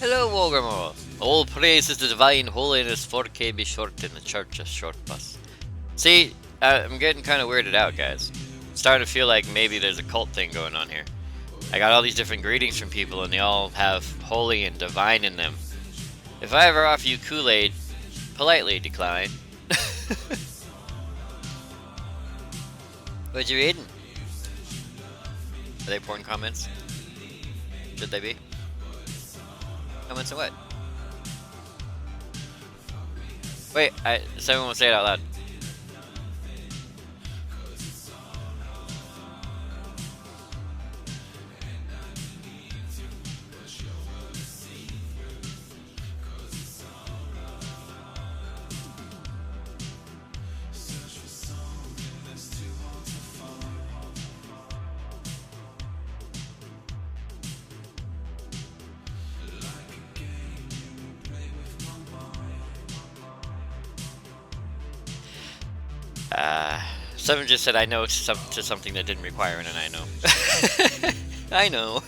Hello, Wolgamore. All praise is the divine holiness 4K be short in the church of short bus. See, I'm getting kind of weirded out, guys. Starting to feel like maybe there's a cult thing going on here. I got all these different greetings from people, and they all have holy and divine in them. If I ever offer you Kool-Aid, politely decline. What you reading? Are they porn comments? Should they be? Comments on what? Wait, someone will say it out loud. Someone just said I know to something that didn't require it, and I know. I know.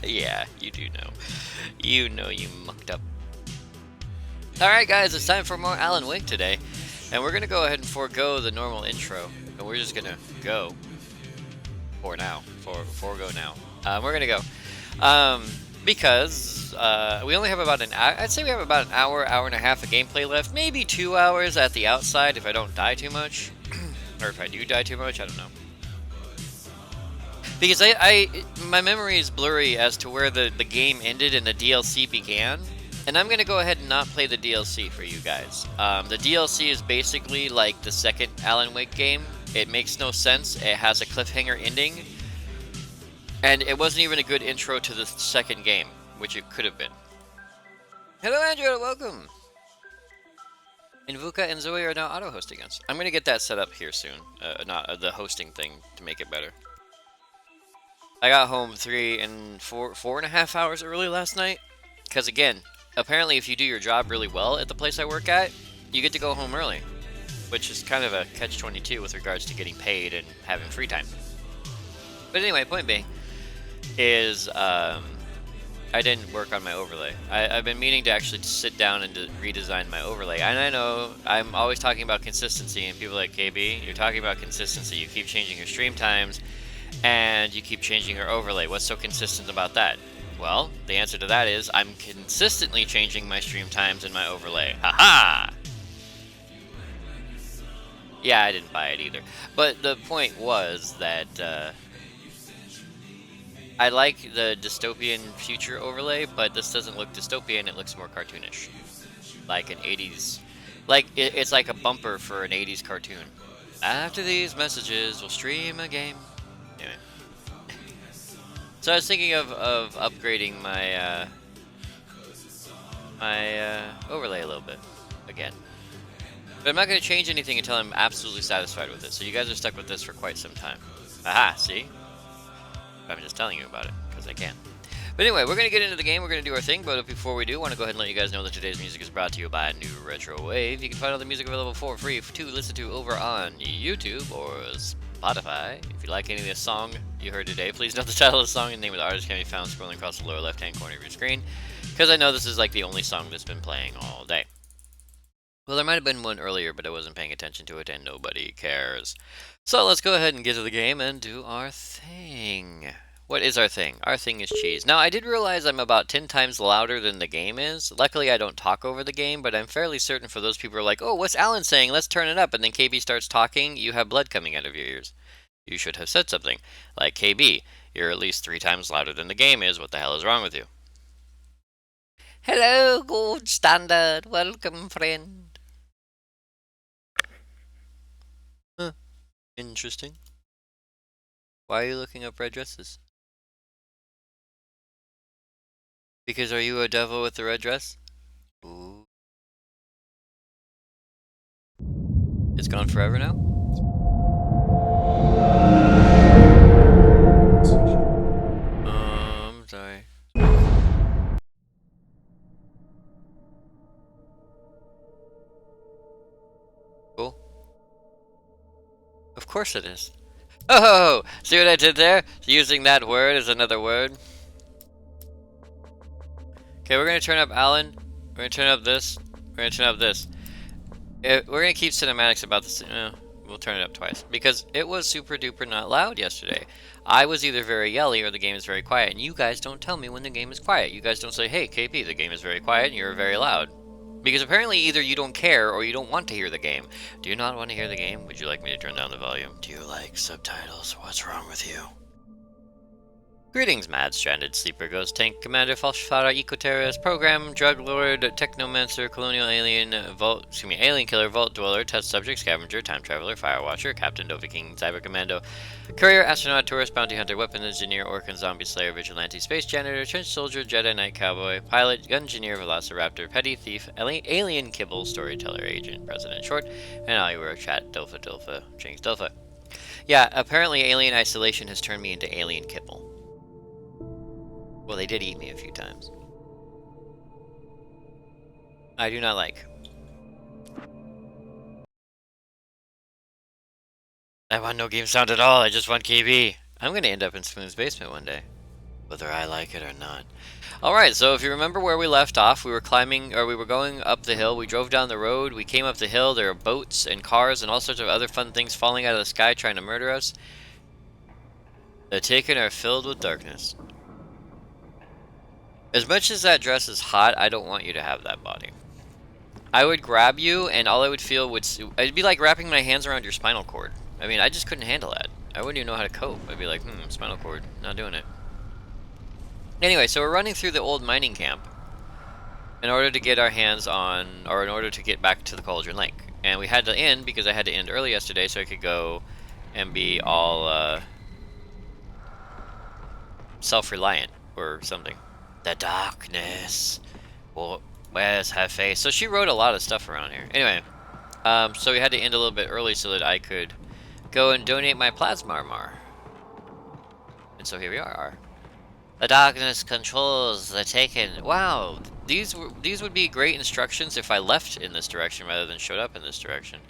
Yeah, you do know. You know you mucked up. Alright guys, it's time for more Alan Wake today. And we're gonna go ahead and forego the normal intro. And we're just gonna go. For now. Forego now. We're gonna go. Because we only have about an hour. I'd say we have about an hour, hour and a half of gameplay left. Maybe 2 hours at the outside if I don't die too much. Or if I do die too much, I don't know. Because my memory is blurry as to where the game ended and the DLC began. And I'm going to go ahead and not play the DLC for you guys. The DLC is basically like the second Alan Wake game. It makes no sense. It has a cliffhanger ending. And it wasn't even a good intro to the second game, which it could have been. Hello, Andrew, welcome! Invuka and Zoe are now auto-hosting us. I'm going to get that set up here soon. Not the hosting thing to make it better. I got home 4.5 hours early last night. Because again, apparently if you do your job really well at the place I work at, you get to go home early. Which is kind of a catch-22 with regards to getting paid and having free time. But anyway, point being, is I didn't work on my overlay. I've been meaning to actually sit down and redesign my overlay. And I know I'm always talking about consistency, and people are like, KB, you're talking about consistency. You keep changing your stream times, and you keep changing your overlay. What's so consistent about that? Well, the answer to that is I'm consistently changing my stream times and my overlay. Haha! Yeah, I didn't buy it either. But the point was that I like the dystopian future overlay, but this doesn't look dystopian, it looks more cartoonish. Like an 80s... Like, it's like a bumper for an 80s cartoon. After these messages, we'll stream a game. Anyway. So I was thinking of upgrading my, overlay a little bit. Again. But I'm not going to change anything until I'm absolutely satisfied with it, so you guys are stuck with this for quite some time. Aha, see? I'm just telling you about it, because I can. But anyway, we're going to get into the game, we're going to do our thing, but before we do, I want to go ahead and let you guys know that today's music is brought to you by New Retro Wave. You can find all the music available for free to listen to over on YouTube or Spotify. If you like any of the song you heard today, please note the title of the song and the name of the artist can be found scrolling across the lower left-hand corner of your screen, because I know this is like the only song that's been playing all day. Well, there might have been one earlier, but I wasn't paying attention to it, and nobody cares. So let's go ahead and get to the game and do our thing. What is our thing? Our thing is cheese. Now, I did realize I'm about 10 times louder than the game is. Luckily, I don't talk over the game, but I'm fairly certain for those people who are like, oh, what's Alan saying? Let's turn it up. And then KB starts talking, you have blood coming out of your ears. You should have said something. Like, KB, you're at least 3 times louder than the game is. What the hell is wrong with you? Hello, gold standard. Welcome, friend. Huh. Interesting. Why are you looking up red dresses? Because are you a devil with the red dress? Ooh. It's gone forever now? course it is. Oh, see what I did there? Using that word as another word. Okay, we're gonna turn up Alan. We're gonna turn up this. We're gonna turn up this. We're gonna keep cinematics about this. We'll turn it up twice because it was super duper not loud yesterday. I was either very yelly or the game is very quiet, and you guys don't tell me when the game is quiet. You guys don't say, "Hey, KP, the game is very quiet," and you're very loud. Because apparently either you don't care or you don't want to hear the game. Do you not want to hear the game? Would you like me to turn down the volume? Do you like subtitles? What's wrong with you? Greetings, mad stranded sleeper ghost tank commander Falshfara eco-terrorist program drug lord technomancer colonial alien alien killer vault dweller test subject scavenger time traveler fire watcher captain Dovahkiin cyber commando courier astronaut tourist bounty hunter weapon engineer orkan zombie slayer vigilante space janitor trench soldier Jedi knight cowboy pilot gun engineer velociraptor petty thief alien kibble storyteller agent president short and all you were chat dilfa jinx dilfa. Yeah, apparently alien isolation has turned me into alien kibble. Well, they did eat me a few times. I do not like. I want no game sound at all, I just want KB. I'm gonna end up in Spoon's basement one day. Whether I like it or not. Alright, so if you remember where we left off, we were climbing, or we were going up the hill, we drove down the road, we came up the hill, there are boats and cars and all sorts of other fun things falling out of the sky trying to murder us. The Taken are filled with darkness. As much as that dress is hot, I don't want you to have that body. I would grab you, and all I would feel would... It'd be like wrapping my hands around your spinal cord. I mean, I just couldn't handle that. I wouldn't even know how to cope. I'd be like, spinal cord, not doing it. Anyway, so we're running through the old mining camp in order to get our hands on... or in order to get back to the Cauldron Lake. And we had to end, because I had to end early yesterday, so I could go and be all, self-reliant, or something. The darkness. Well, where's her face? So she wrote a lot of stuff around here. Anyway, so we had to end a little bit early so that I could go and donate my plasma armor. And so here we are. The darkness controls the Taken. Wow, these would be great instructions if I left in this direction rather than showed up in this direction.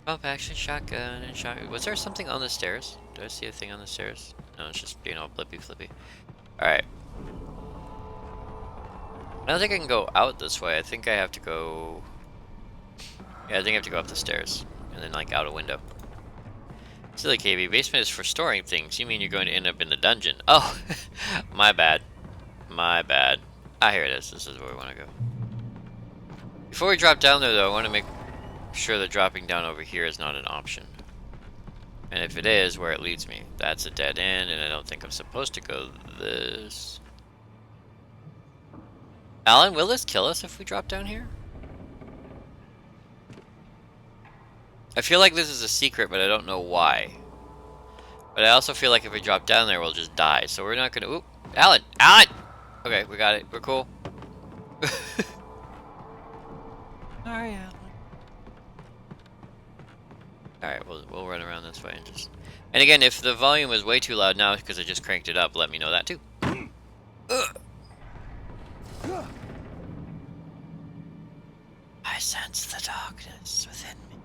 Pump action, shotgun, and shotgun. Was there something on the stairs? Do I see a thing on the stairs? No, it's just, blippy flippy. Alright. I don't think I can go out this way. I think I have to go... Yeah, I think I have to go up the stairs. And then, like, out a window. Silly KB, basement is for storing things. You mean you're going to end up in the dungeon? Oh! My bad. My bad. Ah, here it is. This is where we want to go. Before we drop down there, though, I want to make sure that dropping down over here is not an option. And if it is, where it leads me. That's a dead end, and I don't think I'm supposed to go this... Alan, will this kill us if we drop down here? I feel like this is a secret, but I don't know why. But I also feel like if we drop down there, we'll just die. So we're not gonna... Oop! Alan! Alan! Okay, we got it. We're cool. Sorry, Alan. Alright, we'll run around this way and just... And again, if the volume is way too loud now because I just cranked it up, let me know that too. I sense the darkness within me.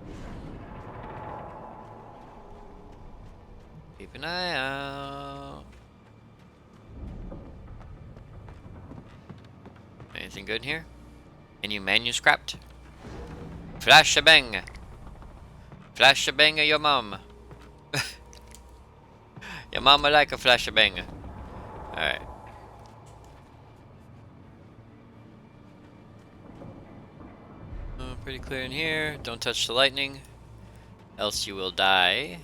Keep an eye out. Anything good in here? Any manuscript? Flash a bang! Flash a bang your mom. Your mama like a flash a bang. Alright. Pretty clear in here. Don't touch the lightning, else you will die.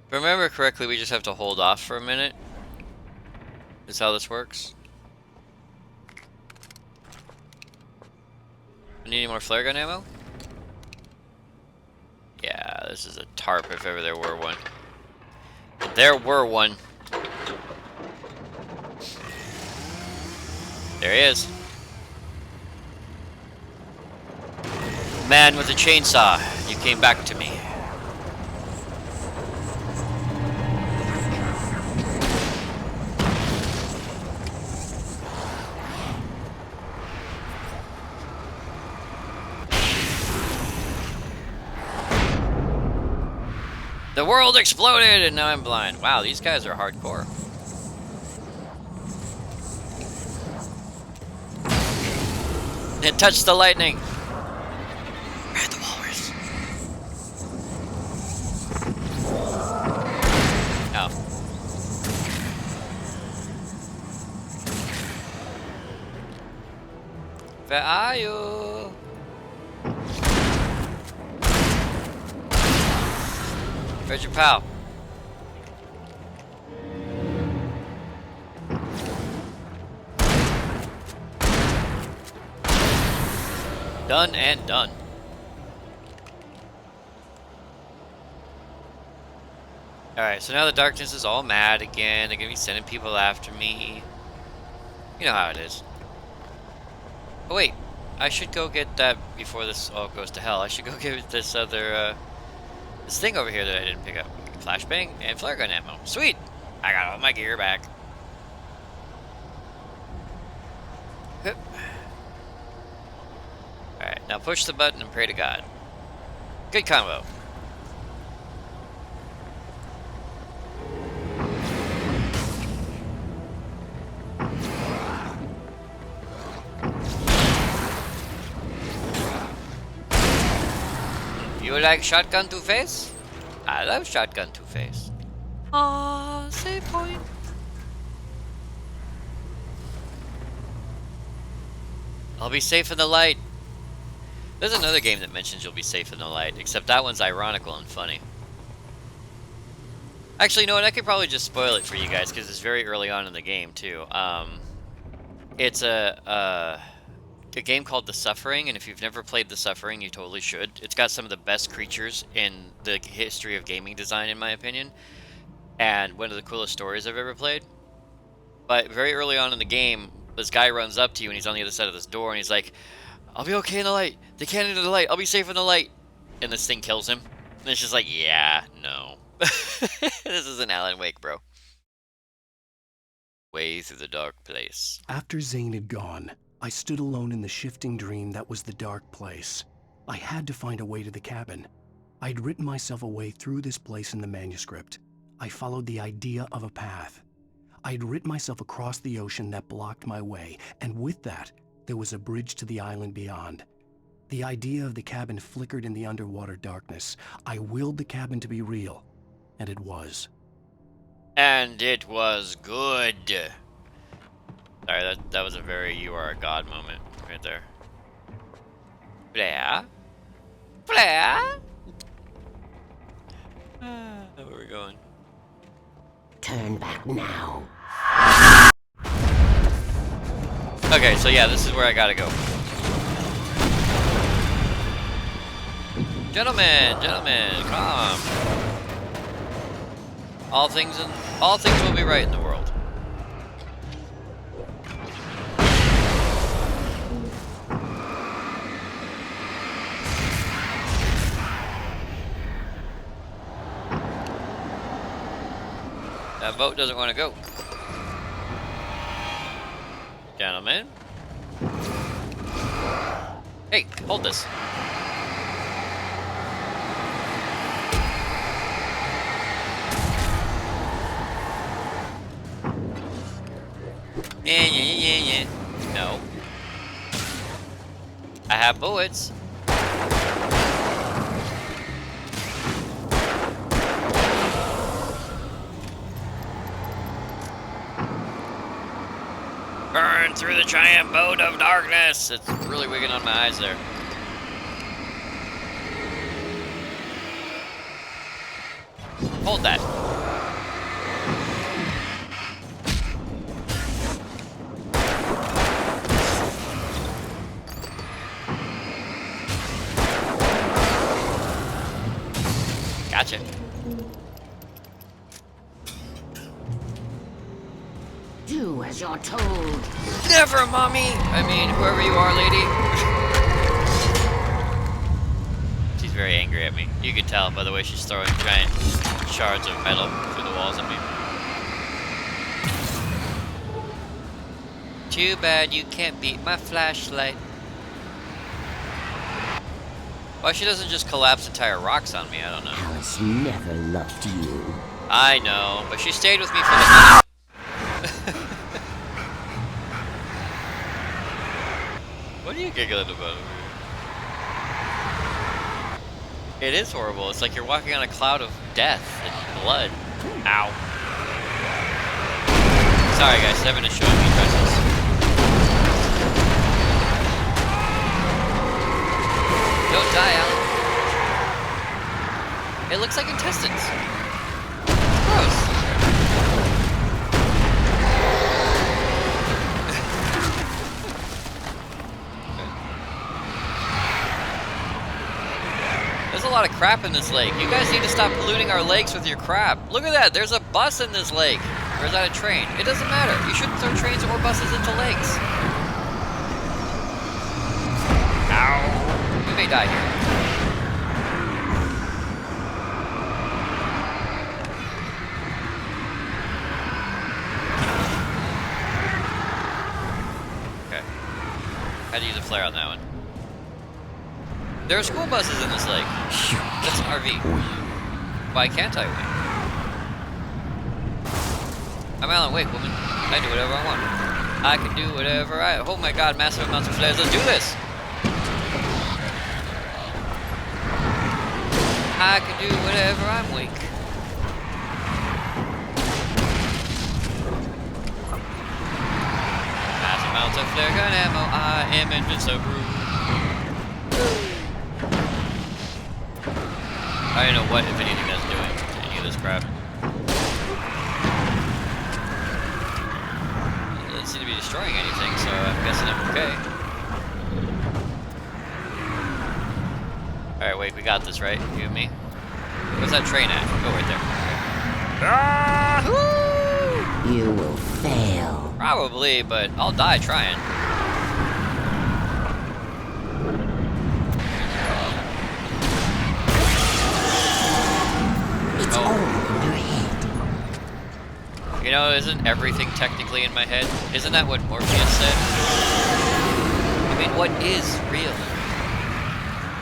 If I remember correctly, we just have to hold off for a minute. Is how this works. Need any more flare gun ammo? Yeah, this is a tarp if ever there were one. There were one. There he is. Man with a chainsaw, you came back to me. The world exploded and now I'm blind. Wow, these guys are hardcore. It touched the lightning. Red the walrus. Oh. Where are you? Where's your pal? Done and done. Alright, so now the darkness is all mad again. They're gonna be sending people after me. You know how it is. Oh wait, I should go get that before this all goes to hell. I should go get this other, this thing over here that I didn't pick up. Flashbang and flare gun ammo. Sweet! I got all my gear back. Alright, now push the button and pray to God. Good combo. You like shotgun Two-Face? I love shotgun Two-Face. Ah, save point. I'll be safe in the light. There's another game that mentions you'll be safe in the light, except that one's ironical and funny. Actually, you know what? I could probably just spoil it for you guys because it's very early on in the game too. It's a game called The Suffering, and if you've never played The Suffering, you totally should. It's got some of the best creatures in the history of gaming design, in my opinion, and one of the coolest stories I've ever played. But very early on in the game, this guy runs up to you, and he's on the other side of this door, and he's like, I'll be okay in the light. They can't enter the light. I'll be safe in the light. And this thing kills him. And it's just like, yeah, no. This is an Alan Wake, bro. Way through the dark place. After Zane had gone, I stood alone in the shifting dream that was the dark place. I had to find a way to the cabin. I'd written myself a way through this place in the manuscript. I followed the idea of a path. I'd written myself across the ocean that blocked my way, and with that, there was a bridge to the island beyond. The idea of the cabin flickered in the underwater darkness. I willed the cabin to be real, and it was. And it was good. Sorry, that was a very you are a god moment right there. Blair? Blair? Where are we going? Turn back now. Okay, so yeah, this is where I gotta go. Gentlemen, come. All things will be right in the world. That boat doesn't want to go. Gentlemen. Hey, hold this. Yeah. No. I have bullets. Burn through the giant boat of darkness. It's really wigging on my eyes there. Hold that. Gotcha. Do as you're told. Never, mommy! I mean, whoever you are, lady. She's very angry at me. You can tell by the way she's throwing giant shards of metal through the walls at me. Too bad you can't beat my flashlight. Why she doesn't just collapse entire rocks on me, I don't know. Alice never loved you. I know, but she stayed with me for the... What are you giggling about? It is horrible. It's like you're walking on a cloud of death and blood. Ow. Sorry guys, Seven is showing me presents. Don't die, Alan. It looks like intestines. It's gross. There's a lot of crap in this lake. You guys need to stop polluting our lakes with your crap. Look at that. There's a bus in this lake. Or is that a train? It doesn't matter. You shouldn't throw trains or buses into lakes. Ow. We may die here. Okay. Had to use a flare on that one. There are school buses in this lake. That's an RV. Why can't I win? I'm Alan Wake, woman. I do whatever I want. I can do whatever I... Oh my god, massive amounts of flares. Let's do this! I can do whatever I'm weak. Massive amounts of flare gun ammo. I am invincible. I don't know what, if anything, that's doing to any of this crap. It doesn't seem to be destroying anything, so I'm guessing I'm okay. Alright, wait, we got this, right? You and me? Where's that train at? Oh, right there. Ah! Woo! You will fail. Probably, but I'll die trying. It's all in your head. You know, isn't everything technically in my head? Isn't that what Morpheus said? I mean, what is real?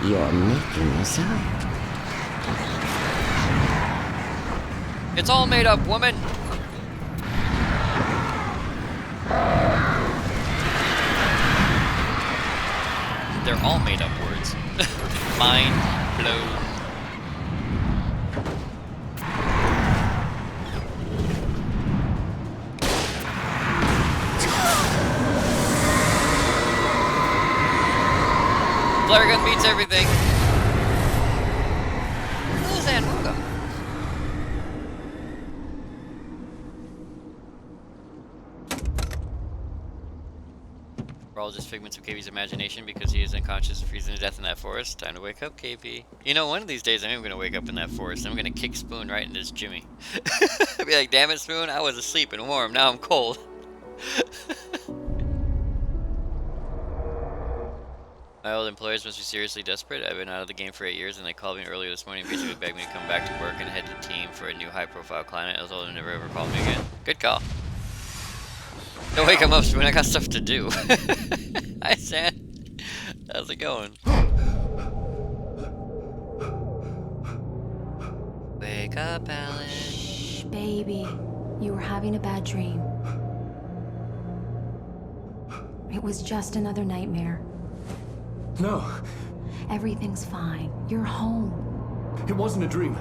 You're making this up. It's all made up, woman! They're all made up words. Mind blown. Flare gun beats everything. Who's Anmuga? We're all just figments of KB's imagination because he is unconscious and freezing to death in that forest. Time to wake up, KB. You know, one of these days I am going to wake up in that forest. I'm going to kick Spoon right into his Jimmy. I'll be like, damn it, Spoon, I was asleep and warm. Now I'm cold. My old employers must be seriously desperate. I've been out of the game for 8 years and they called me earlier this morning and basically begged me to come back to work and head to team for a new high-profile client. I was told them never ever called me again. Good call. Don't wake him up, Spoon. I got stuff to do. Hi, Sam. How's it going? Wake up, Alan. Shh, baby. You were having a bad dream. It was just another nightmare. No, Everything's fine. You're home. it wasn't a dream.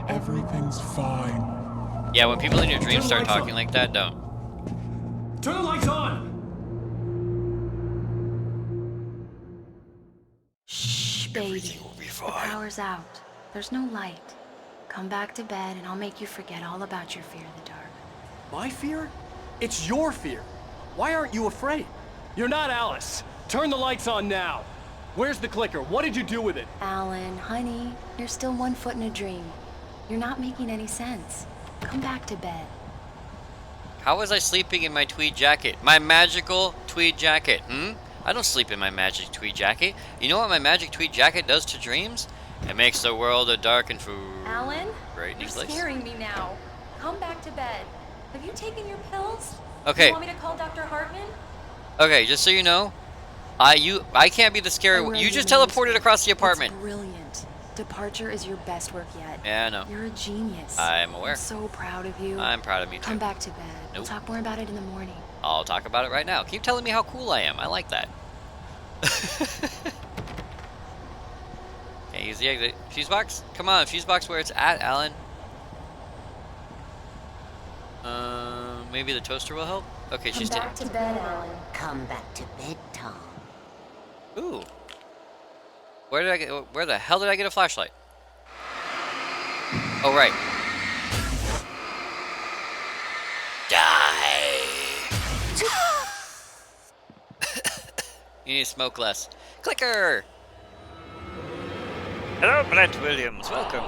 Everything's fine. Yeah, when people in your dreams start talking like that, don't. Turn the lights on! Shh, baby. Everything will be The fine. power's out. There's no light. Come back to bed and I'll make you forget all about your fear of the dark. My fear? It's your fear. Why aren't you afraid? You're not Alice. Turn the lights on now. Where's the clicker? What did you do with it? Alan, honey, you're still 1 foot in a dream. You're not making any sense. Come back to bed. How was I sleeping in my tweed jacket? My magical tweed jacket, I don't sleep in my magic tweed jacket. You know what my magic tweed jacket does to dreams? It makes the world a dark and Alan, great you're new place. scaring me now. Come back to bed. Have you taken your pills? Okay. You want me to call Dr. Hartman? Okay, just so you know, I can't be the scary one. You just teleported across the apartment. It's brilliant. Departure is your best work yet. Yeah, I know. You're a genius. I'm aware. I'm so proud of you. I'm proud of you too. Come back to bed. We'll Nope. talk more about it in the morning. I'll talk about it right now. Keep telling me how cool I am. I like that. Okay, use the exit. Fuse box? Come on, fuse box where it's at, Alan. Maybe the toaster will help? Okay, she's Come back to bed, Alan. Come back to bed, Tom. Ooh. Where the hell did I get a flashlight? Oh, right. Die. You need to smoke less. Clicker! Hello, Brent Williams. Welcome.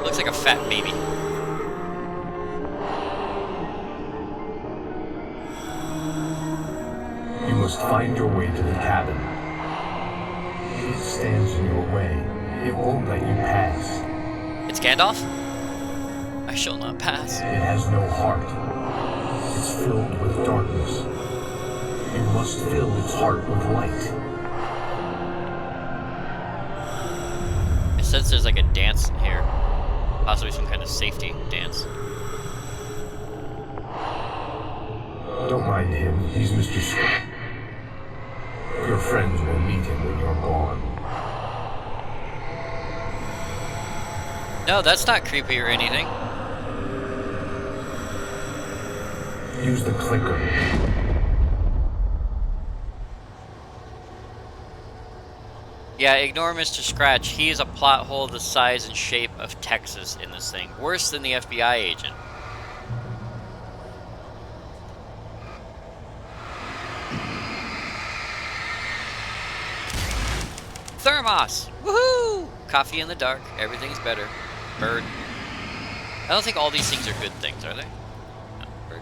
Looks like a fat baby. You must find your way to the cabin. It stands in your way. It won't let you pass. It's Gandalf? I shall not pass. It has no heart. It's filled with darkness. You must fill its heart with light. I sense there's like a dance in here. Possibly some kind of safety dance. Don't mind him. He's Mr. Scott. Your friends will meet him when you're gone. No, that's not creepy or anything. Use the clicker. Yeah, ignore Mr. Scratch. He is a plot hole the size and shape of Texas in this thing. Worse than the FBI agent. Thermos! Woohoo! Coffee in the dark. Everything's better. Bird. I don't think all these things are good things, are they? No, bird.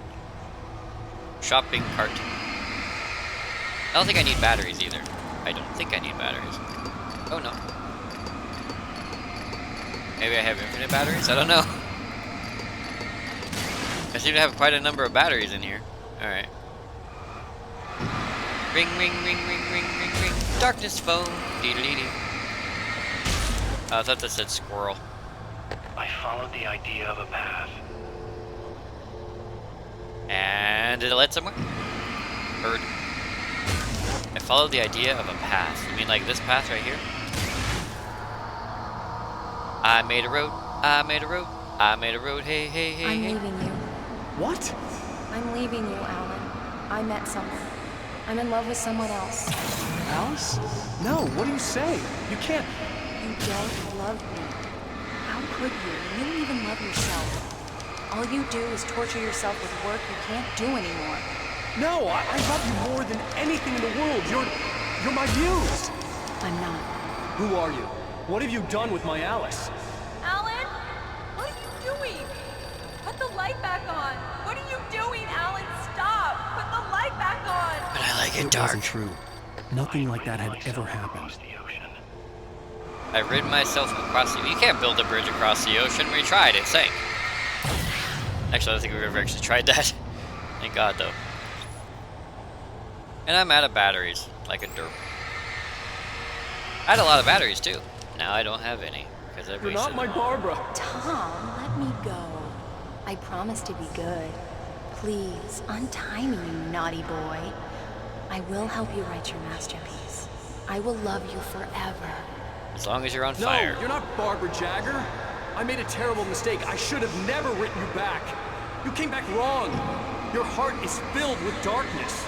Shopping cart. I don't think I need batteries either. I don't think I need batteries. Oh no. Maybe I have infinite batteries? I don't know. I seem to have quite a number of batteries in here. Alright. Ring, ring, ring, ring, ring, ring, ring. Darkness phone. Dee-dee-dee-dee. I thought that said squirrel. I followed the idea of a path. And it led somewhere? Bird. I followed the idea of a path. You mean like this path right here? I made a road. I made a road. I made a road. Hey, hey, hey, I'm hey. leaving you. What? I'm leaving you, Alan. I met someone. I'm in love with someone else. Alice? No, what do you say? You can't. You don't love me. How could you? You don't even love yourself. All you do is torture yourself with work you can't do anymore. No, I love you more than anything in the world. You're my muse. I'm not. Who are you? What have you done with my Alice? Alan? What are you doing? Put the light back on. What are you doing, Alan? Stop! Put the light back on! But I like it It dark. wasn't true. Nothing like that had ever happened. I rid myself across the... You can't build a bridge across the ocean. We tried. It sank. Actually, I don't think we've ever actually tried that. Thank God, though. And I'm out of batteries. Like a derp. I had a lot of batteries, too. Now I don't have any. Because I've You're wasted not my them all. Barbara. Tom, let me go. I promise to be good. Please, untie me, you naughty boy. I will help you write your masterpiece. I will love you forever. As long as you're on No, fire. you're not Barbara Jagger. I made a terrible mistake. I should have never written you back. You came back wrong. Your heart is filled with darkness.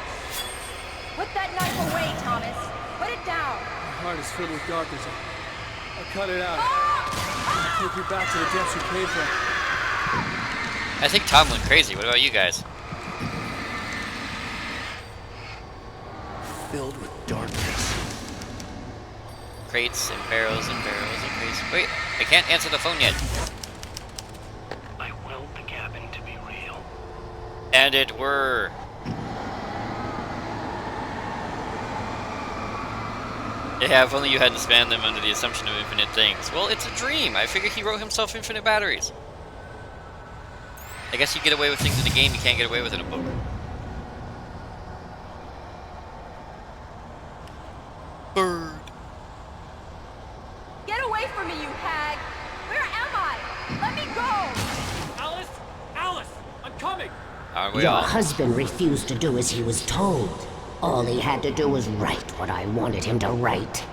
Put that knife away, Thomas. Put it down. My heart is filled with darkness. I'll cut it out. I'll take you back to the depths you came from. I think Tom went crazy. What about you guys? Filled with darkness. Crates and barrels and barrels and crates. Wait, I can't answer the phone yet. I willed the cabin to be real. And it were. Yeah, if only you hadn't spanned them under the assumption of infinite things. Well, it's a dream. I figure he wrote himself infinite batteries. I guess you get away with things in a game you can't get away with in a book. away from me, you hag! Where am I? Let me go! Alice! Alice! I'm coming! Aren't we Your all? husband refused to do as he was told. All he had to do was write what I wanted him to write.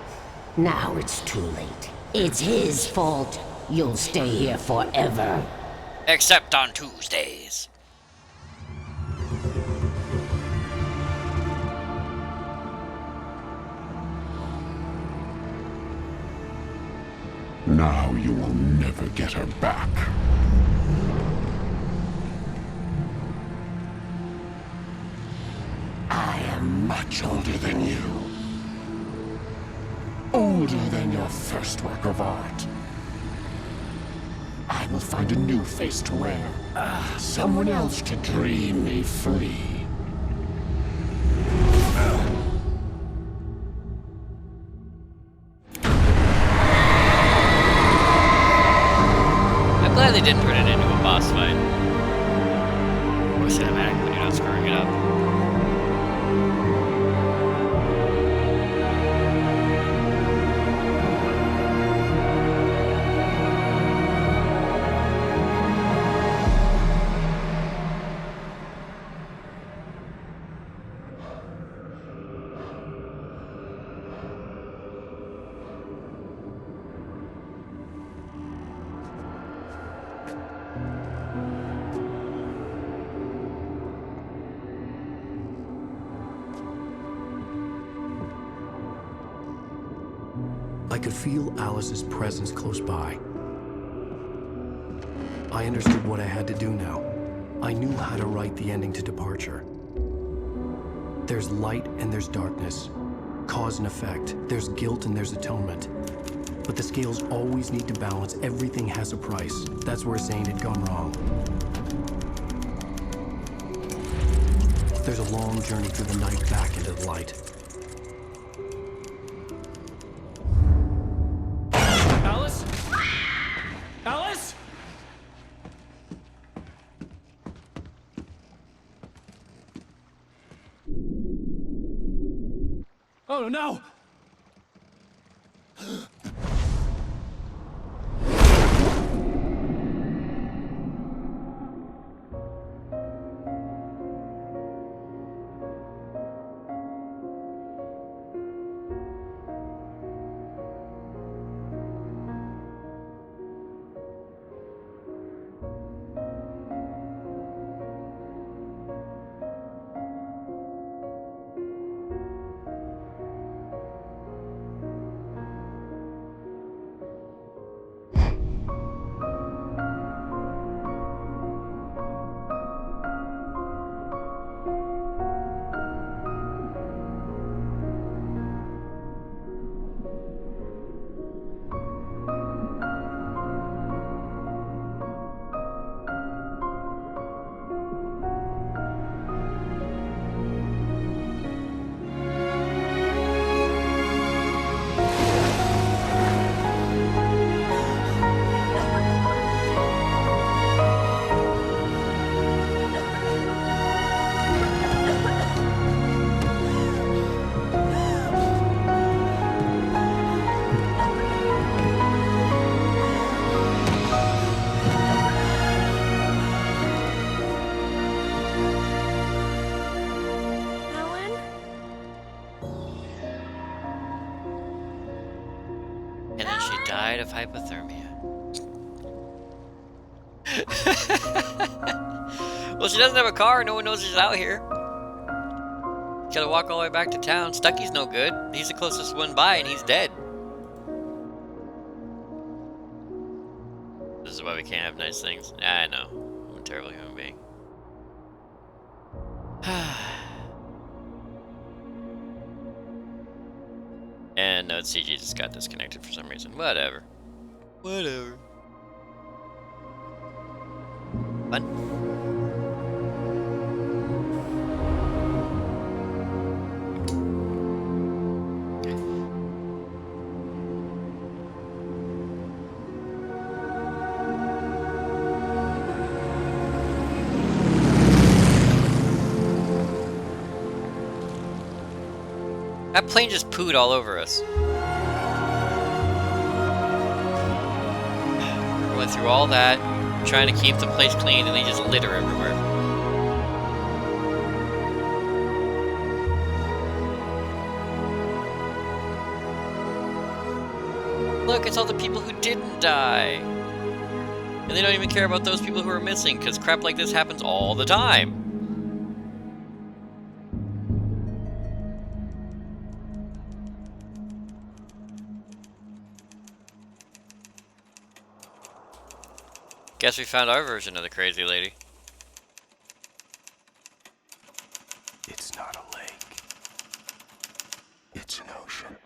Now it's too late. It's his fault. You'll stay here forever. Except on Tuesdays. Now you will never get her back. I am much older than you. Older than your first work of art. I will find a new face to wear. Someone else to dream me free. I'm glad they didn't turn it into a boss fight. Or cinematic when you're not screwing it up. I could feel Alice's presence close by. I understood what I had to do now. I knew how to write the ending to Departure. There's light and there's darkness. Cause and effect. There's guilt and there's atonement. But the scales always need to balance. Everything has a price. That's where Zane had gone wrong. There's a long journey through the night back into the light. Alice? Alice? Oh no! And then she died of hypothermia. Well, she doesn't have a car. No one knows she's out here. Gotta walk all the way back to town. Stucky's no good. He's the closest one by, and he's dead. This is why we can't have nice things. I know. I'm a terrible human being. And no, CG just got disconnected for some reason. Whatever. Whatever. Fun. That plane just pooed all over us. through all that, trying to keep the place clean, and they just litter everywhere. Look, it's all the people who didn't die. And they don't even care about those people who are missing, because crap like this happens all the time. Guess we found our version of the crazy lady. It's not a lake. It's an ocean.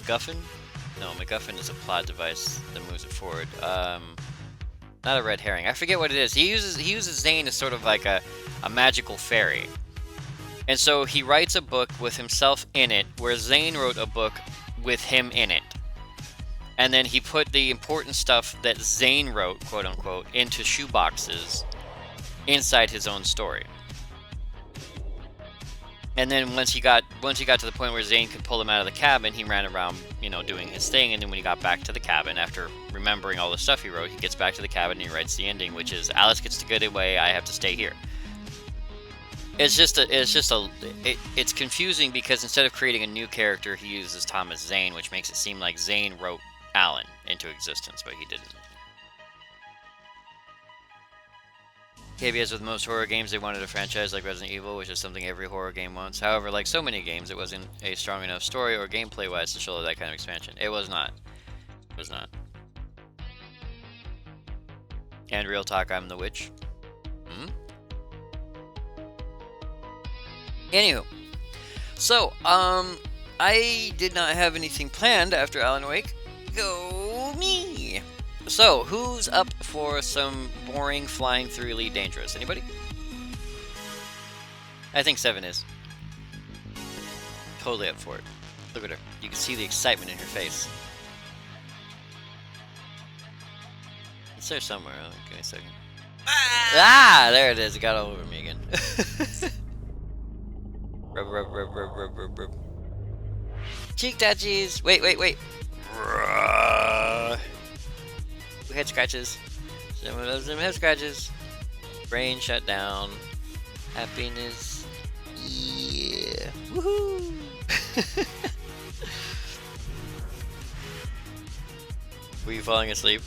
MacGuffin? No, MacGuffin is a plot device that moves it forward. Not a red herring. I forget what it is. He uses Zane as sort of like a magical fairy. And so he writes a book with himself in it, where Zane wrote a book with him in it. And then he put the important stuff that Zane wrote, quote unquote, into shoeboxes inside his own story. And then once he got to the point where Zane could pull him out of the cabin, he ran around, you know, doing his thing. And then when he got back to the cabin, after remembering all the stuff he wrote, he gets back to the cabin and he writes the ending, which is Alice gets to get away. I have to stay here. It's confusing because instead of creating a new character, he uses Thomas Zane, which makes it seem like Zane wrote Alan into existence, but he didn't. KBS with most horror games, they wanted a franchise like Resident Evil, which is something every horror game wants. However, like so many games, it wasn't a strong enough story or gameplay-wise to show that kind of expansion. It was not. It was not. And real talk, I'm the witch. Anywho, so, I did not have anything planned after Alan Wake. Go me! So, who's up for some boring flying through Elite Dangerous? Anybody? I think Seven is. Totally up for it. Look at her. You can see the excitement in her face. It's there somewhere. Give me a second. Ah! There it is. It got all over me again. Rub, rub, rub, rub, rub, rub, rub. Cheek touchies! Wait. Head scratches. Someone loves them head scratches. Brain shut down. Happiness. Yeah. Woohoo! Were you falling asleep?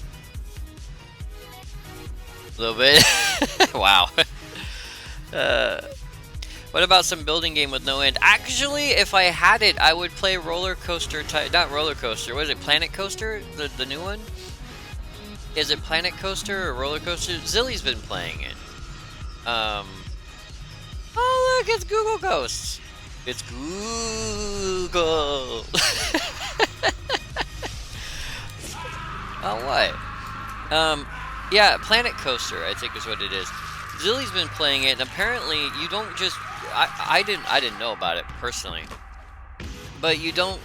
A little bit? Wow. What about some building game with no end? Actually, if I had it, I would play Roller Coaster not Roller Coaster, what is it, Planet Coaster? The new one? Is it Planet Coaster or Roller Coaster? Zilly's been playing it. Oh look, it's Google Ghosts. It's Google. Oh, what? Yeah, Planet Coaster, I think is what it is. Zilly's been playing it, and apparently you don't just... I didn't know about it personally, but you don't...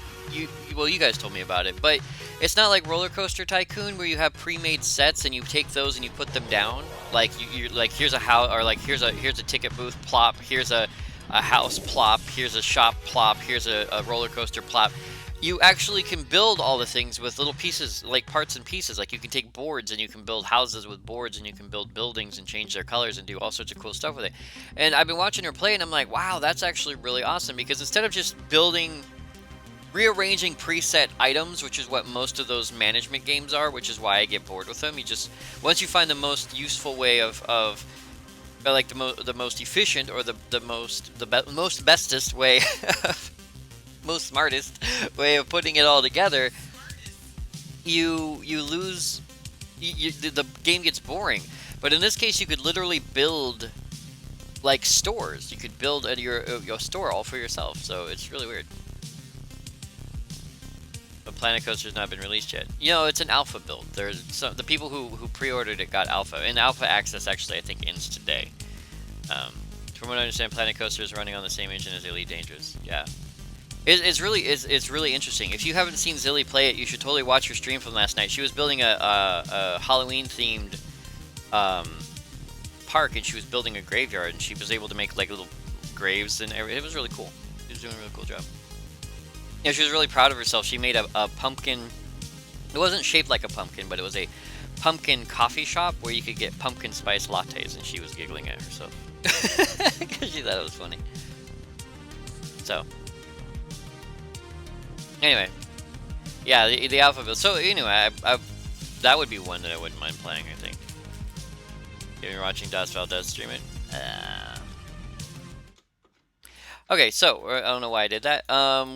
Well, you guys told me about it, but it's not like Roller Coaster Tycoon where you have pre-made sets and you take those and you put them down. Like you're like, here's a house, or like here's a ticket booth plop, here's a house plop, here's a shop plop, here's a roller coaster plop. You actually can build all the things with little pieces, like parts and pieces. Like you can take boards and you can build houses with boards, and you can build buildings and change their colors and do all sorts of cool stuff with it. And I've been watching her play and I'm like, wow, that's actually really awesome, because instead of just rearranging preset items, which is what most of those management games are, which is why I get bored with them. You just, once you find the most useful way of like the most efficient, or the most bestest way most smartest way of putting it all together, you lose, the game gets boring. But in this case, you could literally build like stores. You could build your store all for yourself, so it's really weird. But Planet Coaster's not been released yet. You know, it's an alpha build. There's the people who pre-ordered it got alpha, and alpha access actually I think ends today. From what I understand, Planet Coaster is running on the same engine as Elite Dangerous. Yeah. It's really interesting. If you haven't seen Zilly play it, you should totally watch her stream from last night. She was building a Halloween-themed park, and she was building a graveyard, and she was able to make like little graves and everything. It was really cool. She was doing a really cool job. Yeah, she was really proud of herself. She made a pumpkin. It wasn't shaped like a pumpkin, but it was a pumpkin coffee shop where you could get pumpkin spice lattes, and she was giggling at herself because she thought it was funny. So. Anyway, yeah, the alpha build. So anyway, that would be one that I wouldn't mind playing, I think. If you're watching Das Valdez stream it. Okay, so I don't know why I did that.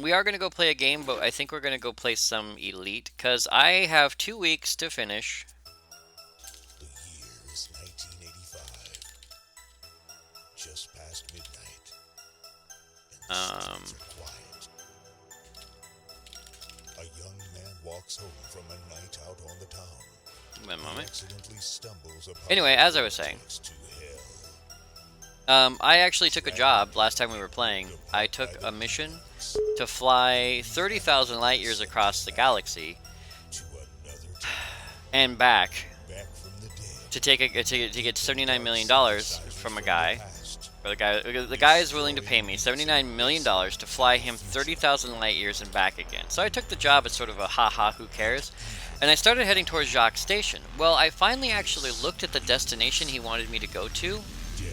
We are going to go play a game, but I think we're going to go play some Elite, because I have 2 weeks to finish. The year is 1985. Just past A young man walks home from a night out on the town. One moment. Accidentally stumbles upon Anyway, as I was saying, to hell. I actually took a job last time we were playing. I took a mission to fly 30,000 light years across the galaxy To another town, and back back from the dead. to take to get $79 million from a guy. Past. Or the guy is willing to pay me $79 million to fly him 30,000 light years and back again. So I took the job as sort of a haha, who cares? And I started heading towards Jacques Station. Well, I finally actually looked at the destination he wanted me to go to,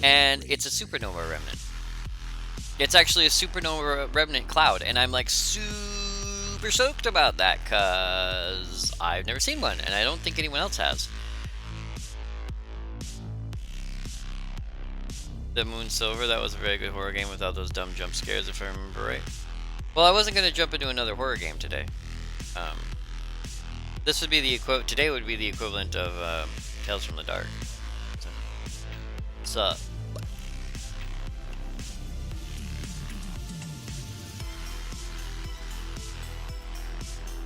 and it's a supernova remnant. It's actually a supernova remnant cloud, and I'm like super stoked about that because I've never seen one, and I don't think anyone else has. The Moon Silver, that was a very good horror game without those dumb jump scares, if I remember right. Well, I wasn't going to jump into another horror game today. This would be the today would be the equivalent of Tales from the Dark. What's up?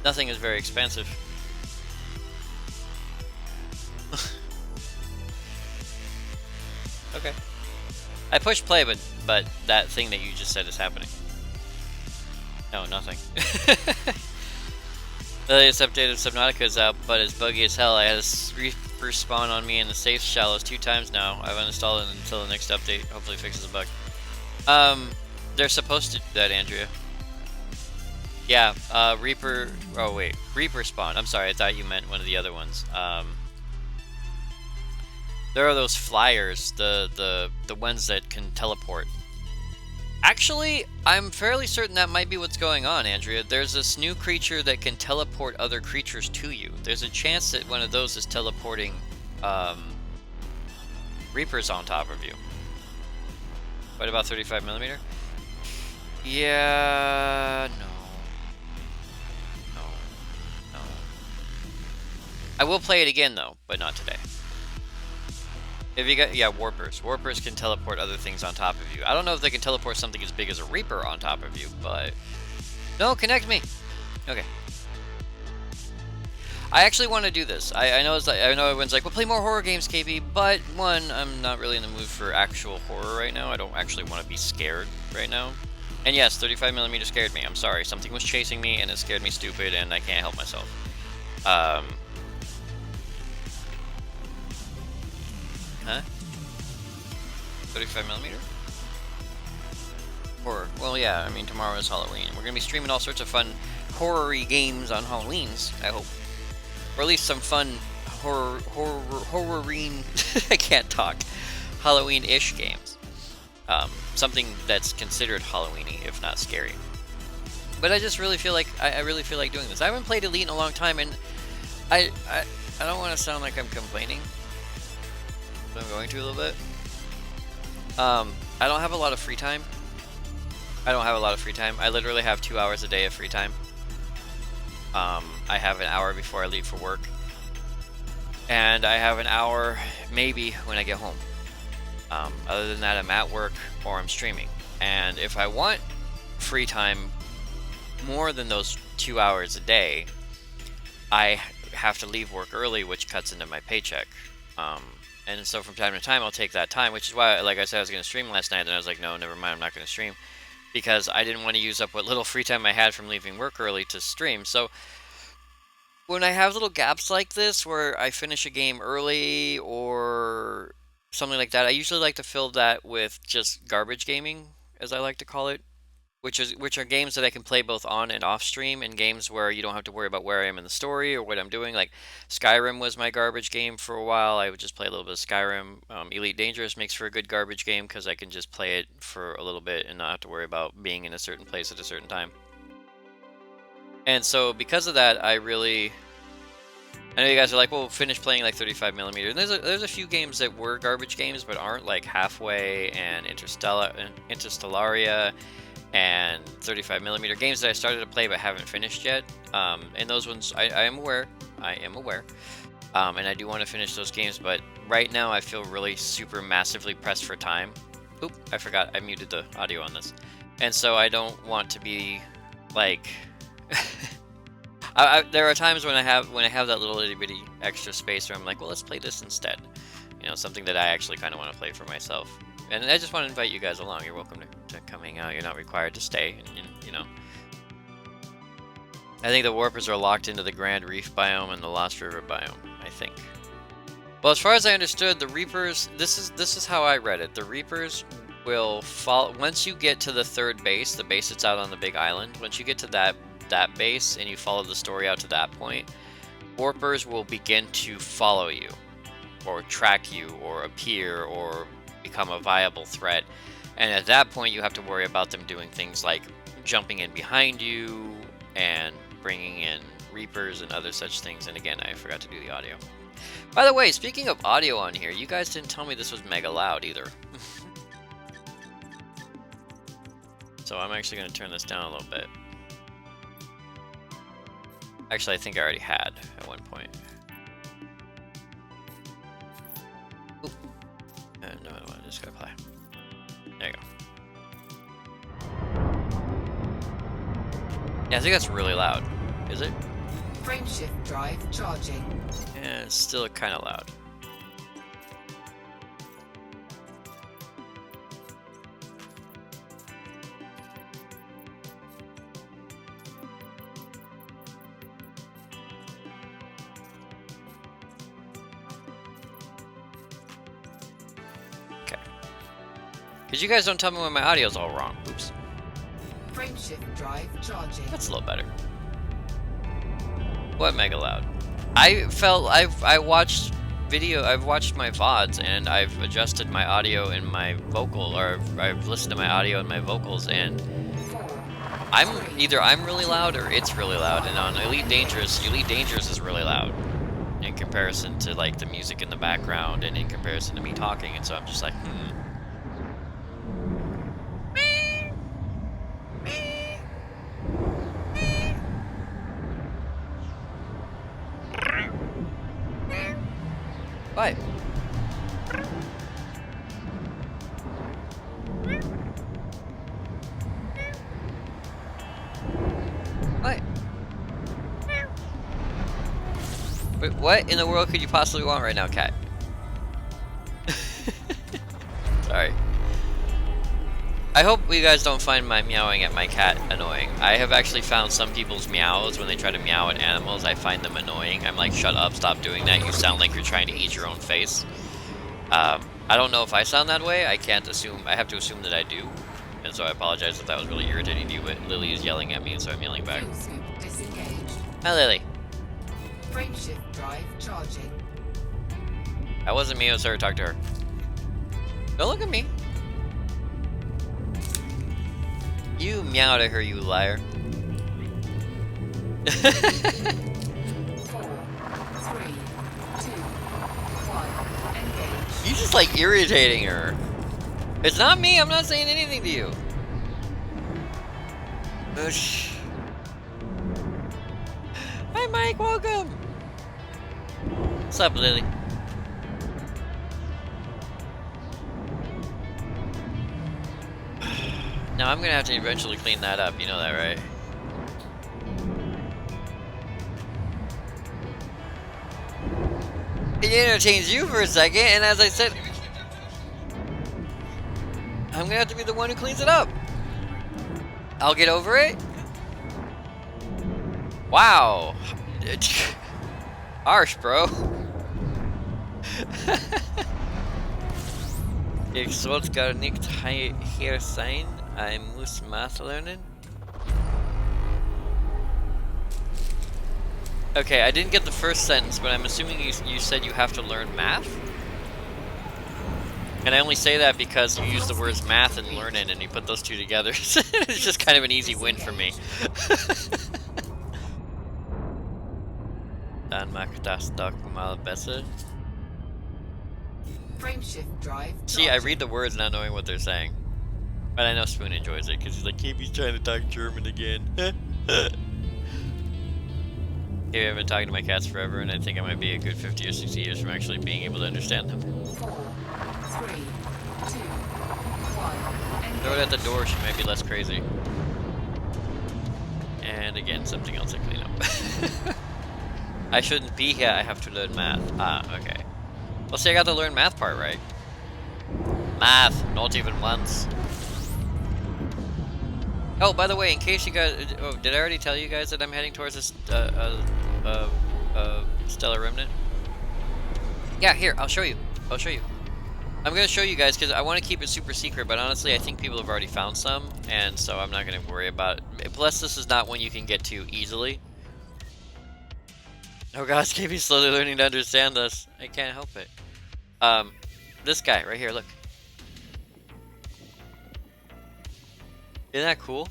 Nothing is very expensive. Okay. I pushed play, but that thing that you just said is happening. No, nothing. The latest update of Subnautica is out, but it's buggy as hell. I had a Reaper spawn on me in the safe shallows 2 times now. I've uninstalled it until the next update. Hopefully it fixes the bug. They're supposed to do that, Andrea. Yeah, Reaper... Oh, wait. Reaper spawn. I'm sorry, I thought you meant one of the other ones. There are those flyers, the ones that can teleport. Actually, I'm fairly certain that might be what's going on, Andrea. There's this new creature that can teleport other creatures to you. There's a chance that one of those is teleporting Reapers on top of you. What about 35mm? Yeah, no. I will play it again though, but not today. If you got, yeah, Warpers. Warpers can teleport other things on top of you. I don't know if they can teleport something as big as a Reaper on top of you, but... No, connect me! Okay. I actually want to do this. I know everyone's like, well, play more horror games, KB, but one, I'm not really in the mood for actual horror right now. I don't actually want to be scared right now. And yes, 35mm scared me. I'm sorry. Something was chasing me, and it scared me stupid, and I can't help myself. Huh? 35mm? Horror. Well, yeah, I mean, tomorrow is Halloween. We're going to be streaming all sorts of fun horror-y games on Halloweens, I hope. Or at least some fun horror-y... I can't talk. Halloween-ish games. Something that's considered Halloween-y, if not scary. But I just really feel like... I really feel like doing this. I haven't played Elite in a long time, and I don't want to sound like I'm complaining. But I'm going to a little bit. I don't have a lot of free time. I literally have 2 hours a day of free time. I have an hour before I leave for work. And I have an hour, maybe, when I get home. Other than that, I'm at work or I'm streaming. And if I want free time more than those 2 hours a day, I have to leave work early, which cuts into my paycheck. And so from time to time, I'll take that time, which is why, like I said, I was going to stream last night, and I was like, no, never mind, I'm not going to stream. Because I didn't want to use up what little free time I had from leaving work early to stream. So when I have little gaps like this, where I finish a game early or something like that, I usually like to fill that with just garbage gaming, as I like to call it. Which are games that I can play both on and off stream, and games where you don't have to worry about where I am in the story or what I'm doing. Like Skyrim was my garbage game for a while. I would just play a little bit of Skyrim. Elite Dangerous makes for a good garbage game because I can just play it for a little bit and not have to worry about being in a certain place at a certain time. And so because of that, I know you guys are like, well, finish playing like 35mm. And there's a few games that were garbage games but aren't, like Halfway and Interstellaria and 35mm games that I started to play but haven't finished yet. And those ones, I am aware. And I do want to finish those games, but right now I feel really super massively pressed for time. Oop, I forgot I muted the audio on this. And so I don't want to be like there are times when I have that little itty bitty extra space where I'm like, well, let's play this instead. You know, something that I actually kind of want to play for myself. And I just want to invite you guys along. You're welcome to come hang out. You're not required to stay. And, you know, I think the Warpers are locked into the Grand Reef biome and the Lost River biome, I think. Well, as far as I understood, the Reapers, this is how I read it. The Reapers will follow once you get to the third base, the base that's out on the big island. Once you get to that base and you follow the story out to that point, Warpers will begin to follow you or track you or appear or become a viable threat. And at that point, you have to worry about them doing things like jumping in behind you and bringing in Reapers and other such things. And again, I forgot to do the audio. By the way, speaking of audio on here, you guys didn't tell me this was mega loud either. So I'm actually going to turn this down a little bit. Actually, I think I already had at one point. Oop. No, I'm just going to play. There you go. Yeah, I think that's really loud. Is it? Frameshift drive charging. Yeah, it's still kind of loud. Okay. Because you guys don't tell me when my audio's all wrong. Oops. Frameshift drive charging. That's a little better. What mega loud? I've watched my VODs and I've adjusted my audio and my vocal, or I've listened to my audio and my vocals, and I'm really loud or it's really loud. And on Elite Dangerous is really loud in comparison to like the music in the background and in comparison to me talking, and so I'm just like, What? What? Wait, what in the world could you possibly want right now, cat? Sorry. I hope you guys don't find my meowing at my cat annoying. I have actually found some people's meows when they try to meow at animals, I find them annoying. I'm like, shut up, stop doing that. You sound like you're trying to eat your own face. I don't know if I sound that way. I have to assume that I do. And so I apologize if that was really irritating to you, but Lily is yelling at me, and so I'm yelling back. Hi, Lily. Frameshift drive charging. That wasn't me, I was sorry to talk to her. Don't look at me. You meowed at her, you liar. 4, 3, 2, 1, engage. You just like irritating her. It's not me, I'm not saying anything to you. Oosh. Hi Mike, welcome. What's up, Lily? Now I'm gonna have to eventually clean that up, you know that, right? It entertains you for a second, and as I said, I'm gonna have to be the one who cleans it up. I'll get over it. Wow. Harsh, bro. Ich sollte gar nicht hier sein. I muss Math lernen. Okay, I didn't get the first sentence, but I'm assuming you said you have to learn math? And I only say that because you use the words math and learning, and you put those two together. It's just kind of an easy win for me. Dann macht das doch mal besser. Frameshift drive. See, I read the words not knowing what they're saying. But I know Spoon enjoys it, because he's like, KB's trying to talk German again. Maybe I've been talking to my cats forever, and I think I might be a good 50 or 60 years from actually being able to understand them. 4, 3, 2, 1, Throw it at the door, she might be less crazy. And again, something else to clean up. I shouldn't be here, I have to learn math. Ah, okay. Well, see, I got the learn math part right. Math, not even once. Oh, by the way, in case you guys... Oh, did I already tell you guys that I'm heading towards this, Stellar Remnant? Yeah, here, I'll show you. I'll show you. I'm gonna show you guys because I want to keep it super secret, but honestly, I think people have already found some, and so I'm not gonna worry about it. Plus, this is not one you can get to easily. Oh gosh, KB's slowly learning to understand this. I can't help it. This guy right here, look. Isn't that cool?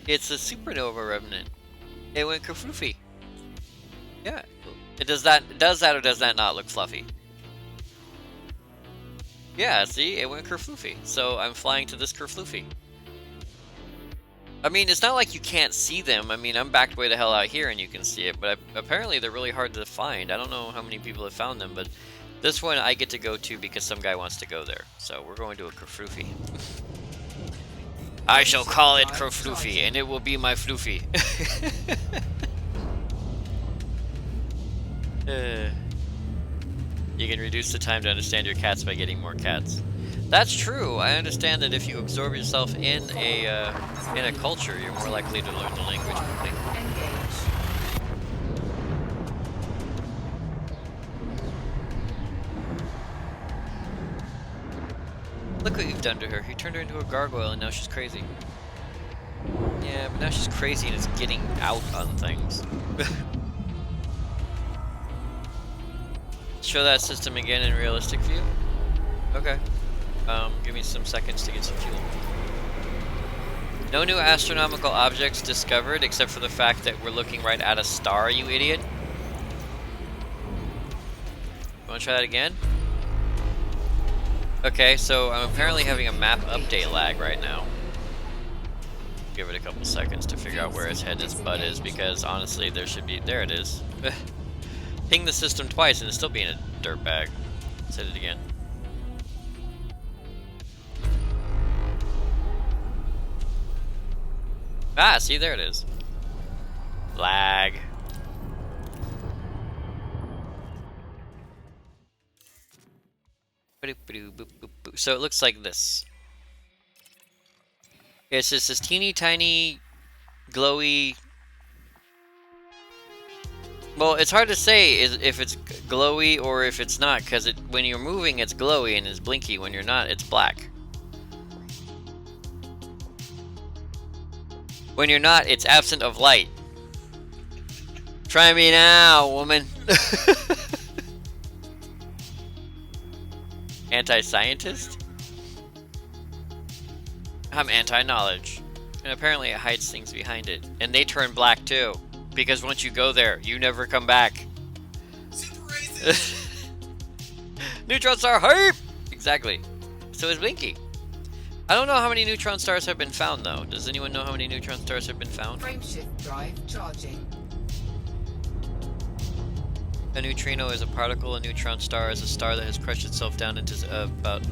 It's a supernova remnant. It went kerfluffy. Yeah. It does that or does that not look fluffy? Yeah, see? It went kerfluffy. So I'm flying to this kerfluffy. I mean, it's not like you can't see them. I mean, I'm backed way the hell out here and you can see it, but apparently they're really hard to find. I don't know how many people have found them, but this one I get to go to because some guy wants to go there. So we're going to a kerfluffy. I shall call it kerfluffy, and it will be my floofy. You can reduce the time to understand your cats by getting more cats. That's true. I understand that if you absorb yourself in a culture, you're more likely to learn the language quickly. Look what you've done to her. You turned her into a gargoyle and now she's crazy. Yeah, but now she's crazy and it's getting out on things. Show that system again in realistic view? Okay. Give me some seconds to get some fuel. No new astronomical objects discovered except for the fact that we're looking right at a star, you idiot. Wanna try that again? Okay, so I'm apparently having a map update lag right now. Give it a couple seconds to figure out where its head and its butt is, because honestly, there should be... There it is. Ping the system twice and it's still being a dirtbag. Let's hit it again. Ah, see, there it is. Lag. So it looks like this. It's just this teeny tiny, glowy... Well, it's hard to say if it's glowy or if it's not, because when you're moving, it's glowy and it's blinky. When you're not, it's black. When you're not, it's absent of light. Try me now, woman. Anti-scientist? I'm anti-knowledge. And apparently it hides things behind it. And they turn black too. Because once you go there, you never come back. Super racist. Neutron star hype! Exactly. So it's blinky. I don't know how many neutron stars have been found though. Does anyone know how many neutron stars have been found? Frameshift drive charging. A neutrino is a particle. A neutron star is a star that has crushed itself down into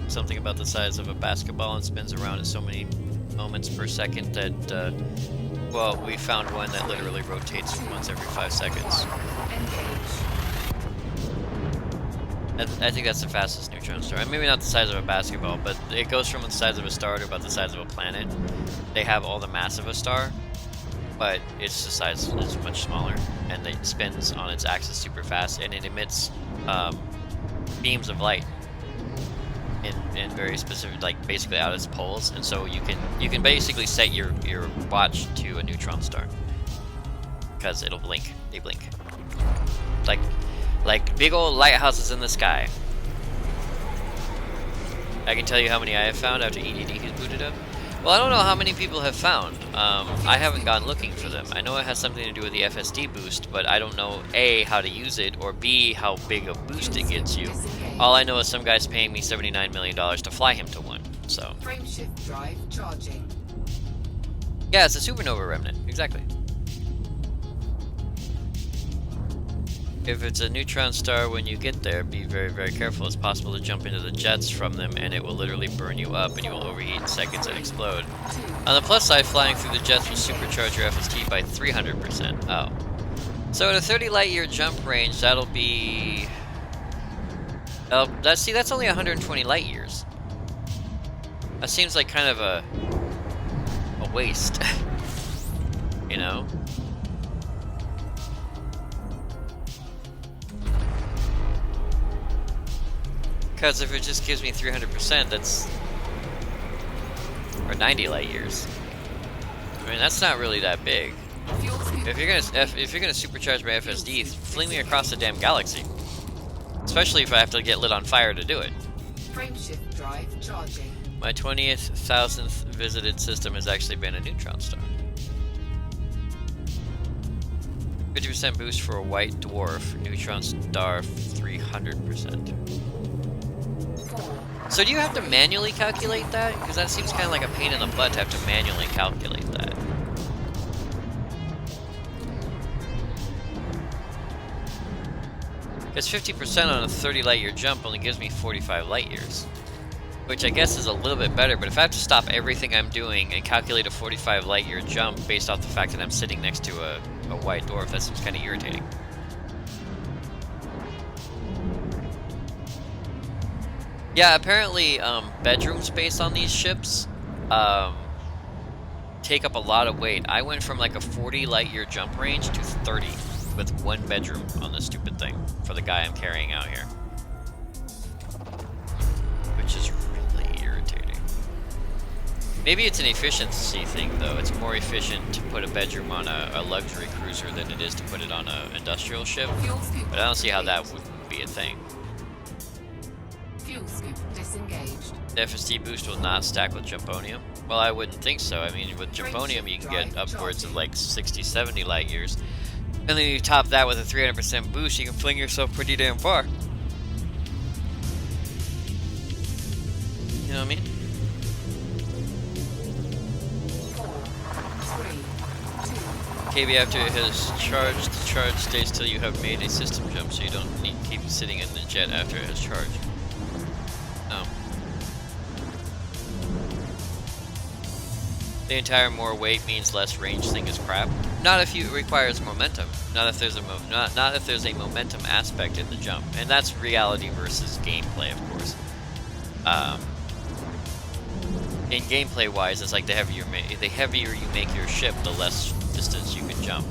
something about the size of a basketball and spins around in so many moments per second that, well, we found one that literally rotates once every 5 seconds. I think that's the fastest neutron star. Maybe not the size of a basketball, but it goes from the size of a star to about the size of a planet. They have all the mass of a star, but it's the size is much smaller, and it spins on its axis super fast, and it emits beams of light in very specific, like basically out its poles, and so you can basically set your watch to a neutron star because it'll blink. They blink like big old lighthouses in the sky. I can tell you how many I have found after EDD has booted up. Well, I don't know how many people have found. I haven't gone looking for them. I know it has something to do with the FSD boost, but I don't know A, how to use it, or B, how big a boost it gets you. All I know is some guy's paying me $79 million to fly him to one, so. Frameshift drive charging. Yeah, it's a supernova remnant, exactly. If it's a neutron star, when you get there, be very, very careful. It's possible to jump into the jets from them, and it will literally burn you up, and you will overheat in seconds and explode. On the plus side, flying through the jets will supercharge your FST by 300%. Oh. So at a 30 light year jump range, that'll be... that's only 120 light years. That seems like kind of a waste. You know? Because if it just gives me 300%, that's... or 90 light years. I mean, that's not really that big. If you're gonna supercharge my FSD, fling me across the damn galaxy. Especially if I have to get lit on fire to do it. Frameshift drive charging. My 20,000th visited system has actually been a neutron star. 50% boost for a white dwarf, neutron star 300%. So do you have to manually calculate that? Because that seems kind of like a pain in the butt to have to manually calculate that. Because 50% on a 30 light year jump only gives me 45 light years. Which I guess is a little bit better, but if I have to stop everything I'm doing and calculate a 45 light year jump based off the fact that I'm sitting next to a white dwarf, that seems kind of irritating. Yeah, apparently bedroom space on these ships take up a lot of weight. I went from like a 40 light year jump range to 30 with one bedroom on this stupid thing for the guy I'm carrying out here. Which is really irritating. Maybe it's an efficiency thing though. It's more efficient to put a bedroom on a luxury cruiser than it is to put it on an industrial ship. But I don't see how that would be a thing. Fuel scoop disengaged. The FSD boost will not stack with Jumponium? Well, I wouldn't think so. I mean, with Jumponium you can get upwards of like 60, 70 light years. And then you top that with a 300% boost, you can fling yourself pretty damn far. You know what I mean? 4, 3, 2. KB, after it has charged, the charge stays till you have made a system jump, so you don't need to keep sitting in the jet after it has charged. No. The entire more weight means less range thing is crap. Not if it requires momentum. Not if there's a momentum aspect in the jump, and that's reality versus gameplay, of course. In gameplay wise, it's like the heavier you make your ship, the less distance you can jump.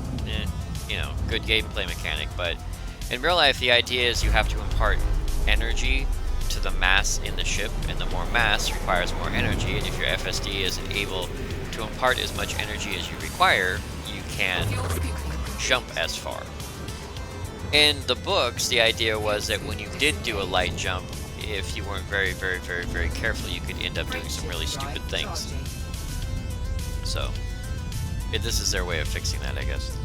You know, good gameplay mechanic. But in real life, the idea is you have to impart energy to the mass in the ship, and the more mass requires more energy. And if your FSD isn't able to impart as much energy as you require, you can't jump as far. In the books, the idea was that when you did do a light jump, if you weren't very, very, very, very careful, you could end up doing some really stupid things. So, this is their way of fixing that, I guess.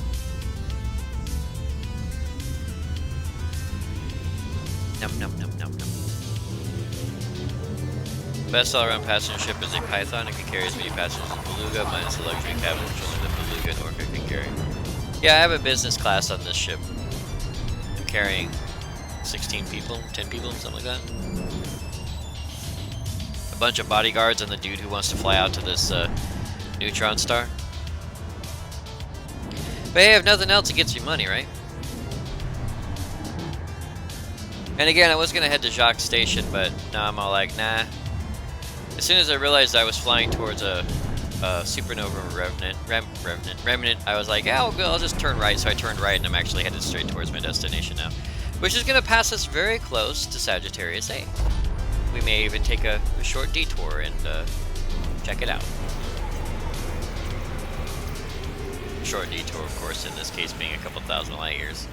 Num num num num num. Best all-around passenger ship is a Python. It can carry as many passengers as a Beluga, minus the luxury cabin, which only the Beluga and Orca can carry. Yeah, I have a business class on this ship. I'm carrying 16 people, 10 people, something like that. A bunch of bodyguards and the dude who wants to fly out to this neutron star. But hey, if nothing else, it gets you money, right? And again, I was gonna head to Jacques Station, but now I'm all like, nah. As soon as I realized I was flying towards a supernova remnant, I was like, yeah, I'll just turn right. So I turned right, and I'm actually headed straight towards my destination now, which is gonna pass us very close to Sagittarius A. We may even take a short detour and check it out. Short detour, of course, in this case being a couple thousand light years.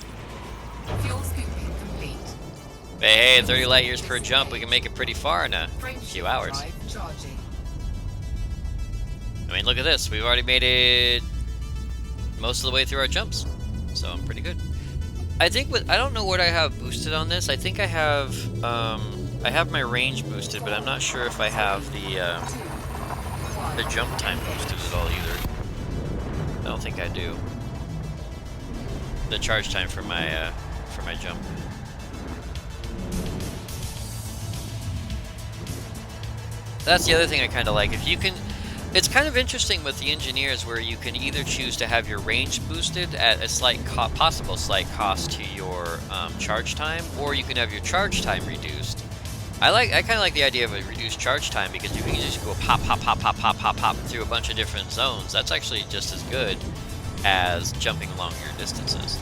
Fuel scooping complete. But hey, 30 light years per jump, we can make it pretty far in a few hours. I mean, look at this. We've already made it most of the way through our jumps, so I'm pretty good. I think I don't know what I have boosted on this. I think I have my range boosted, but I'm not sure if I have the jump time boosted at all either. I don't think I do. The charge time for my for my jump. That's the other thing I kind of like. If you can, it's kind of interesting with the engineers where you can either choose to have your range boosted at a slight possible slight cost to your charge time, or you can have your charge time reduced. I kind of like the idea of a reduced charge time because you can just go pop, pop, pop, pop, pop, pop, pop through a bunch of different zones. That's actually just as good as jumping longer distances.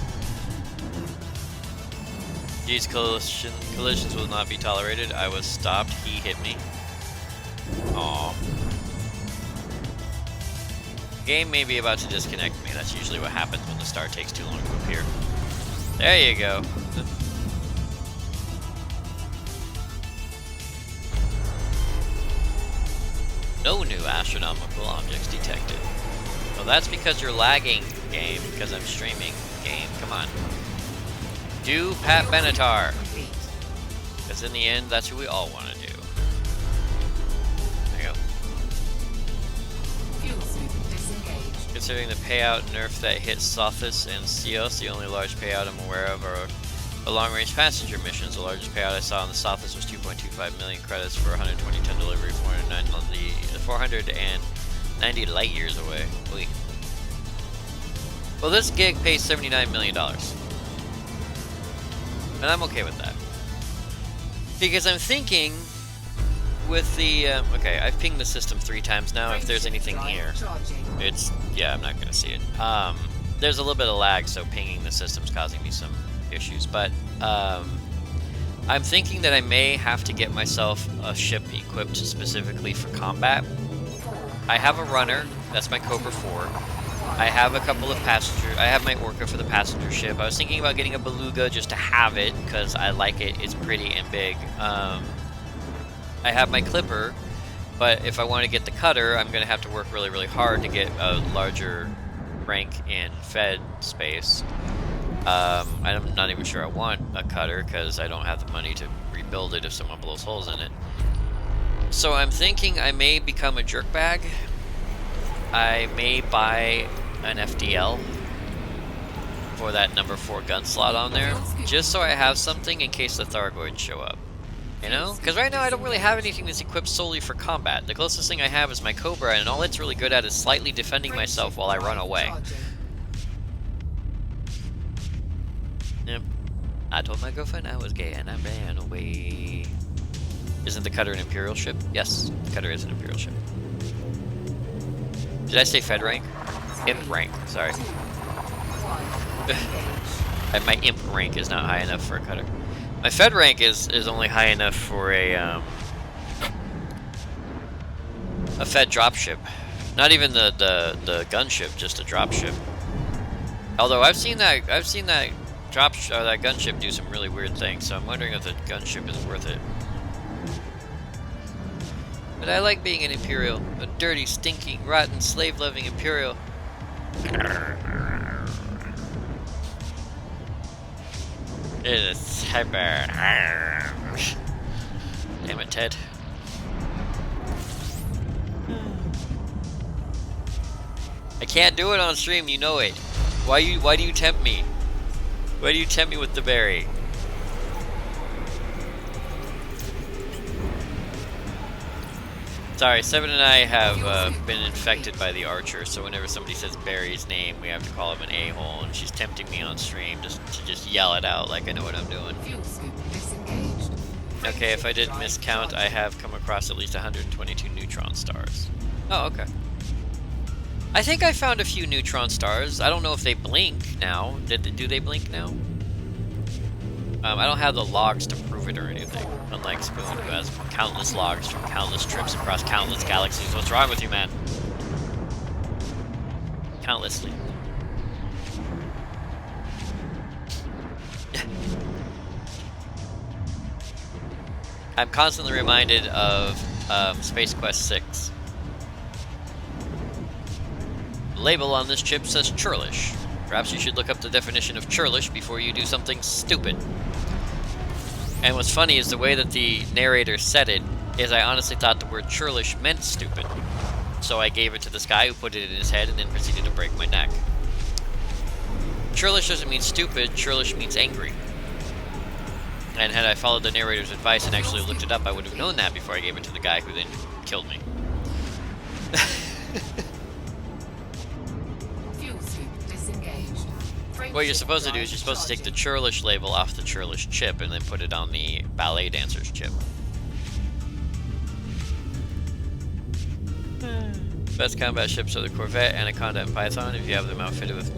These collisions will not be tolerated. I was stopped. He hit me. Aww. Game may be about to disconnect me. That's usually what happens when the star takes too long to appear. There you go. No new astronomical objects detected. Well, that's because you're lagging, game, because I'm streaming. Game, come on. Do Pat Benatar. Because in the end, that's who we all want to do. There you go. Fuel scoop disengaged. Considering the payout nerf that hit Sothis and Seos, the only large payout I'm aware of are the long-range passenger missions. The largest payout I saw on the Sothis was 2.25 million credits for 120-ton delivery, 490 light years away. Wait. Well, this gig pays $79 million. And I'm okay with that. Because I'm thinking with the... okay, I've pinged the system 3 times now. If there's anything here, it's... yeah, I'm not going to see it. There's a little bit of lag, so pinging the system's causing me some issues. But I'm thinking that I may have to get myself a ship equipped specifically for combat. I have a runner. That's my Cobra 4. I have a couple of passengers. I have my Orca for the passenger ship. I was thinking about getting a Beluga just to have it because I like it. It's pretty and big. I have my Clipper, but if I want to get the Cutter, I'm going to have to work really, really hard to get a larger rank in Fed space. I'm not even sure I want a Cutter because I don't have the money to rebuild it if someone blows holes in it. So I'm thinking I may become a jerkbag. I may buy an FDL for that number 4 gun slot on there, just so I have something in case the Thargoids show up. You know? Because right now I don't really have anything that's equipped solely for combat. The closest thing I have is my Cobra, and all it's really good at is slightly defending myself while I run away. Yep. I told my girlfriend I was gay and I ran away. Isn't the Cutter an Imperial ship? Yes, the Cutter is an Imperial ship. Did I say Fed rank? Imp rank, sorry. My Imp rank is not high enough for a Cutter. My Fed rank is only high enough for a Fed dropship. Not even the gunship, just a dropship. Although I've seen that that gunship do some really weird things, so I'm wondering if the gunship is worth it. But I like being an Imperial. A dirty, stinking, rotten, slave-loving Imperial. It is hyper. Damn it, Ted. I can't do it on stream, you know it. Why do you tempt me? Why do you tempt me with the berry? Sorry, Seven and I have been infected by the Archer, so whenever somebody says Barry's name, we have to call him an a-hole, and she's tempting me on stream to just yell it out like I know what I'm doing. Okay, if I didn't miscount, I have come across at least 122 neutron stars. Oh, okay. I think I found a few neutron stars. I don't know if they blink now. Do they blink now? I don't have the logs to prove it or anything, unlike Spoon, who has countless logs from countless trips across countless galaxies. What's wrong with you, man? Countlessly. I'm constantly reminded of Space Quest 6. The label on this chip says churlish. Perhaps you should look up the definition of churlish before you do something stupid. And what's funny is the way that the narrator said it is I honestly thought the word churlish meant stupid. So I gave it to this guy who put it in his head and then proceeded to break my neck. Churlish doesn't mean stupid, churlish means angry. And had I followed the narrator's advice and actually looked it up, I would have known that before I gave it to the guy who then killed me. Fuel scoop disengaged. What you're supposed to do is you're supposed to take the Churlish label off the Churlish chip and then put it on the Ballet Dancer's chip. Best combat ships are the Corvette, Anaconda, and Python if you have them outfitted with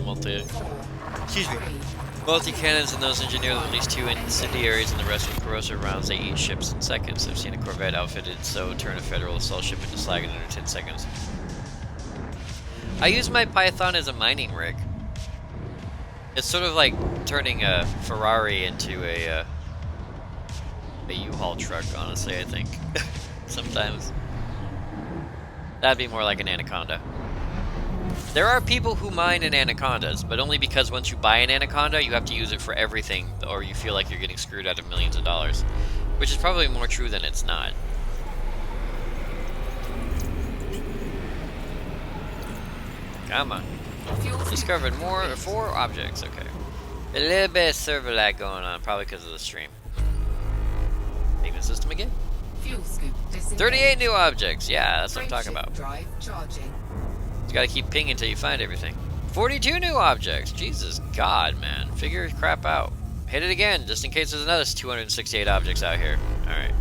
multi-cannons, and those engineered with at least 2 incendiaries and the rest with corrosive rounds. They eat ships in seconds. I've seen a Corvette outfitted so turn a Federal assault ship into slag in under 10 seconds. I use my Python as a mining rig. It's sort of like turning a Ferrari into a U-Haul truck, honestly, I think. Sometimes. That'd be more like an Anaconda. There are people who mine in Anacondas, but only because once you buy an Anaconda, you have to use it for everything, or you feel like you're getting screwed out of millions of dollars. Which is probably more true than it's not. Come on. Discovered 4 objects, okay. A little bit of server lag going on, probably because of the stream. Take the system again. Fuel scoop disengaged. 38 new objects, yeah, that's what I'm talking Frameshift about. Drive charging. You gotta keep pinging until you find everything. 42 new objects, Jesus God, man. Figure your crap out. Hit it again, just in case there's another 268 objects out here. Alright.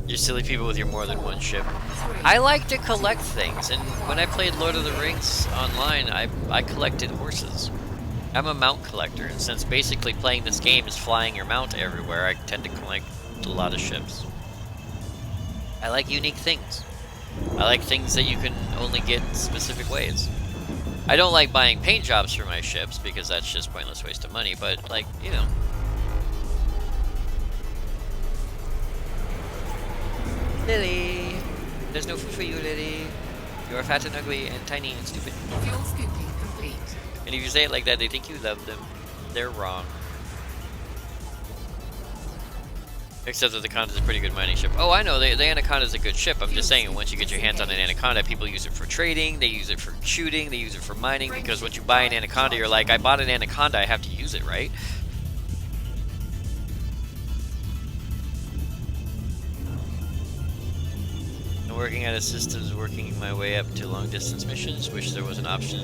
You silly people with your more than one ship. I like to collect things, and when I played Lord of the Rings online, I collected horses. I'm a mount collector, and since basically playing this game is flying your mount everywhere, I tend to collect a lot of ships. I like unique things. I like things that you can only get specific ways. I don't like buying paint jobs for my ships because that's just pointless waste of money, but like, you know. Lily! There's no food for you, Lily. You are fat and ugly and tiny and stupid. Fuel scooping complete. And if you say it like that, they think you love them. They're wrong. Except that the Anaconda is a pretty good mining ship. Oh, I know, the Anaconda is a good ship. I'm just saying, once you get your hands on an Anaconda, people use it for trading, they use it for shooting, they use it for mining, because once you buy an Anaconda, you're like, I bought an Anaconda, I have to use it, right? I'm working at a systems, working my way up to long-distance missions. Wish there was an option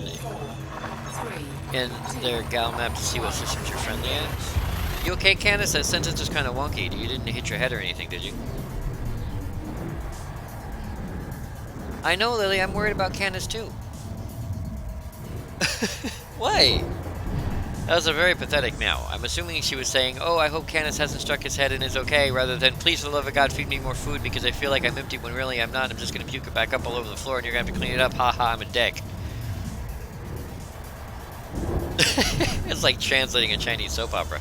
in their gal map to see what systems you're friendly at. You okay, Candace? That sentence was kind of wonky. You didn't hit your head or anything, did you? I know, Lily. I'm worried about Candace, too. Why? That was a very pathetic meow. I'm assuming she was saying, oh, I hope Candace hasn't struck his head and is okay, rather than, please, for the love of God, feed me more food because I feel like I'm empty when really I'm not. I'm just going to puke it back up all over the floor and you're going to have to clean it up. Ha ha, I'm a dick. It's like translating a Chinese soap opera.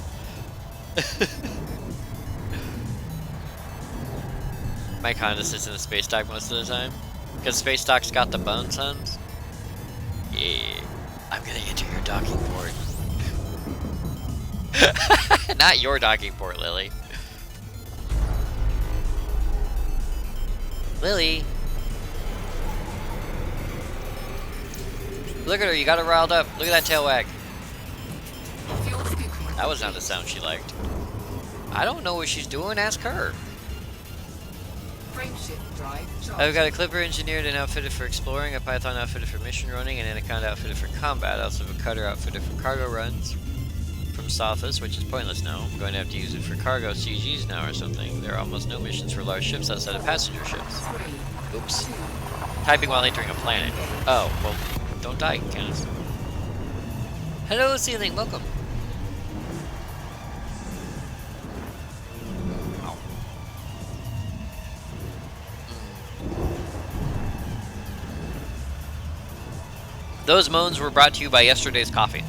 My Honda sits in the space dock most of the time. Because space dock's got the bone sons. Yeah. I'm gonna enter your docking port. Not your docking port, Lily. Lily. Look at her, you got her riled up. Look at that tail wag. That was not the sound she liked. I don't know what she's doing, ask her. I've got a Clipper engineered and outfitted for exploring, a Python outfitted for mission running, an Anaconda outfitted for combat, also a Cutter outfitted for cargo runs from Sothis, which is pointless now. I'm going to have to use it for cargo CGs now or something. There are almost no missions for large ships outside of passenger ships. Oops. Typing while entering a planet. Oh, well, don't die, Candace. Hello, Ceiling, welcome. Those moans were brought to you by yesterday's coffee.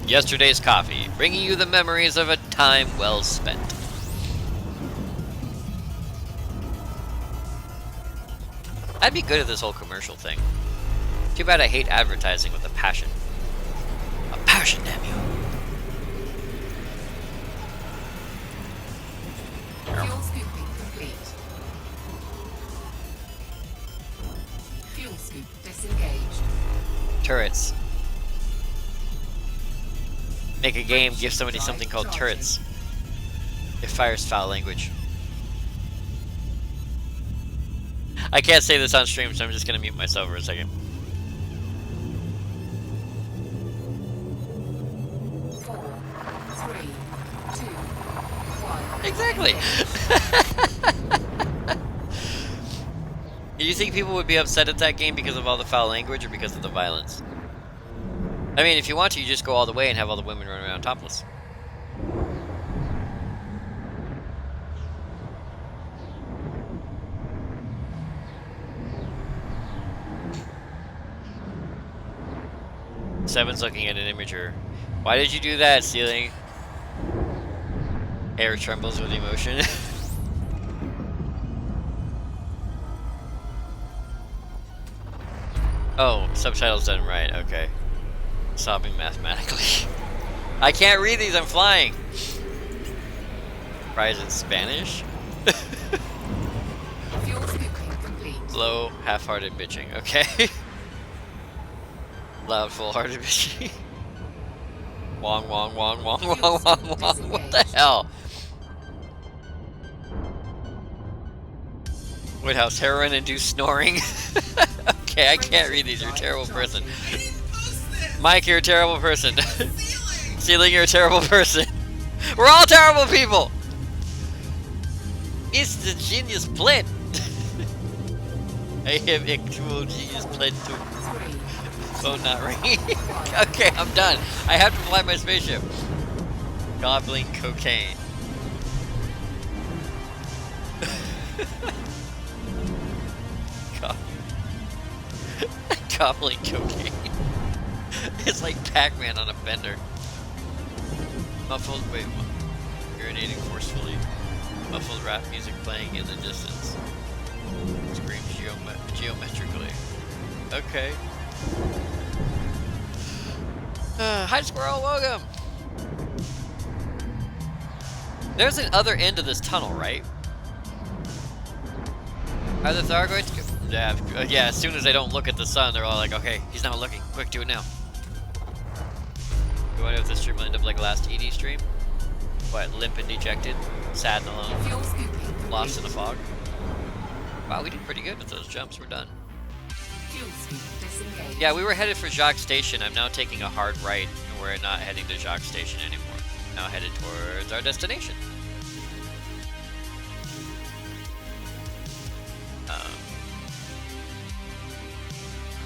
Yesterday's coffee, bringing you the memories of a time well spent. I'd be good at this whole commercial thing. Too bad I hate advertising with a passion. A passion, damn you. Fuel scooping complete. Fuel scoop disengaged. Turrets. Make a game, give somebody something called turrets. It fires foul language. I can't say this on stream, so I'm just gonna mute myself for a second. 4, 3, 2, 1. Exactly. Do you think people would be upset at that game because of all the foul language or because of the violence? I mean, if you want to, you just go all the way and have all the women run around topless. Seven's looking at an imager. Why did you do that, Ceiling? Hair trembles with emotion. Oh, subtitles done right, okay. Sobbing mathematically. I can't read these, I'm flying! Rise in Spanish? Fuel scooping complete. Low, half-hearted bitching, okay. Loud, full-hearted bitching. Wong, wong, wong, wong, wong, wong, wong. What the hell? Woodhouse, heroin-induced snoring. Okay, I can't read these. You're a terrible person. Mike, you're a terrible person. Ceiling, you're a terrible person. We're all terrible people! It's the genius plan. I have actual genius plan too. Phone not ringing. Okay, I'm done. I have to fly my spaceship. Goblin cocaine. Goblin cocaine. It's like Pac-Man on a bender. Muffled, wait, urinating forcefully. Muffled rap music playing in the distance. Screams geometrically. Okay. Hi, Squirrel, welcome! There's an other end of this tunnel, right? Are the Thargoids... Yeah, as soon as they don't look at the sun, they're all like, okay, he's not looking. Quick, do it now. You wonder if this stream will end up like last ED stream? What, limp and dejected? Sad and alone? Lost in the fog? Wow, we did pretty good with those jumps. We're done. Yeah, we were headed for Jacques Station. I'm now taking a hard right, and we're not heading to Jacques Station anymore. Now headed towards our destination. How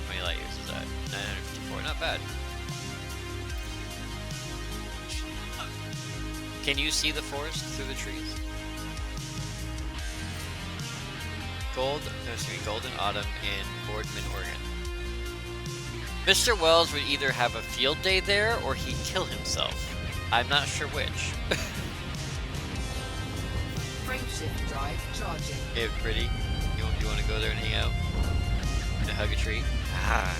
many light years is that? 954, not bad. Can you see the forest through the trees? Golden Autumn in Boardman, Oregon. Mr. Wells would either have a field day there or he'd kill himself. I'm not sure which. Frameshift drive charging. Hey, pretty. You want to go there and hang out? And hug a tree? Ah.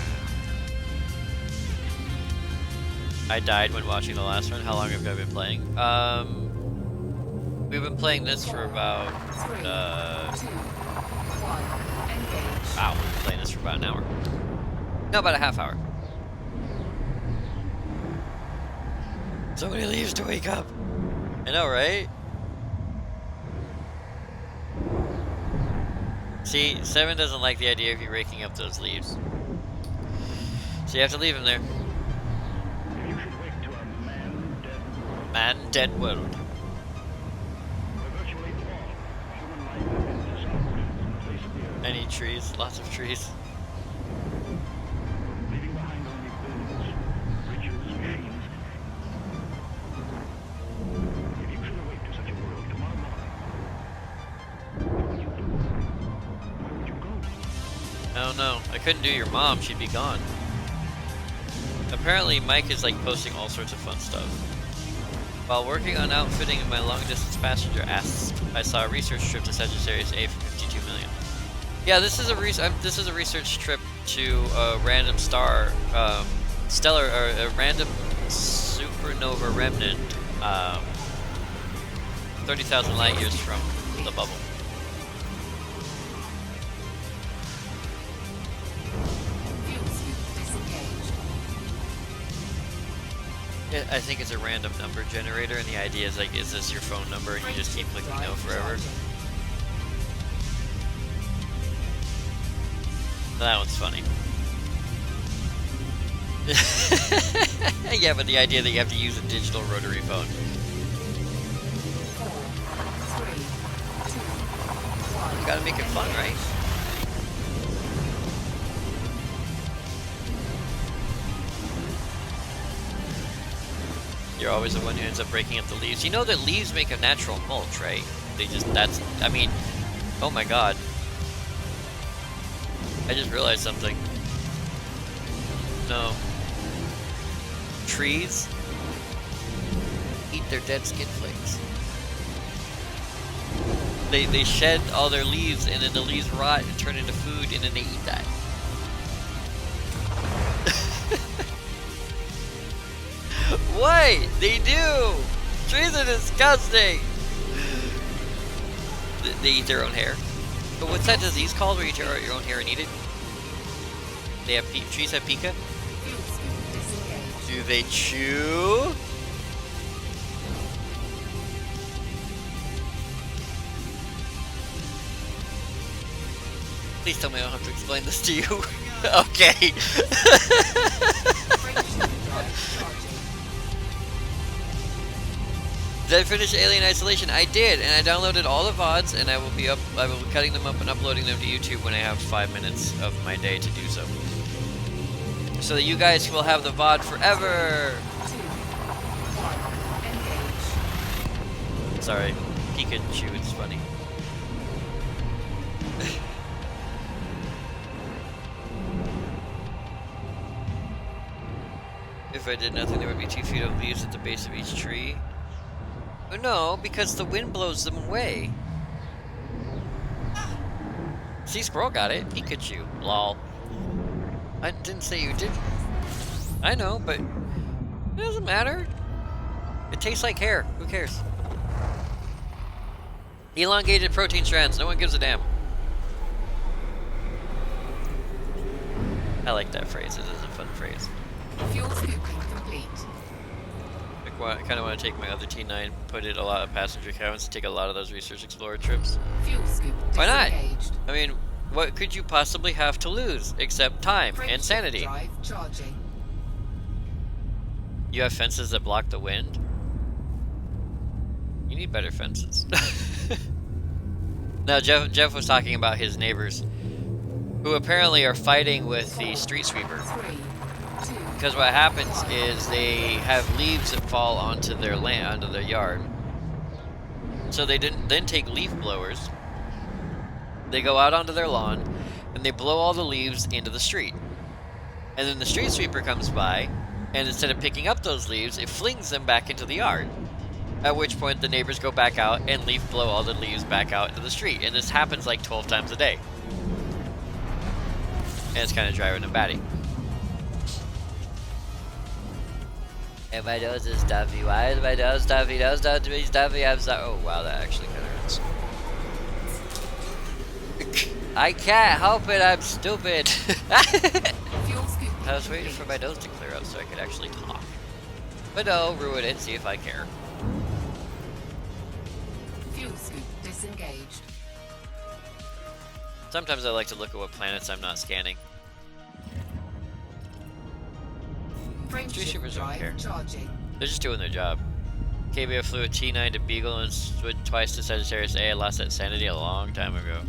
I died when watching the last one. How long have I been playing? We've been playing this for about wow, we've been playing this for about an hour. No, about a half hour. Somebody leaves to wake up. I know, right? See, Seven doesn't like the idea of you raking up those leaves. So you have to leave him there. Man dead world. Any trees? Lots of trees. I don't know. I couldn't do your mom. She'd be gone. Apparently, Mike is like posting all sorts of fun stuff. While working on outfitting my long-distance passenger asks, I saw a research trip to Sagittarius A for 52 million. Yeah, this is a research trip to a random star, stellar, or a random supernova remnant, 30,000 light years from the bubble. I think it's a random number generator, and the idea is like, is this your phone number, and you just keep clicking no forever. That one's funny. Yeah, but the idea that you have to use a digital rotary phone. 4, 3, 2, 1. You gotta make it fun, right? You're always the one who ends up breaking up the leaves. You know that leaves make a natural mulch, right? They just, I mean, oh my god. I just realized something. No. Trees eat their dead skin flakes. They shed all their leaves, and then the leaves rot and turn into food, and then they eat that. Why? They do! Trees are disgusting! They eat their own hair. But what's that disease called where you tear out your own hair and eat it? They have trees have pica? Do they chew? Please tell me I don't have to explain this to you. Okay. Did I finish Alien Isolation? I did, and I downloaded all the VODs, and I will be cutting them up and uploading them to YouTube when I have 5 minutes of my day to do so. So that you guys will have the VOD forever! Sorry, Pikachu, it's funny. If I did nothing, there would be 2 feet of leaves at the base of each tree. Oh, no, because the wind blows them away. See, Squirrel got it. Pikachu. Lol. I didn't say you didn't. I know, but it doesn't matter. It tastes like hair. Who cares? Elongated protein strands. No one gives a damn. I like that phrase. It is a fun phrase. Fuel scooping complete. I kind of want to take my other T9, put it a lot of passenger cabins, take a lot of those research explorer trips. Fuel scoop Why not? disengaged. I mean, what could you possibly have to lose except time and Frameshift sanity? drive charging. You have fences that block the wind? You need better fences. Now, Jeff was talking about his neighbors, who apparently are fighting with the street sweeper. 3, 2, Because what happens is they have leaves that fall onto their land, onto their yard. So they then take leaf blowers. They go out onto their lawn, and they blow all the leaves into the street. And then the street sweeper comes by, and instead of picking up those leaves, it flings them back into the yard. At which point the neighbors go back out and leaf blow all the leaves back out into the street. And this happens like 12 times a day. And it's kind of driving them batty. And my nose is stuffy. Why is my nose stuffy? Nose not to be stuffy. I'm sorry. Oh wow, that actually kind of hurts. I can't help it. I'm stupid. fuel scoop I was waiting for my nose to clear up so I could actually talk. But no, ruin it. See if I care. Fuel scoop disengaged. Sometimes I like to look at what planets I'm not scanning. Street sweepers don't care. Charging. They're just doing their job. KBF flew a T9 to Beagle and switched twice to Sagittarius A. I lost that sanity a long time ago.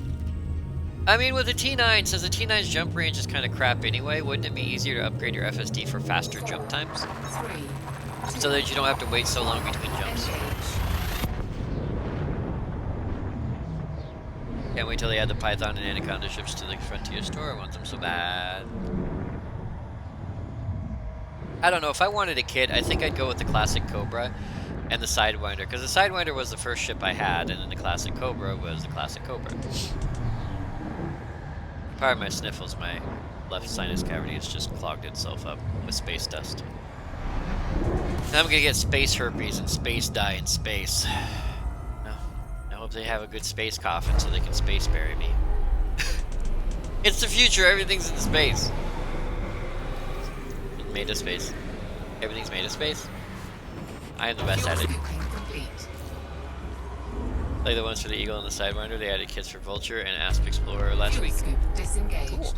I mean, with the T9, since the T9's jump range is kind of crap anyway, wouldn't it be easier to upgrade your FSD for faster jump times? 3, So that you don't have to wait so long between jumps. Can't wait till they add the Python and Anaconda ships to the Frontier store. I want them so bad. I don't know, if I wanted a kit, I think I'd go with the classic Cobra and the Sidewinder, because the Sidewinder was the first ship I had, and then the classic Cobra was the classic Cobra. Pardon my sniffles, my left sinus cavity has just clogged itself up with space dust. Now I'm gonna get space herpes and space die in space. No, I hope they have a good space coffin so they can space bury me. It's the future, everything's in space. Made of space. Everything's made of space? I am the best Fuel at it. scooping complete. Like the ones for the Eagle and the Sidewinder, they added kits for Vulture and Asp Explorer last Fuel week. scoop disengaged. Cool.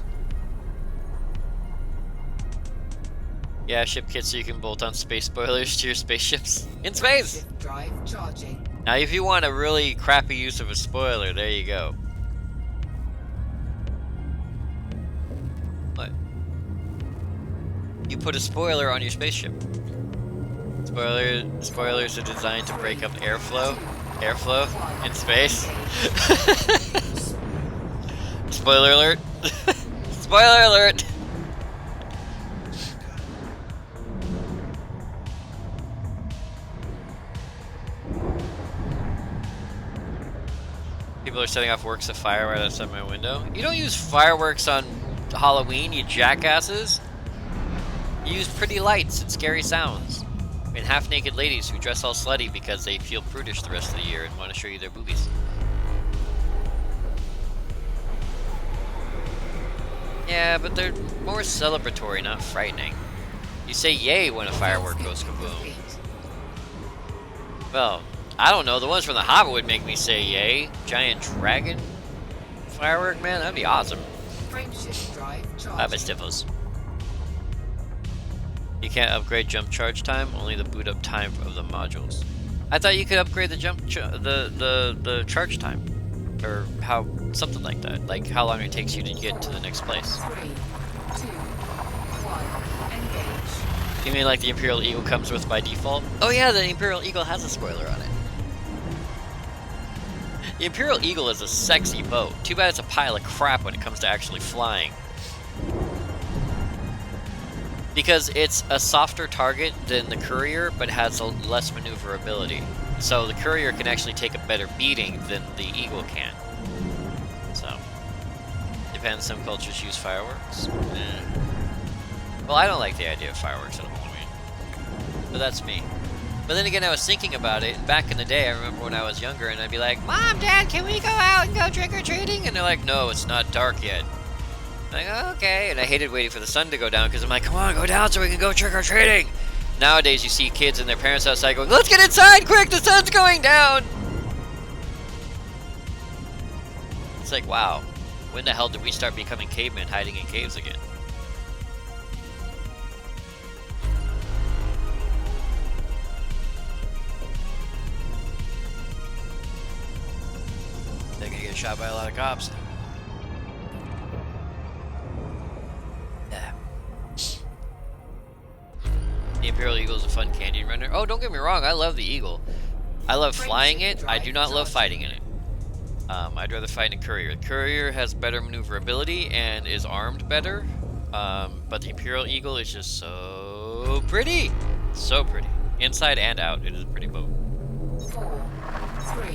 Yeah, ship kits so you can bolt on space spoilers to your spaceships in space! Shift drive charging. Now if you want a really crappy use of a spoiler, there you go. What? You put a spoiler on your spaceship. Spoilers are designed to break up airflow in space. Spoiler alert. Spoiler alert. People are setting off works of fire right outside my window. You don't use fireworks on Halloween, you jackasses. You use pretty lights and scary sounds. And half-naked ladies who dress all slutty because they feel prudish the rest of the year and want to show you their boobies. Yeah, but they're more celebratory, not frightening. You say yay when a firework goes kaboom. Well, I don't know, the ones from The Hobbit would make me say yay. Giant dragon firework, man, that'd be awesome. Frameshift drive Bye-bye, charging. stiffos. You can't upgrade jump charge time, only the boot up time of the modules. I thought you could upgrade the the charge time, or how something like that, like how long it takes you to get to the next place. 3, 2, 1, engage. You mean like the Imperial Eagle comes with by default? Oh yeah, the Imperial Eagle has a spoiler on it. The Imperial Eagle is a sexy boat. Too bad it's a pile of crap when it comes to actually flying. Because it's a softer target than the Courier, but has a less maneuverability. So the Courier can actually take a better beating than the Eagle can. So, depends, some cultures use fireworks. Well, I don't like the idea of fireworks at Halloween. But that's me. But then again, I was thinking about it, and back in the day, I remember when I was younger, and I'd be like, Mom, Dad, can we go out and go trick-or-treating? And they're like, no, it's not dark yet. I'm like, okay, and I hated waiting for the sun to go down because I'm like, come on, go down so we can go trick-or-treating. Nowadays, you see kids and their parents outside going, let's get inside, quick, the sun's going down. It's like, wow, when the hell did we start becoming cavemen hiding in caves again? They're gonna get shot by a lot of cops. The Imperial Eagle is a fun canyon runner. Oh, don't get me wrong, I love the Eagle. I love flying it, I do not love fighting in it. I'd rather fight in a Courier. The Courier has better maneuverability and is armed better, but the Imperial Eagle is just so pretty. So pretty. Inside and out, it is a pretty boat. 4, 3,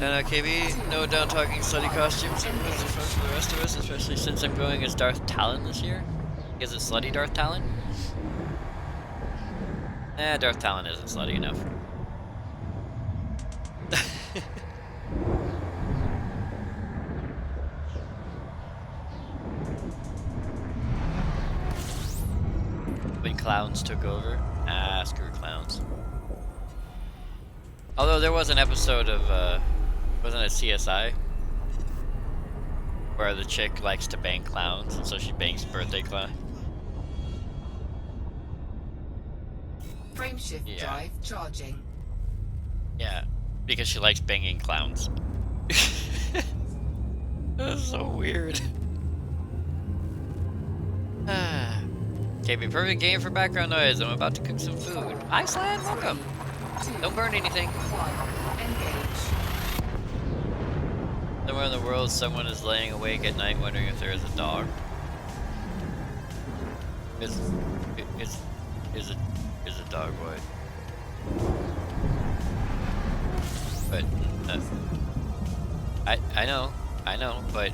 And KB, no down talking slutty costumes. It was fun for the rest of us, especially since I'm going as Darth Talon this year. Is it slutty Darth Talon? Darth Talon isn't slutty enough. When clowns took over? Ah, screw clowns. Although there was an episode of, wasn't it CSI? Where the chick likes to bang clowns, and so she bangs birthday clown. Frameshift Yeah. drive charging. Yeah, because she likes banging clowns. That's so weird. KB, perfect game for background noise. I'm about to cook some food. Iceland, welcome. 2, Don't burn anything. 1, engage. Somewhere in the world, someone is laying awake at night wondering if there is a dog. Is a dog white? But I know, but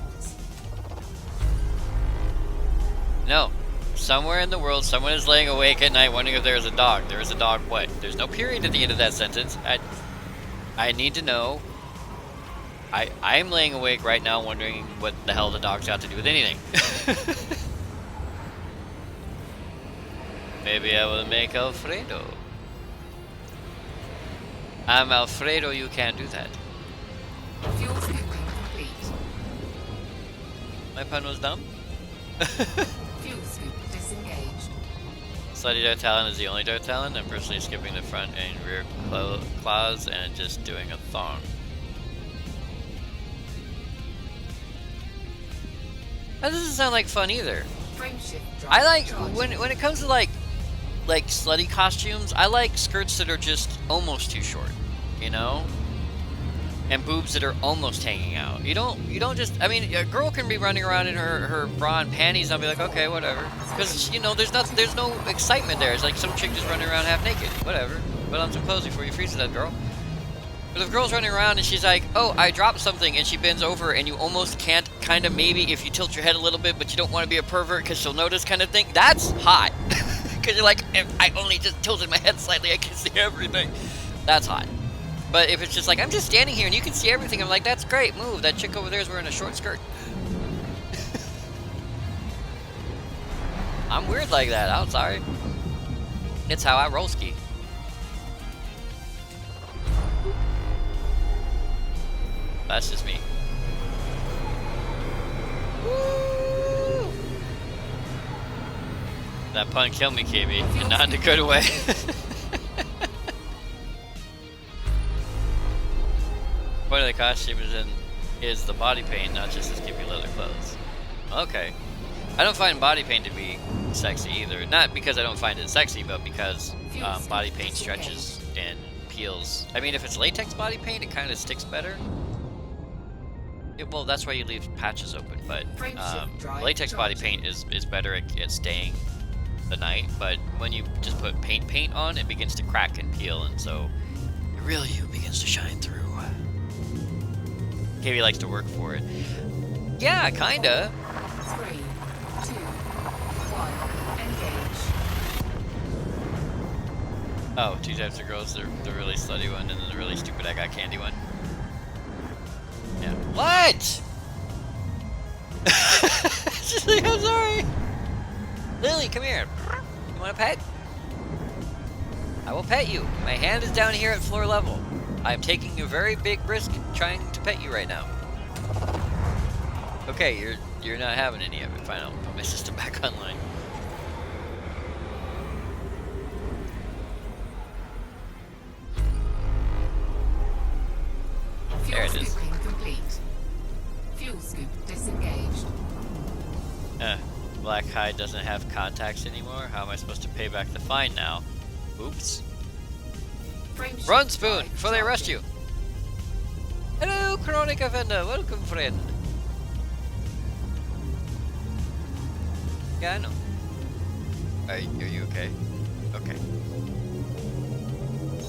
no. Somewhere in the world, someone is laying awake at night wondering if there is a dog. There is a dog what? There's no period at the end of that sentence. I need to know. I'm laying awake right now wondering what the hell the dog's got to do with anything. Maybe I will make Alfredo. I'm Alfredo, you can't do that. Fuel scooping complete. My pun was dumb? Fuel scoop disengaged. Slutty Dart Talon is the only Dart Talon. I'm personally skipping the front and rear claws and just doing a thong. That doesn't sound like fun either. Frameshift drive I like charging. when it comes to like slutty costumes, I like skirts that are just almost too short, you know? And boobs that are almost hanging out. You don't just, I mean, a girl can be running around in her bra and panties and I'll be like, okay, whatever. Because, you know, there's no excitement there. It's like some chick just running around half naked. Whatever. Put on some clothes before you freeze to that girl. But if a girl's running around and she's like, oh, I dropped something, and she bends over and you almost can't, kind of maybe if you tilt your head a little bit, but you don't want to be a pervert because she'll notice kind of thing, that's hot. Because you're like, if I only just tilted my head slightly, I can see everything. That's hot. But if it's just like, I'm just standing here and you can see everything, I'm like, that's great, move. That chick over there is wearing a short skirt. I'm weird like that, I'm sorry. It's how I roll ski. That's just me. Woo! That pun killed me, KB, and not in a good way. Point of the costume is the body paint, not just the skimpy leather clothes. Okay. I don't find body paint to be sexy either. Not because I don't find it sexy, but because body paint stretches and peels. I mean, if it's latex body paint, it kind of sticks better. Well, that's why you leave patches open, but latex body paint is better at staying the night, but when you just put paint on, it begins to crack and peel, and so the real you begins to shine through. KB likes to work for it. Yeah, kinda. 3, 2, 1, engage. Oh, two types of girls, the really slutty one and then the really stupid I got candy one. Yeah. What? She's like, I'm sorry. Lily, come here. You want a pet? I will pet you. My hand is down here at floor level. I'm taking a very big risk trying to pet you right now. Okay, you're not having any of it. Fine, I'll put my system back online. There it is. Fuel scooping complete. Fuel scoop disengaged. Black Hide doesn't have contacts anymore. How am I supposed to pay back the fine now? Oops. Frameshift Run, Spoon, drive before they arrest you. charging. Hello, Chronic Offender. Welcome, friend. Yeah, I know. Are you okay? Okay.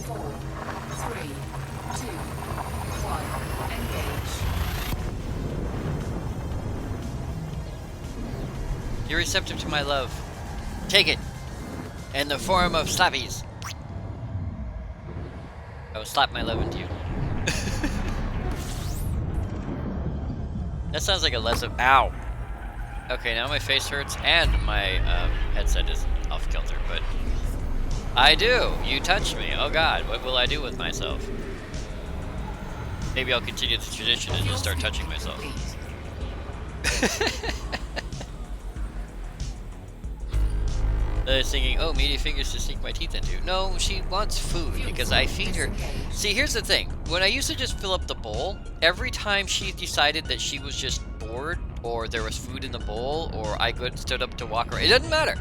4, 3, 2, 1, engage. You're receptive to my love. Take it. In the form of slappies. I will slap my love into you. That sounds like a less of ow. Okay, now my face hurts and my headset is off kilter, but I do. You touched me. Oh God, what will I do with myself? Maybe I'll continue the tradition and just start touching myself. Thinking, oh, meaty fingers to sneak my teeth into. No, she wants food because I feed her. See, here's the thing. When I used to just fill up the bowl, every time she decided that she was just bored or there was food in the bowl or I stood up to walk around, it doesn't matter.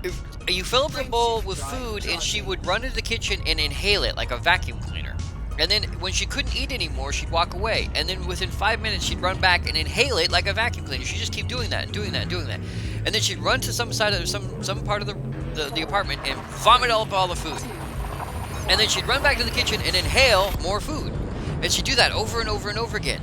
If you fill up the bowl with food and she would run into the kitchen and inhale it like a vacuum cleaner. And then when she couldn't eat anymore, she'd walk away. And then within 5 minutes, she'd run back and inhale it like a vacuum cleaner. She'd just keep doing that and doing that and doing that. And then she'd run to some side of some part of the apartment and vomit up all the food. And then she'd run back to the kitchen and inhale more food. And she'd do that over and over and over again.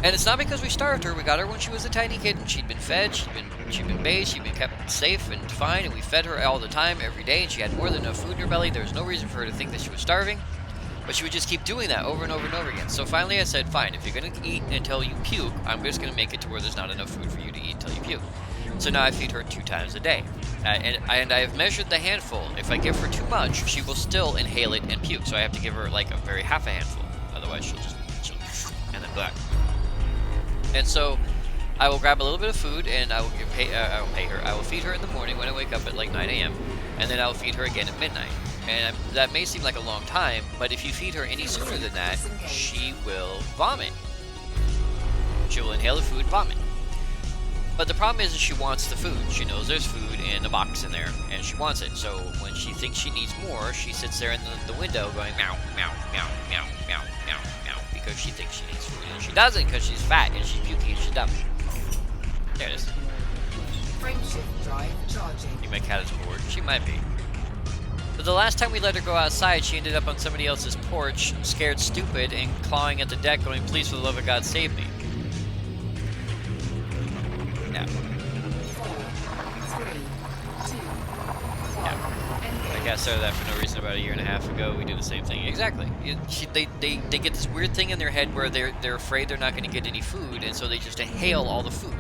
And it's not because we starved her. We got her when she was a tiny kid and she'd been fed, she'd been bathed, she'd been kept safe and fine, and we fed her all the time, every day, and she had more than enough food in her belly. There was no reason for her to think that she was starving. But she would just keep doing that over and over and over again. So finally I said, fine, if you're going to eat until you puke, I'm just going to make it to where there's not enough food for you to eat until you puke. So now I feed her 2 times a day. And I have measured the handful. If I give her too much, she will still inhale it and puke. So I have to give her like a very half a handful. Otherwise, she'll and then black. And so I will grab a little bit of food and I will I will feed her in the morning when I wake up at like 9 a.m. and then I will feed her again at midnight. And that may seem like a long time, but if you feed her any sooner than that, she will vomit. She will inhale the food, vomit. But the problem is that she wants the food. She knows there's food in a box in there, and she wants it. So when she thinks she needs more, she sits there in the window going meow, meow, meow, meow, meow, meow, meow, because she thinks she needs food. And she doesn't because she's fat and she's pukey and she's dumb. There it is. Frameshift drive charging. You think my cat is bored? She might be. But the last time we let her go outside, she ended up on somebody else's porch, scared stupid, and clawing at the deck going, please, for the love of God, save me. Yeah. 4, 3, 2, 1. Yeah. I got started that for no reason about a year and a half ago. We do the same thing. Exactly. They get this weird thing in their head where they're afraid they're not going to get any food, and so they just inhale all the food.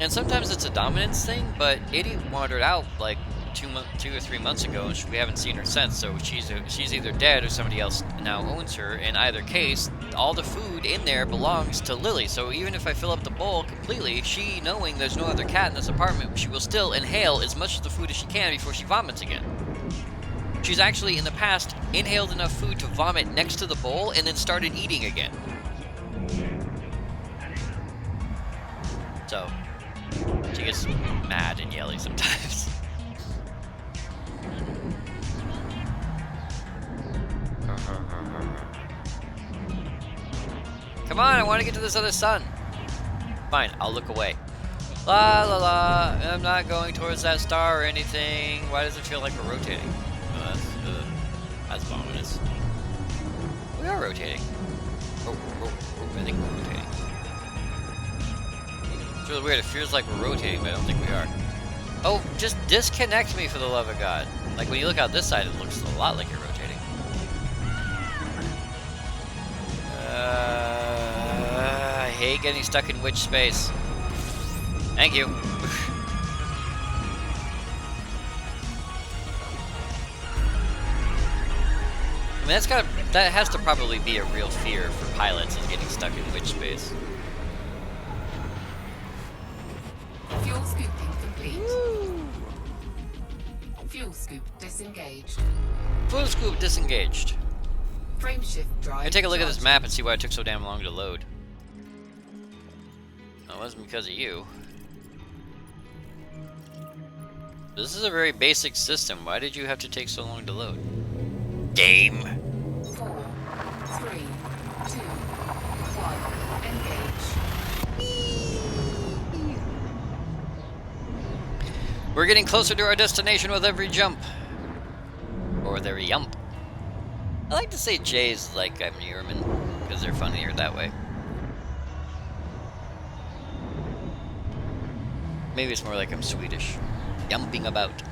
And sometimes it's a dominance thing, but Eddie wandered out like 2 or 3 months ago, and we haven't seen her since. So she's either dead or somebody else now owns her. In either case, all the food in there belongs to Lily. So even if I fill up the bowl completely, she, knowing there's no other cat in this apartment, she will still inhale as much of the food as she can before she vomits again. She's actually in the past inhaled enough food to vomit next to the bowl and then started eating again. So she gets mad and yelly sometimes. Come on, I want to get to this other sun. Fine, I'll look away. La la la, I'm not going towards that star or anything. Why does it feel like we're rotating? Oh, that's ominous. We are rotating. Oh, I think we're rotating. It's really weird, it feels like we're rotating, but I don't think we are. Oh, just disconnect me for the love of God. Like when you look out this side, it looks a lot like you're rotating. I hate getting stuck in witch space. Thank you. I mean, that has to probably be a real fear for pilots, is getting stuck in witch space. Fuel scooping complete. Woo. Fuel scoop disengaged. Fuel scoop disengaged. Frameshift drive. I'm gonna take a look at this map and see why it took so damn long to load. No, it wasn't because of you. This is a very basic system. Why did you have to take so long to load? Game. 4, 3, 2, 1. Engage. We're getting closer to our destination with every jump. Or with every yump. I like to say J's like I'm German, because they're funnier that way. Maybe it's more like I'm Swedish. Yumping about.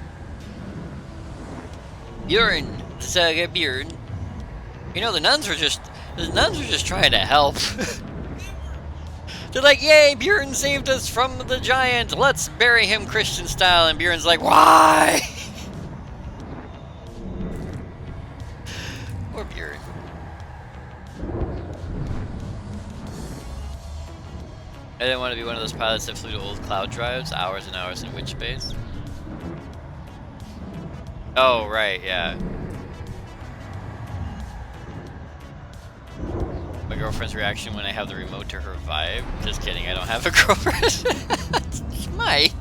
Björn! Björn. You know, the nuns were just trying to help. They're like, yay, Björn saved us from the giant. Let's bury him Christian style. And Björn's like, why? Poor Björn. I didn't want to be one of those pilots that flew to old cloud drives, hours and hours in witch space. Oh, right, yeah. My girlfriend's reaction when I have the remote to her Vive. Just kidding, I don't have a girlfriend. Mike.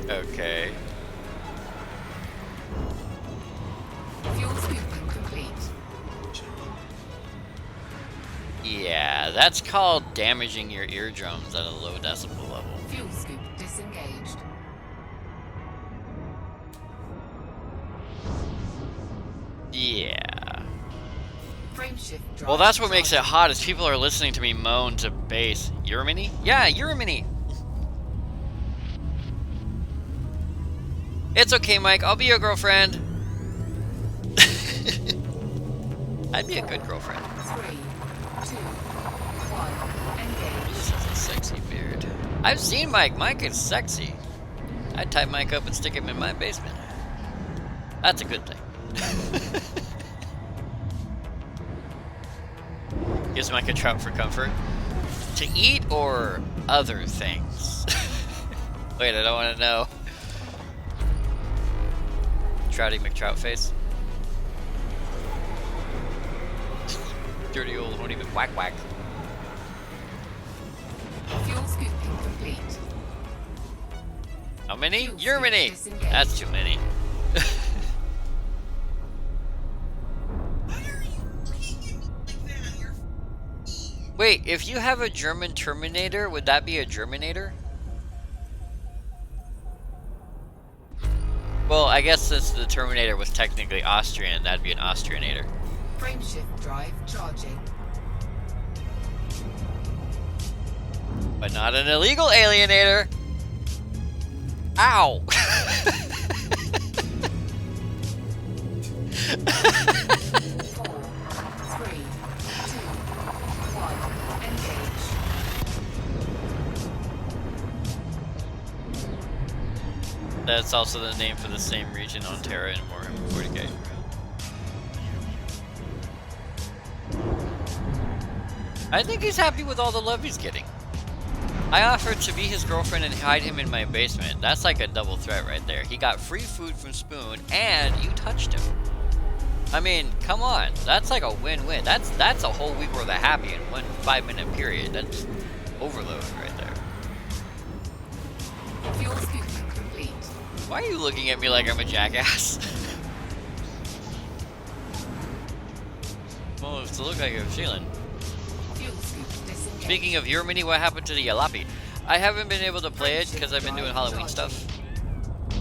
Okay. Fuel scooping complete. Yeah, that's called damaging your eardrums at a low decibel level. Fuel scoop disengaged. Yeah. Frameshift drive. Well, that's what makes it hot, is people are listening to me moan to bass. Euromini? Yeah, Euromini! It's okay, Mike. I'll be your girlfriend. I'd be a good girlfriend. 3, 2, 1, engage. This is a sexy beard. I've seen Mike. Mike is sexy. I'd tie Mike up and stick him in my basement. That's a good thing. Gives Mike a trout for comfort. To eat or other things? Wait, I don't want to know. Trouty McTrout face. Dirty old won't even whack whack. Fuel scooping complete. How many? Fuel You're many! disengaged. That's too many. Wait, if you have a German Terminator, would that be a Germinator? Well, I guess since the Terminator was technically Austrian, that'd be an Austrianator. Frameshift drive charging. But not an illegal alienator! Ow! 4, 3, 2, 1, engage. That's also the name for the same region on Terra and Warhammer 40k. I think he's happy with all the love he's getting. I offered to be his girlfriend and hide him in my basement. That's like a double threat right there. He got free food from Spoon, and you touched him. I mean, come on. That's like a win-win. That's a whole week worth of happy in one 5-minute period. That's overload right there. Fuel scooping complete. Why are you looking at me like I'm a jackass? Well, it's to look like I'm feeling. Fuel scoop disengaged. Speaking of Yermini, what happened to the Yalapi? I haven't been able to play it because I've been doing Halloween stuff.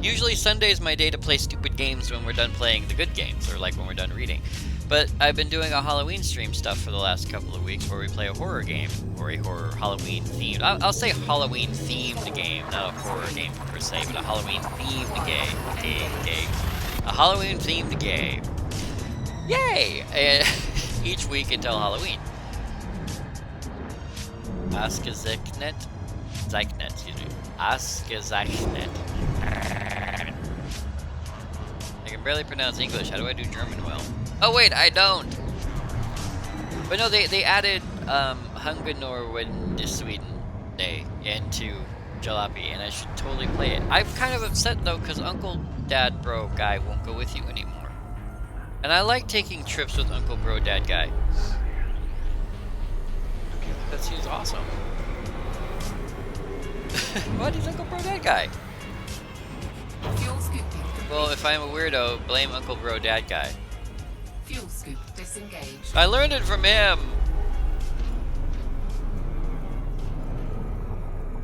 Usually Sunday's my day to play stupid games when we're done playing the good games, or like when we're done reading. But I've been doing a Halloween stream stuff for the last couple of weeks where we play a horror game, or a horror Halloween themed. I'll say Halloween themed game, not a horror game per se, but a Halloween themed game. A Halloween themed game. Yay! And each week until Halloween. Askazeknet? Zeichnet, excuse me. Askazeichnet. I can barely pronounce English. How do I do German well? Oh wait, I don't! But no, they added Hungernorwen Sweden Day into Jalopy, and I should totally play it. I'm kind of upset though, because Uncle Dad Bro Guy won't go with you anymore. And I like taking trips with Uncle Bro Dad Guy. That seems awesome. What? He's Uncle Bro Dad Guy. Fuel scooping complete. Well, if I'm a weirdo, blame Uncle Bro Dad Guy. Fuel scoop disengaged. I learned it from him!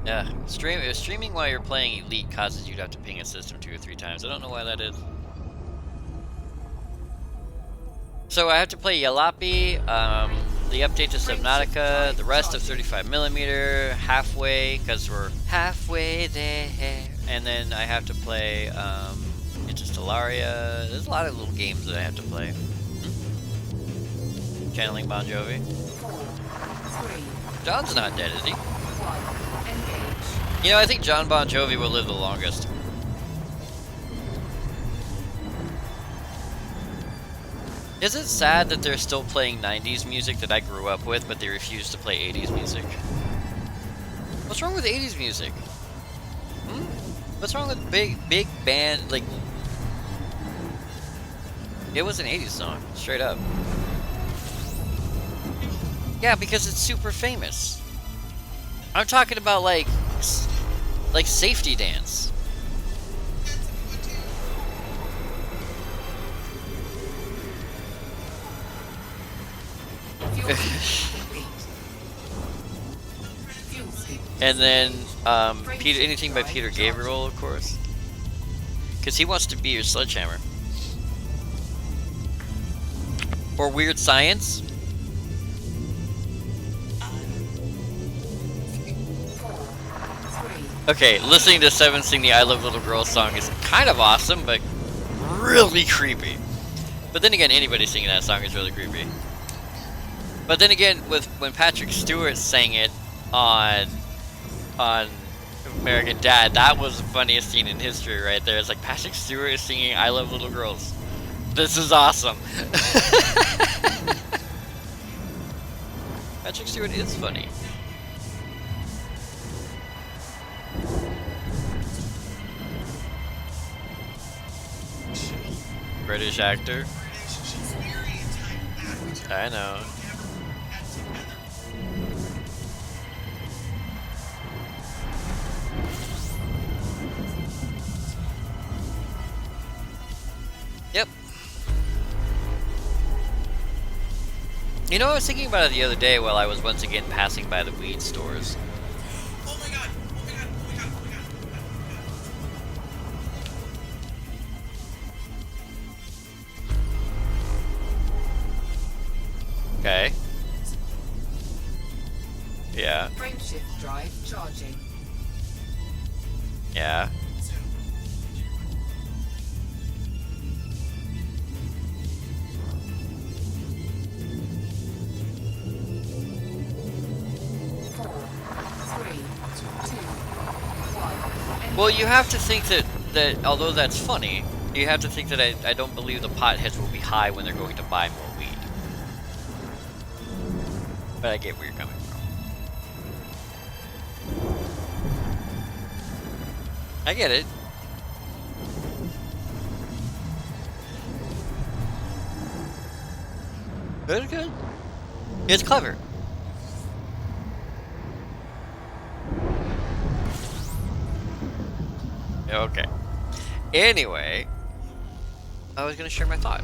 Yeah, streaming while you're playing Elite causes you to have to ping a system 2 or 3 times. I don't know why that is. So I have to play Yalapi, the update to Subnautica, the rest of 35mm, halfway, because we're halfway there. And then I have to play Interstellaria. There's a lot of little games that I have to play. Channeling Bon Jovi. 4, 3, John's not dead, is he? 1, engage. You know, I think John Bon Jovi will live the longest. Is it sad that they're still playing 90s music that I grew up with, but they refuse to play 80s music? What's wrong with 80s music? What's wrong with big band, like... It was an 80s song, straight up. Yeah, because it's super famous. I'm talking about, like Safety Dance. And then anything by Peter Gabriel, of course, because he wants to be your Sledgehammer. Or Weird Science. Okay, listening to Seven sing the I Love Little Girls song is kind of awesome, but really creepy. But then again, anybody singing that song is really creepy. But then again, when Patrick Stewart sang it on American Dad, that was the funniest scene in history right there. It's like Patrick Stewart is singing I Love Little Girls. This is awesome. Patrick Stewart is funny. British actor. I know. Yep. You know, I was thinking about it the other day while I was once again passing by the weed stores. Oh my god! Oh my god! Oh my god! Oh my god! Okay. Yeah. Frameshift drive charging. Yeah. Well, you have to think that although that's funny, you have to think that I don't believe the potheads will be high when they're going to buy more weed. But I get where you're coming from. I get it. It's good. It's clever. Okay. Anyway, I was gonna share my thought.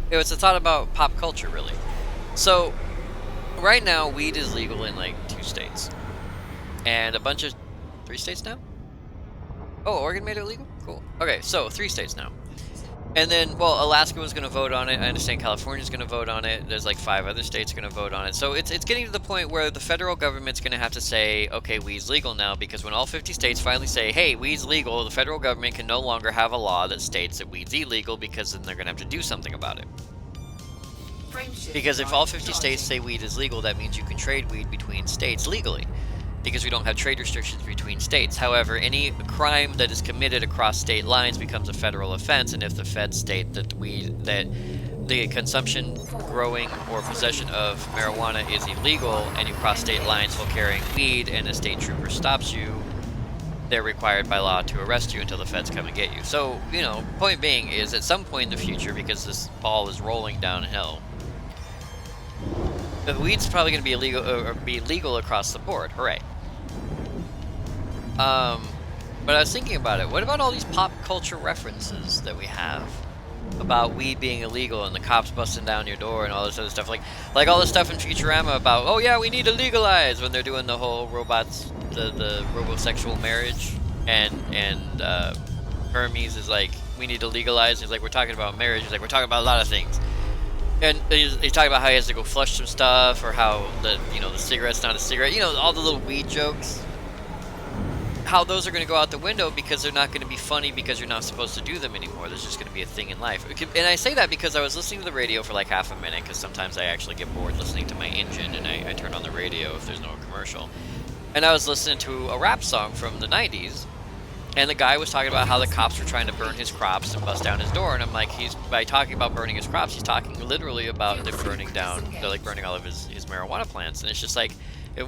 It was a thought about pop culture, really. So, right now, weed is legal in like 2 states, and a bunch of 3 states now. Oh, Oregon made it legal. Cool. Okay, so 3 states now. And then, well, Alaska was going to vote on it. I understand California's going to vote on it. There's like 5 other states going to vote on it. So it's getting to the point where the federal government's going to have to say, okay, weed's legal now, because when all 50 states finally say, hey, weed's legal, the federal government can no longer have a law that states that weed's illegal, because then they're going to have to do something about it. Because if all 50 states say weed is legal, that means you can trade weed between states legally, because we don't have trade restrictions between states. However, any crime that is committed across state lines becomes a federal offense, and if the feds state that the consumption, growing, or possession of marijuana is illegal, and you cross state lines while carrying weed, and a state trooper stops you, they're required by law to arrest you until the feds come and get you. So, you know, point being is, at some point in the future, because this ball is rolling downhill, the weed's probably going to be illegal, or be legal across the board. Hooray. But I was thinking about it. What about all these pop culture references that we have about weed being illegal and the cops busting down your door and all this other stuff? Like all the stuff in Futurama about, oh yeah, we need to legalize, when they're doing the whole robots, the robosexual marriage, and Hermes is like, we need to legalize. He's like, we're talking about marriage. He's like, we're talking about a lot of things. And he's talking about how he has to go flush some stuff, or how the cigarette's not a cigarette. You know, all the little weed jokes. How those are going to go out the window because they're not going to be funny, because you're not supposed to do them anymore. There's just going to be a thing in life. And I say that because I was listening to the radio for like half a minute, because sometimes I actually get bored listening to my engine, and I turn on the radio if there's no commercial. And I was listening to a rap song from the 90s. And the guy was talking about how the cops were trying to burn his crops and bust down his door. And I'm like, by talking about burning his crops, he's talking literally about them burning down, they're like burning all of his marijuana plants. And it's just like,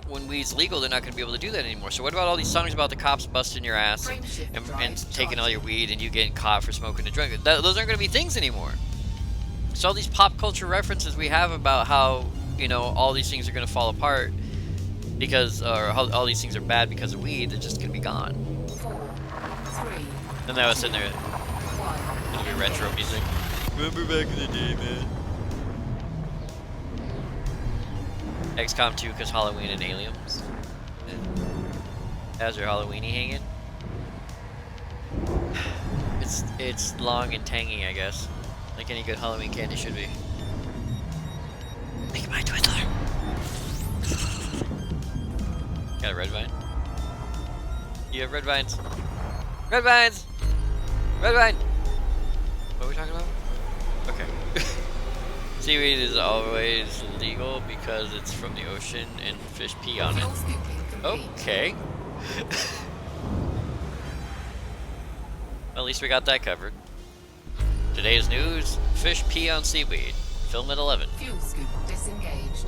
when weed's legal, they're not going to be able to do that anymore. So what about all these songs about the cops busting your ass and taking all your weed, and you getting caught for smoking a joint? Those aren't going to be things anymore. So all these pop culture references we have about how, you know, all these things are going to fall apart because, or how all these things are bad because of weed, they're just going to be gone. And then I was sitting there, it'll be retro music. Remember back in the day, man. XCOM 2 because Halloween and aliens. How's your Halloweeny hanging? It's long and tangy, I guess. Like any good Halloween candy should be. Make my Twizzler. Got a red vine? You have red vines. Red vines! Red vine! What are we talking about? Okay. Seaweed is always legal because it's from the ocean and fish pee on it. Okay. Well, at least we got that covered. Today's news, fish pee on seaweed. Film at 11. Fuel scoop disengaged.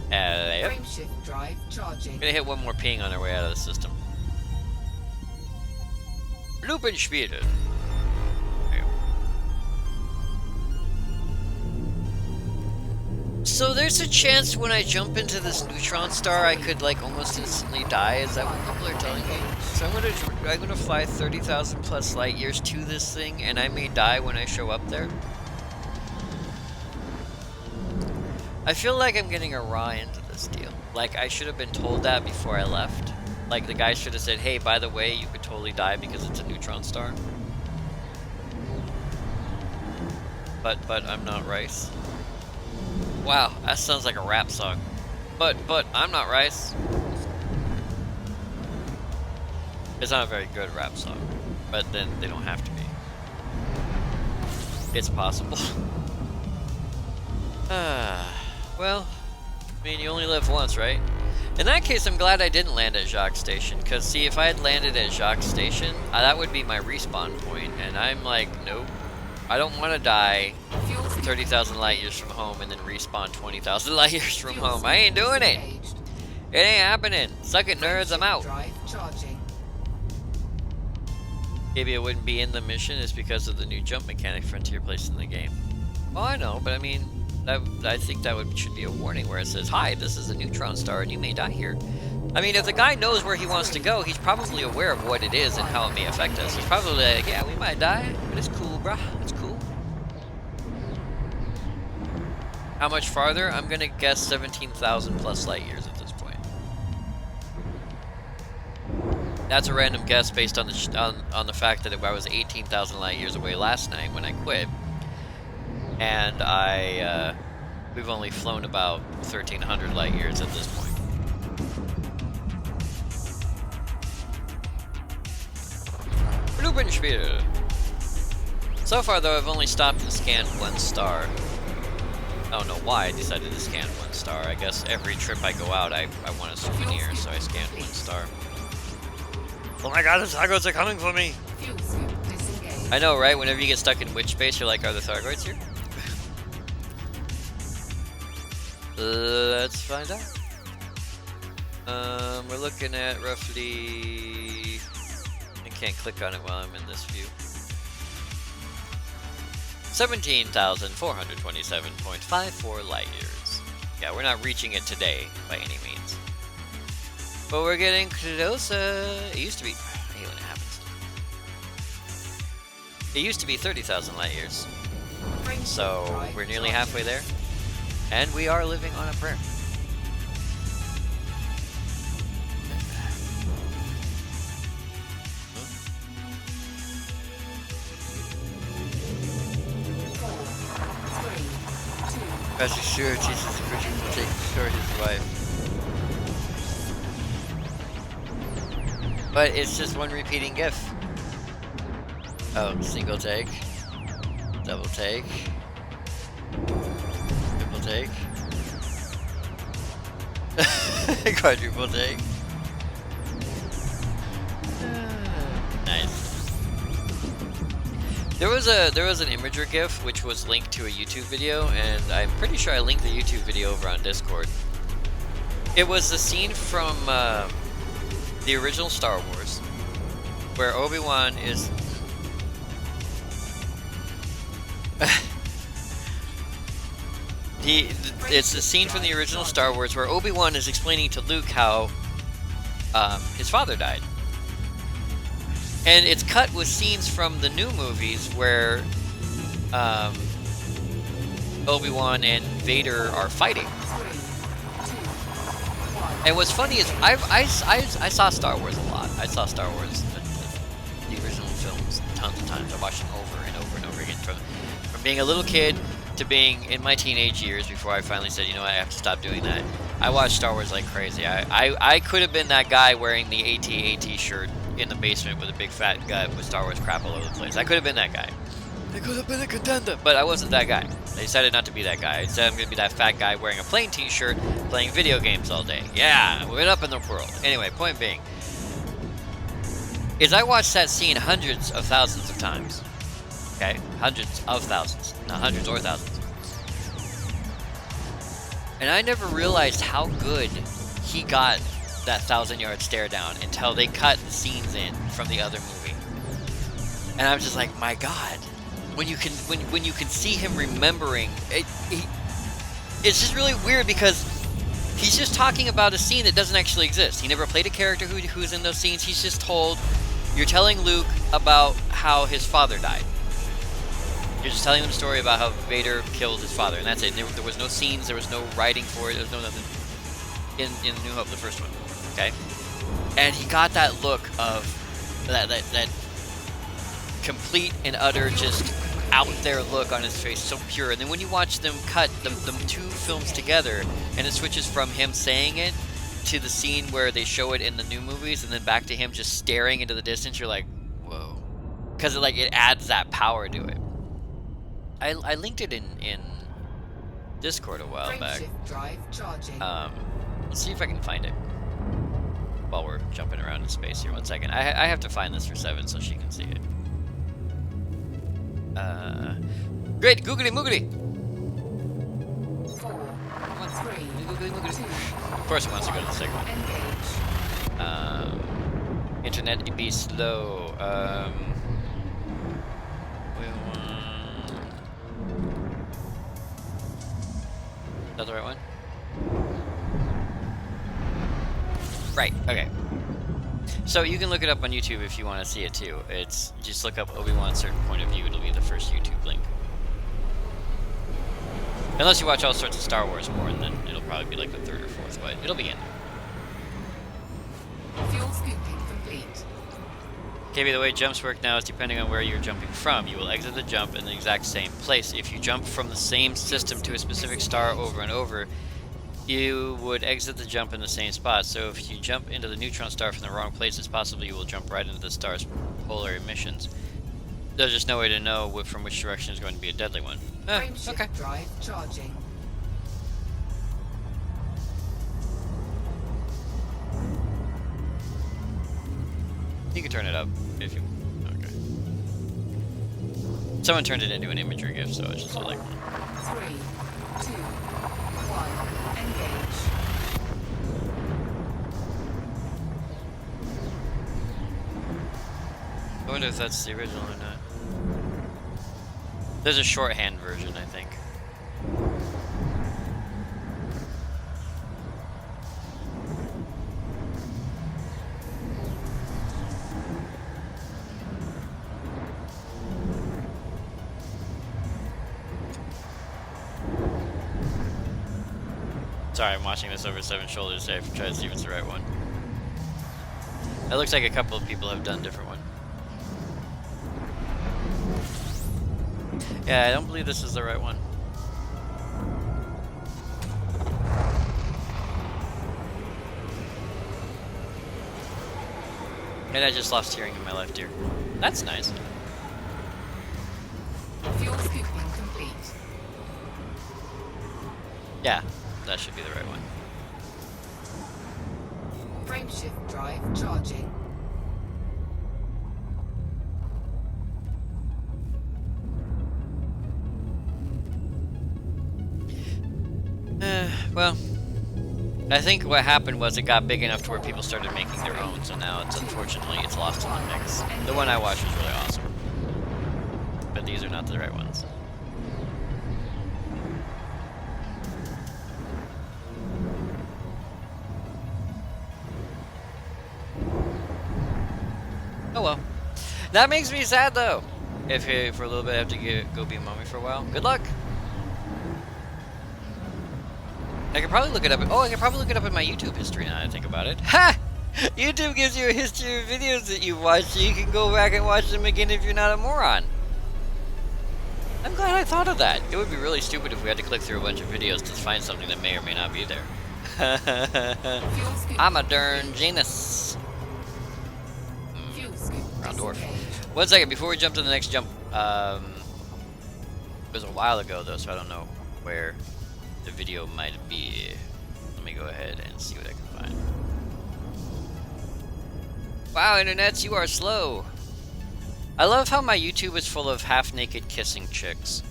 Yep. Frame shift drive charging. Gonna hit one more ping on our way out of the system. Lupenspiele. So there's a chance when I jump into this neutron star I could like almost instantly die. Is that what people are telling me? So I'm gonna fly 30,000 plus light years to this thing, and I may die when I show up there. I feel like I'm getting a raw into this deal. Like I should have been told that before I left. Like the guy should have said, "Hey, by the way, you could totally die because it's a neutron star." But I'm not Rice. Wow, that sounds like a rap song. But I'm not Rice. It's not a very good rap song, but then they don't have to be. It's possible. Well, I mean, you only live once, right? In that case, I'm glad I didn't land at Jacques Station, because see, if I had landed at Jacques Station, that would be my respawn point, and I'm like, nope. I don't want to die 30,000 light years from home and then respawn 20,000 light years from home. I ain't doing it. It ain't happening. Suck it, nerds. I'm out. Maybe it wouldn't be in the mission is because of the new jump mechanic Frontier placed in the game. Well, I know, but I mean, I think that should be a warning where it says, "Hi, this is a neutron star and you may die here." I mean, if the guy knows where he wants to go, he's probably aware of what it is and how it may affect us. He's probably like, "Yeah, we might die, but it's cool, bruh. It's cool." How much farther? I'm gonna guess 17,000 plus light years at this point. That's a random guess based on the fact that I was 18,000 light years away last night when I quit, and we've only flown about 1,300 light years at this point. Lupenspiel. So far, though, I've only stopped and scanned one star. I don't know why I decided to scan one star. I guess every trip I go out, I want a souvenir, so I scanned one star. Oh my god, the Thargoids are coming for me! I know, right? Whenever you get stuck in witch space, you're like, are the Thargoids here? Let's find out. We're looking at roughly... I can't click on it while I'm in this view. 17,427.54 light years. Yeah, we're not reaching it today by any means. But we're getting closer. It used to be... I hate when it happens. It used to be 30,000 light years. So we're nearly halfway there. And we are living on a prayer. Pastor Stewart, Jesus Christ will take care of his wife. But it's just one repeating GIF. Oh, single take. Double take. Triple take. Quadruple take. Nice. There was an Imager GIF which was linked to a YouTube video, and I'm pretty sure I linked the YouTube video over on Discord. It was the scene from the original Star Wars, where Obi-Wan is... It's the scene from the original Star Wars where Obi-Wan is explaining to Luke how his father died. And it's cut with scenes from the new movies where Obi-Wan and Vader are fighting. And what's funny is I saw Star Wars a lot. I saw Star Wars, the original films, tons of times. I watched them over and over and over again, from being a little kid to being in my teenage years before I finally said, you know what, I have to stop doing that. I watch Star Wars like crazy. I could have been that guy wearing the AT-AT shirt in the basement with a big fat guy with Star Wars crap all over the place. I could have been that guy. I could have been a contender, but I wasn't that guy. I decided not to be that guy. I decided I'm gonna be that fat guy wearing a plain t-shirt, playing video games all day. Yeah, we're up in the world. Anyway, point being, is I watched that scene hundreds of thousands of times. Okay? Hundreds of thousands. Not hundreds or thousands. And I never realized how good he got that 1,000-yard stare down until they cut the scenes in from the other movie. And I'm just like, my God. When you can see him remembering, it's just really weird because he's just talking about a scene that doesn't actually exist. He never played a character who's in those scenes. He's just told, you're telling Luke about how his father died. You're just telling him the story about how Vader killed his father, and that's it. There was no scenes, there was no writing for it, there was no nothing in New Hope, the first one. Okay? And he got that look of that complete and utter just out there look on his face, so pure. And then when you watch them cut the two films together, and it switches from him saying it to the scene where they show it in the new movies, and then back to him just staring into the distance, you're like, whoa. Because it adds that power to it. I linked it in Discord a while back. Let's see if I can find it while we're jumping around in space here. 1 second. I have to find this for Seven so she can see it. Great, googly moogly. 4, 3, Googly moogly. 2, Of course, it wants to go to the second one. engage. Internet it be slow. Is that the right one? Right, okay. So you can look it up on YouTube if you want to see it too. It's just look up Obi-Wan certain point of view, it'll be the first YouTube link. Unless you watch all sorts of Star Wars more, and then it'll probably be like the third or fourth, but it'll be in there. Fuel scooping complete. KB, the way jumps work now is depending on where you're jumping from. You will exit the jump in the exact same place. If you jump from the same system to a specific star over and over, you would exit the jump in the same spot. So if you jump into the neutron star from the wrong place, it's possible you will jump right into the star's polar emissions. There's just no way to know from which direction is going to be a deadly one. Okay. Drive charging. You can turn it up if you... Okay. Someone turned it into an imagery GIF, so it's just like... 3, 2, 1, engage. I wonder if that's the original or not. There's a shorthand version, I think. Sorry, I'm watching this over Seven's shoulders, so I have to try to see if it's the right one. It looks like a couple of people have done different one. Yeah, I don't believe this is the right one. And I just lost hearing in my left ear. That's nice. Fuel scooping complete. Yeah, that should be the right one. Frameshift drive charging. Well, I think what happened was it got big enough to where people started making their own, so now it's unfortunately it's lost in the mix. The one I watched was really awesome, but these are not the right ones. Oh well. That makes me sad though. If for a little bit I have to go be a mummy for a while. Good luck. I could probably look it up. Oh, I could probably look it up in my YouTube history now that I think about it. Ha! YouTube gives you a history of videos that you've watched, so you can go back and watch them again if you're not a moron. I'm glad I thought of that. It would be really stupid if we had to click through a bunch of videos to find something that may or may not be there. I'm a darn genius. Round dwarf. 1 second before we jump to the next jump. It was a while ago though, so I don't know where the video might be. Let me go ahead and see what I can find. Wow, internets, you are slow. I love how my YouTube is full of half-naked kissing chicks,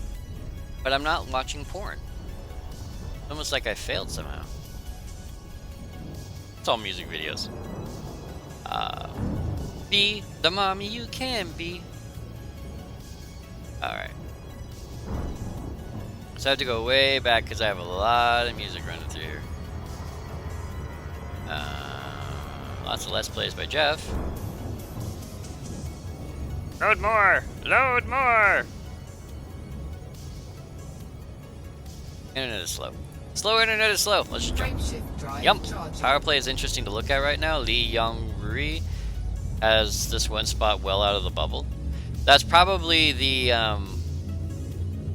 but I'm not watching porn. Almost like I failed somehow. It's all music videos. Be the mommy you can be. Alright. So I have to go way back because I have a lot of music running through here. Lots of Let's Plays by Jeff. Load more! Load more! Internet is slow. Slow internet is slow. Let's just jump. Yep. Power play is interesting to look at right now. Lee Young-ri has this one spot well out of the bubble. That's probably the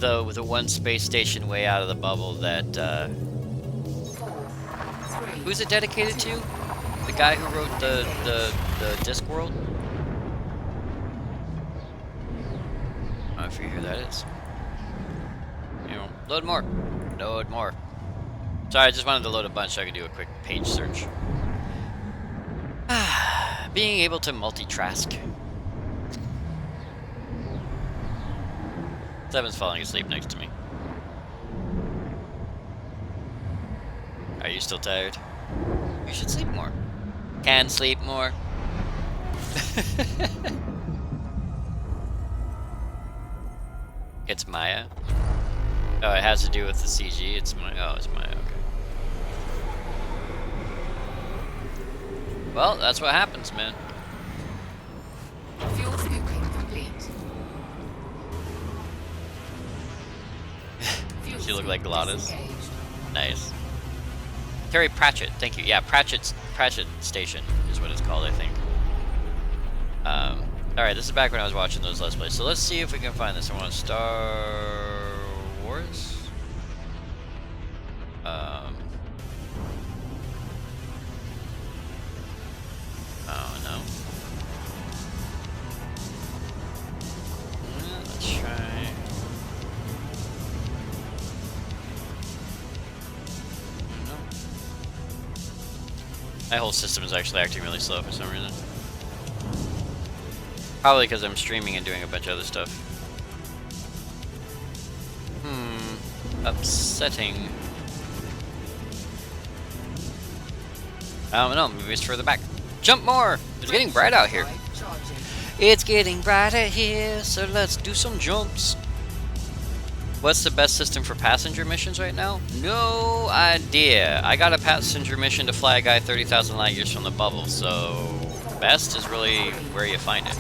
one space station way out of the bubble that who's it dedicated to? The guy who wrote the Discworld? I forget who that is. You know, load more. Load more. Sorry, I just wanted to load a bunch so I could do a quick page search. Being able to multitask. Seven's falling asleep next to me. Are you still tired? You should sleep more. Can sleep more. It's Maya. Oh, it has to do with the CG. It's Maya. Oh, it's Maya. Okay. Well, that's what happens, man. Fuel scooping complete. She looked like Gladys. Nice. Terry Pratchett, thank you. Yeah, Pratchett Station is what it's called, I think. Alright, this is back when I was watching those Let's Plays. So let's see if we can find this. I want Star Wars. Oh no. Let's try. No. My whole system is actually acting really slow for some reason. Probably because I'm streaming and doing a bunch of other stuff. Upsetting. I don't know, maybe it's further back. Jump more! It's getting bright out here. It's getting brighter here, so let's do some jumps. What's the best system for passenger missions right now? No idea. I got a passenger mission to fly a guy 30,000 light years from the bubble, so best is really where you find it.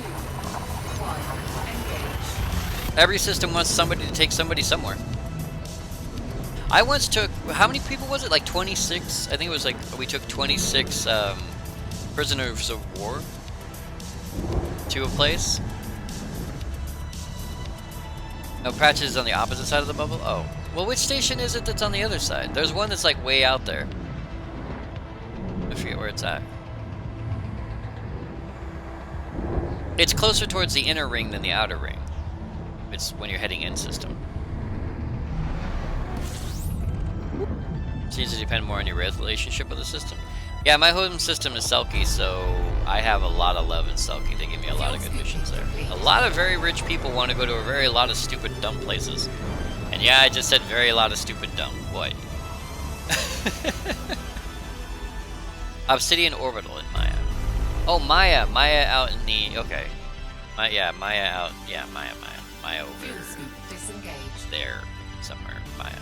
Every system wants somebody to take somebody somewhere. I once took, how many people was it? Like 26? I think it was like, we took 26 prisoners of war to a place. No, Pratchett is on the opposite side of the bubble? Oh. Well, which station is it that's on the other side? There's one that's like way out there. I forget where it's at. It's closer towards the inner ring than the outer ring. It's when you're heading in system. Seems to depend more on your relationship with the system. Yeah, my home system is Selkie, so I have a lot of love in Selkie. They give me a lot of good missions there. A lot of very rich people want to go to a lot of stupid, dumb places. And yeah, I just said very lot of stupid, dumb. Boy. Obsidian Orbital in Maya. Oh, Maya. Maya out in the... Okay. Yeah, Maya out... Yeah, Maya. Maya over there somewhere. Maya.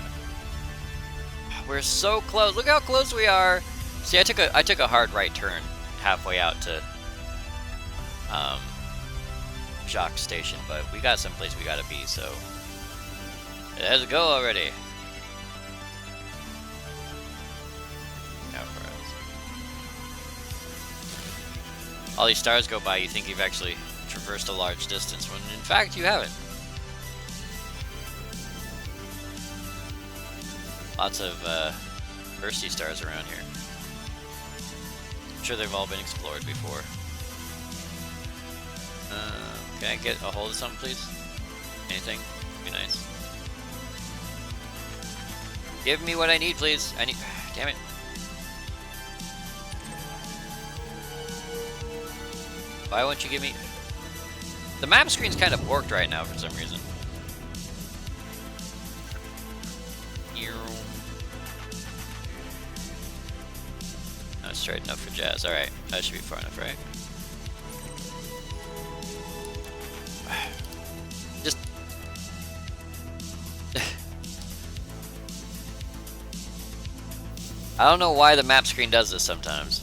We're so close. Look how close we are. See, I took a hard right turn halfway out to Jacques Station, but we got someplace we gotta be, so let's go already. All these stars go by, you think you've actually traversed a large distance, when in fact you haven't. Lots of Thirsty stars around here. I'm sure they've all been explored before. Can I get a hold of something, please? Anything? Be nice. Give me what I need, please. I need. Damn it. Why won't you give me? The map screen's kind of borked right now for some reason. Not straight enough for Jazz. Alright, that should be far enough, right? Just... I don't know why the map screen does this sometimes.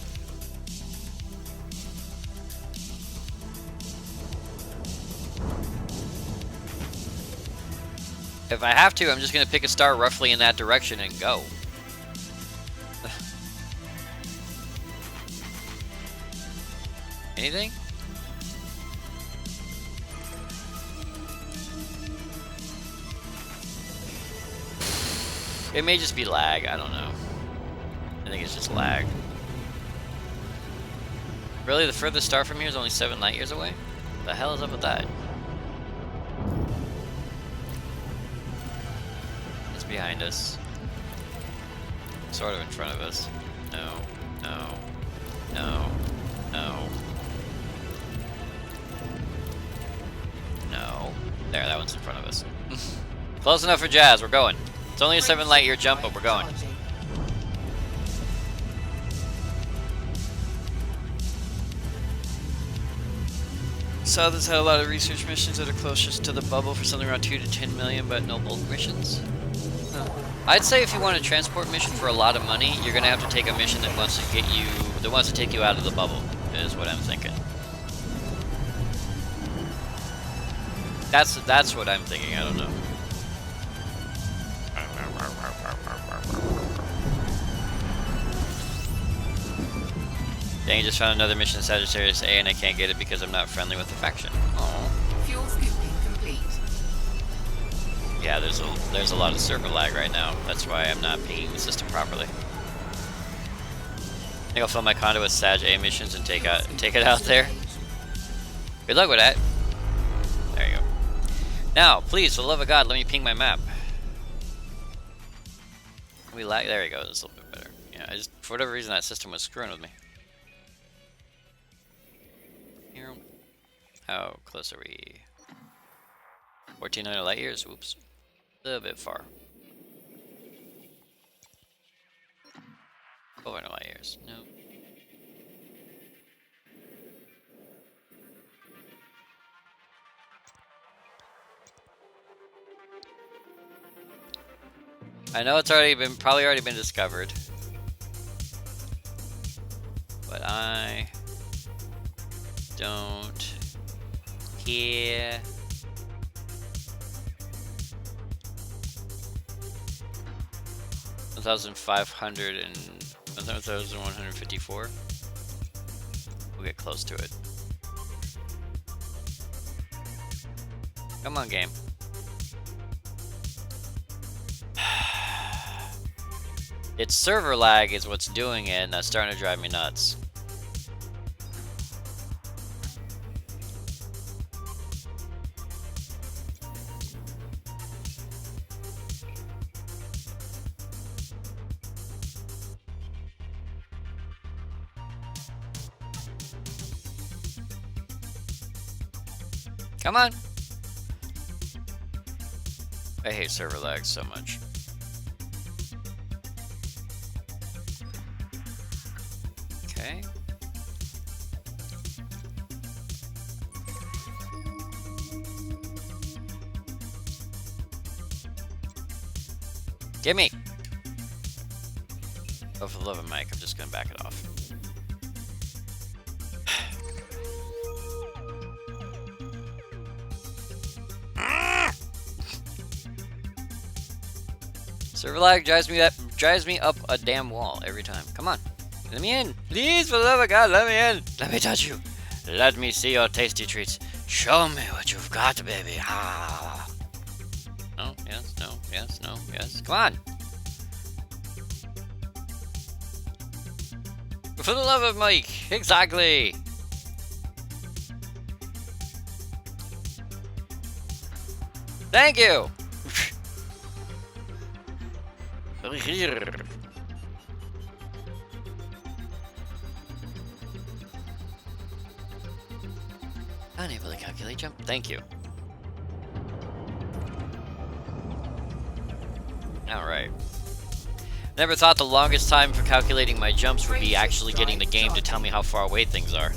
If I have to, I'm just gonna pick a star roughly in that direction and go. Anything? It may just be lag, I don't know. I think it's just lag. Really, the furthest star from here is only 7 light years away? The hell is up with that? It's behind us. Sort of in front of us. No, no, no, no. No. There, that one's in front of us. Close enough for Jazz, we're going. It's only a 7 light year jump, but we're going. Saw this had a lot of research missions that are closest to the bubble for something around 2 to 10 million, but no bulk missions. Huh. I'd say if you want a transport mission for a lot of money, you're gonna have to take a mission that wants to get you, that wants to take you out of the bubble, is what I'm thinking. That's what I'm thinking, I don't know. Dang, I just found another mission in Sagittarius A and I can't get it because I'm not friendly with the faction. Aww. Fuel scooping complete. Yeah, there's a lot of server lag right now. That's why I'm not pinging the system properly. I think I'll fill my condo with Sag A missions and take it out there. Good luck with that. There you go. Now, please, for the love of God, let me ping my map. We lag. There we go. That's a little bit better. Yeah, I just, for whatever reason, that system was screwing with me. Here. How close are we? 1400 light years. Oops. A little bit far. 1200 light years. No. I know it's probably already been discovered, but I don't care. $1,500 and $1,154. We'll get close to it. Come on, game. It's server lag is what's doing it, and that's starting to drive me nuts. Come on! I hate server lag so much. Okay. Gimme! Oh, for the love of Mike, I'm just gonna back it off. Server lag drives me up a damn wall every time. Come on. Let me in. Please, for the love of God, let me in. Let me touch you. Let me see your tasty treats. Show me what you've got, baby. Ah. No, yes, no, yes, no, yes. Come on. For the love of Mike, exactly. Thank you. Unable to calculate jump. Thank you. Alright. Never thought the longest time for calculating my jumps would be actually getting the game to tell me how far away things are.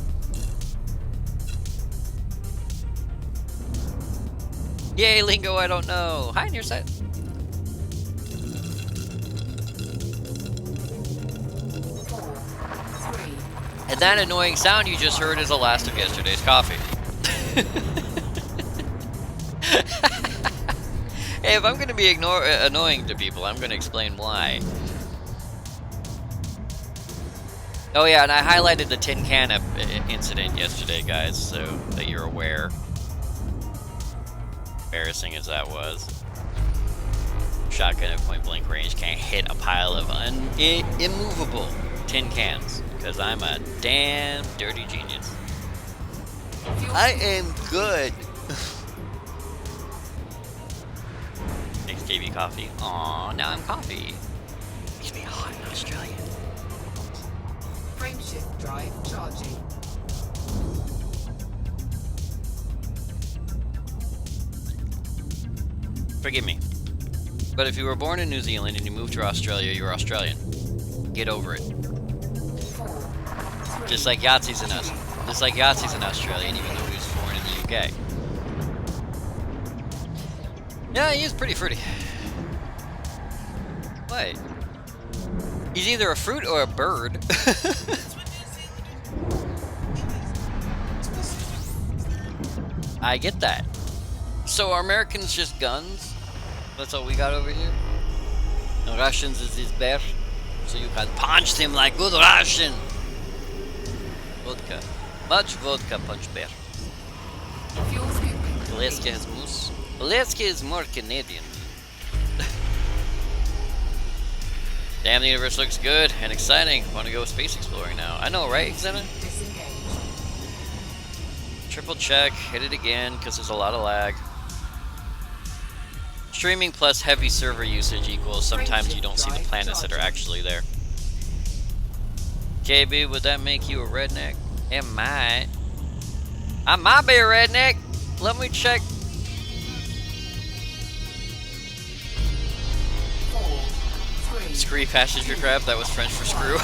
Yay, Lingo, I don't know. Hi, near set. And that annoying sound you just heard is the last of yesterday's coffee. Hey, if I'm going to be annoying to people, I'm going to explain why. Oh yeah, and I highlighted the tin can incident yesterday, guys, so that you're aware. Embarrassing as that was. Shotgun at point blank range can't hit a pile of immovable tin cans, because I'm a damn dirty genius. I am good. Thanks, KB Coffee. Aw, now I'm coffee. Makes me hot in Australia. Frameshift drive charging. Forgive me. But if you were born in New Zealand and you moved to Australia, you're Australian. Get over it. Just like Yahtzee's in us. Just like Yahtzee's an Australian, even though he was born in the UK. Yeah, he is pretty fruity. What? He's either a fruit or a bird. I get that. So are Americans just guns? That's all we got over here? The Russians is his bear, so you can punch them like good Russian. Vodka. Much vodka punch bear. Alaska has moose. Alaska is more Canadian. Damn, the universe looks good and exciting. Want to go space exploring now. I know, right, Xena? Triple check, hit it again, because there's a lot of lag. Streaming plus heavy server usage equals sometimes you don't see the planets that are actually there. KB, would that make you a redneck? It might. I might be a redneck. Let me check. Scree passenger crab, that was French for screw.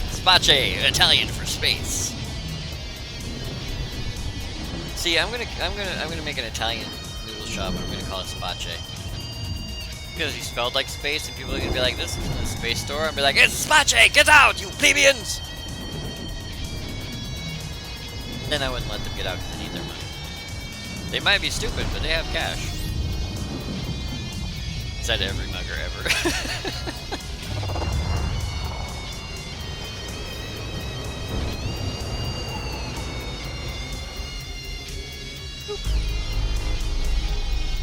Space, Italian for space. See, I'm gonna make an Italian noodle shop. I'm gonna call it Space. Because he spelled like space, and people are gonna be like, "This isn't a space store." I'll be like, "It's Space! Get out, you plebeians!" Then I wouldn't let them get out because they need their money. They might be stupid, but they have cash. Said every mugger ever.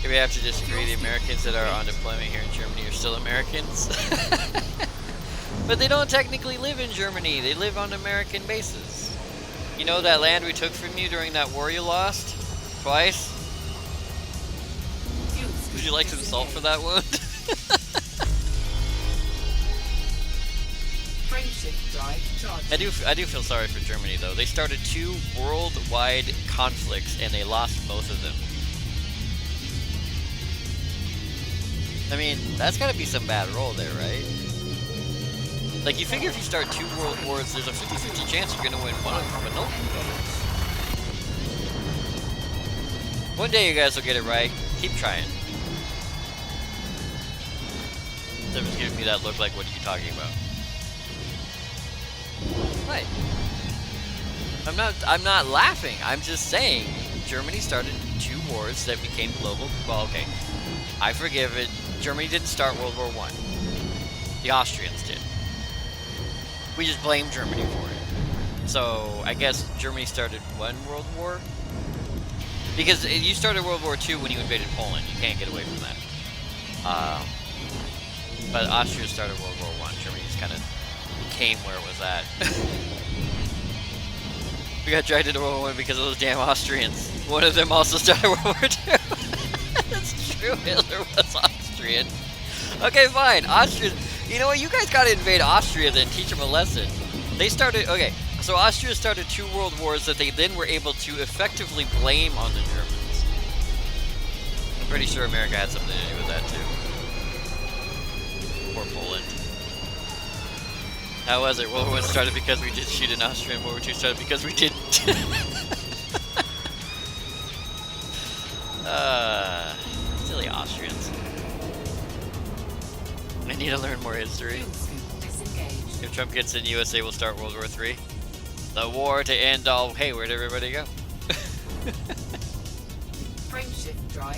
We have to disagree. The Americans that are on deployment here in Germany are still Americans. But they don't technically live in Germany. They live on American bases. You know that land we took from you during that war you lost? Twice? Would you like some salt for that wound? I do feel sorry for Germany though. They started 2 worldwide conflicts and they lost both of them. I mean, that's gotta be some bad roll there, right? Like, you figure if you start 2 world wars, there's a 50-50 chance you're gonna win one of them, but nope. One day you guys will get it right. Keep trying. Someone's giving me that look like, what are you talking about? What? I'm not laughing. I'm just saying, Germany started 2 wars that became global. Well, okay. I forgive it. Germany didn't start World War I. The Austrians did. We just blame Germany for it. So, I guess Germany started 1 World War? Because you started World War II when you invaded Poland. You can't get away from that. But Austria started World War I. Germany just kind of tame where it was at. We got dragged into World War I because of those damn Austrians. One of them also started World War II. That's true, Hitler was Austrian. Okay, fine, Austrians. You know what, you guys gotta invade Austria then, teach them a lesson. They started, okay, so Austria started 2 world wars that they then were able to effectively blame on the Germans. I'm pretty sure America had something to do with that too. Poor Poland. How was it? World War I started because we did shoot an Austrian. World War II started because we didn't. Silly Austrians. I need to learn more history. If Trump gets in, USA will start World War III. The war to end all. Hey, where'd everybody go?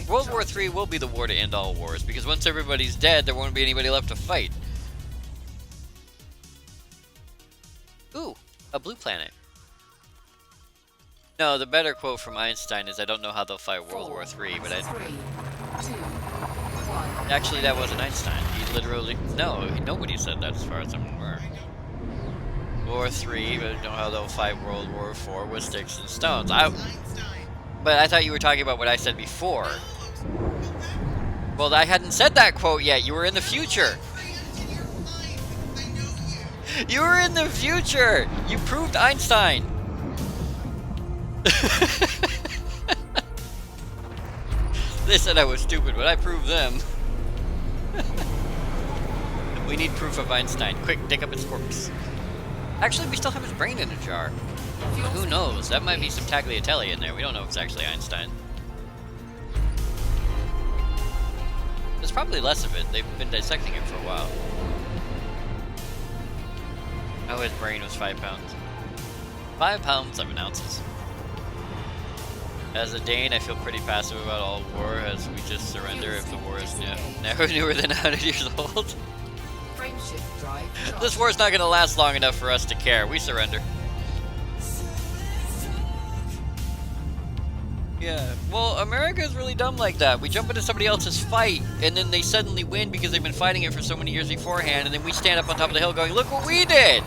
World War III will be the war to end all wars because once everybody's dead, there won't be anybody left to fight. Ooh, a blue planet. No, the better quote from Einstein is, I don't know how they'll fight World War III, but actually, that wasn't Einstein. He literally... No, nobody said that as far as I'm aware. War III, but I don't know how they'll fight World War IV with sticks and stones. But I thought you were talking about what I said before. Well, I hadn't said that quote yet. You were in the future. You were in the future! You proved Einstein! They said I was stupid, but I proved them. We need proof of Einstein. Quick, dig up his corpse. Actually, we still have his brain in a jar. Who knows? That might be some tagliatelle in there. We don't know if it's actually Einstein. There's probably less of it. They've been dissecting it for a while. Oh, his brain was 5 pounds. 5 pounds, 7 ounces. As a Dane, I feel pretty passive about all war, as we just surrender if the war is never newer than 100 years old. This war's not going to last long enough for us to care. We surrender. Yeah, well, America is really dumb like that. We jump into somebody else's fight, and then they suddenly win because they've been fighting it for so many years beforehand, and then we stand up on top of the hill going, look what we did!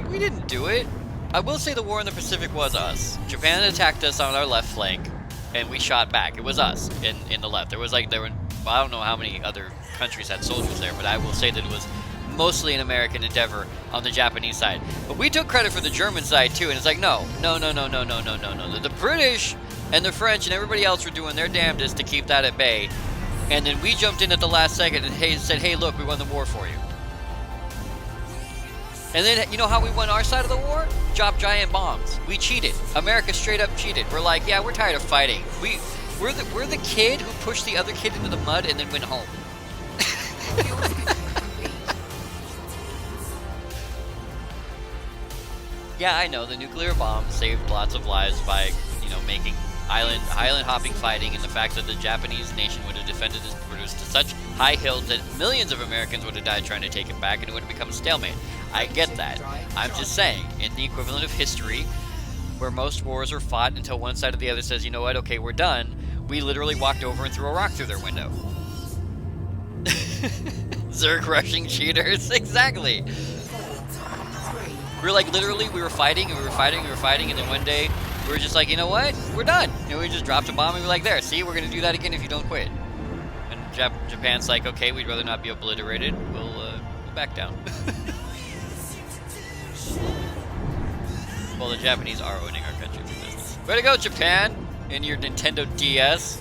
We didn't do it. I will say the war in the Pacific was us. Japan attacked us on our left flank, and we shot back. It was us in the left. Well, I don't know how many other countries had soldiers there, but I will say that it was mostly an American endeavor on the Japanese side. But we took credit for the German side too, and it's like, no. The British and the French and everybody else were doing their damnedest to keep that at bay, and then we jumped in at the last second and said, hey, look, we won the war for you. And then, you know how we won our side of the war? Drop giant bombs. We cheated. America straight up cheated. We're like, yeah, we're tired of fighting. We're the kid who pushed the other kid into the mud and then went home. Yeah, I know, the nuclear bomb saved lots of lives by, making island hopping fighting, and the fact that the Japanese nation would have defended its borders to such high hills that millions of Americans would have died trying to take it back, and it would have become a stalemate. I get that. I'm just saying, in the equivalent of history, where most wars are fought until one side or the other says, you know what, okay, we're done, we literally walked over and threw a rock through their window. Zerg rushing cheaters, exactly. We were like, literally, we were fighting, and then one day, we were just like, you know what, we're done. And we just dropped a bomb, and we were like, there, see, we're going to do that again if you don't quit. And Japan's like, okay, we'd rather not be obliterated, we'll back down. Well, the Japanese are owning our country for business. Way to go, Japan, and your Nintendo DS.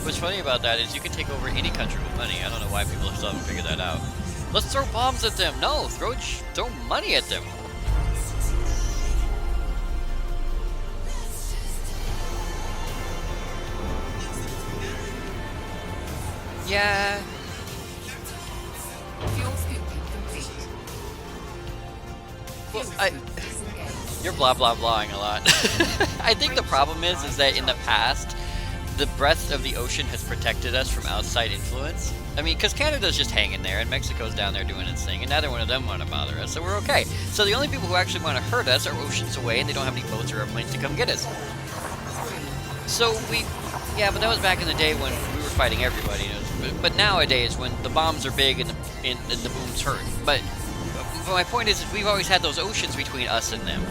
What's funny about that is you can take over any country with money. I don't know why people still haven't figured that out. Let's throw bombs at them. No, throw money at them. Yeah. Well, you're blah blah blahing a lot. I think the problem is that in the past, the breadth of the ocean has protected us from outside influence. I mean, because Canada's just hanging there, and Mexico's down there doing its thing, and neither one of them want to bother us, so we're okay. So the only people who actually want to hurt us are oceans away, and they don't have any boats or airplanes to come get us. So Yeah, but that was back in the day when we were fighting everybody. But nowadays, when the bombs are big and the booms hurt. But my point is, we've always had those oceans between us and them,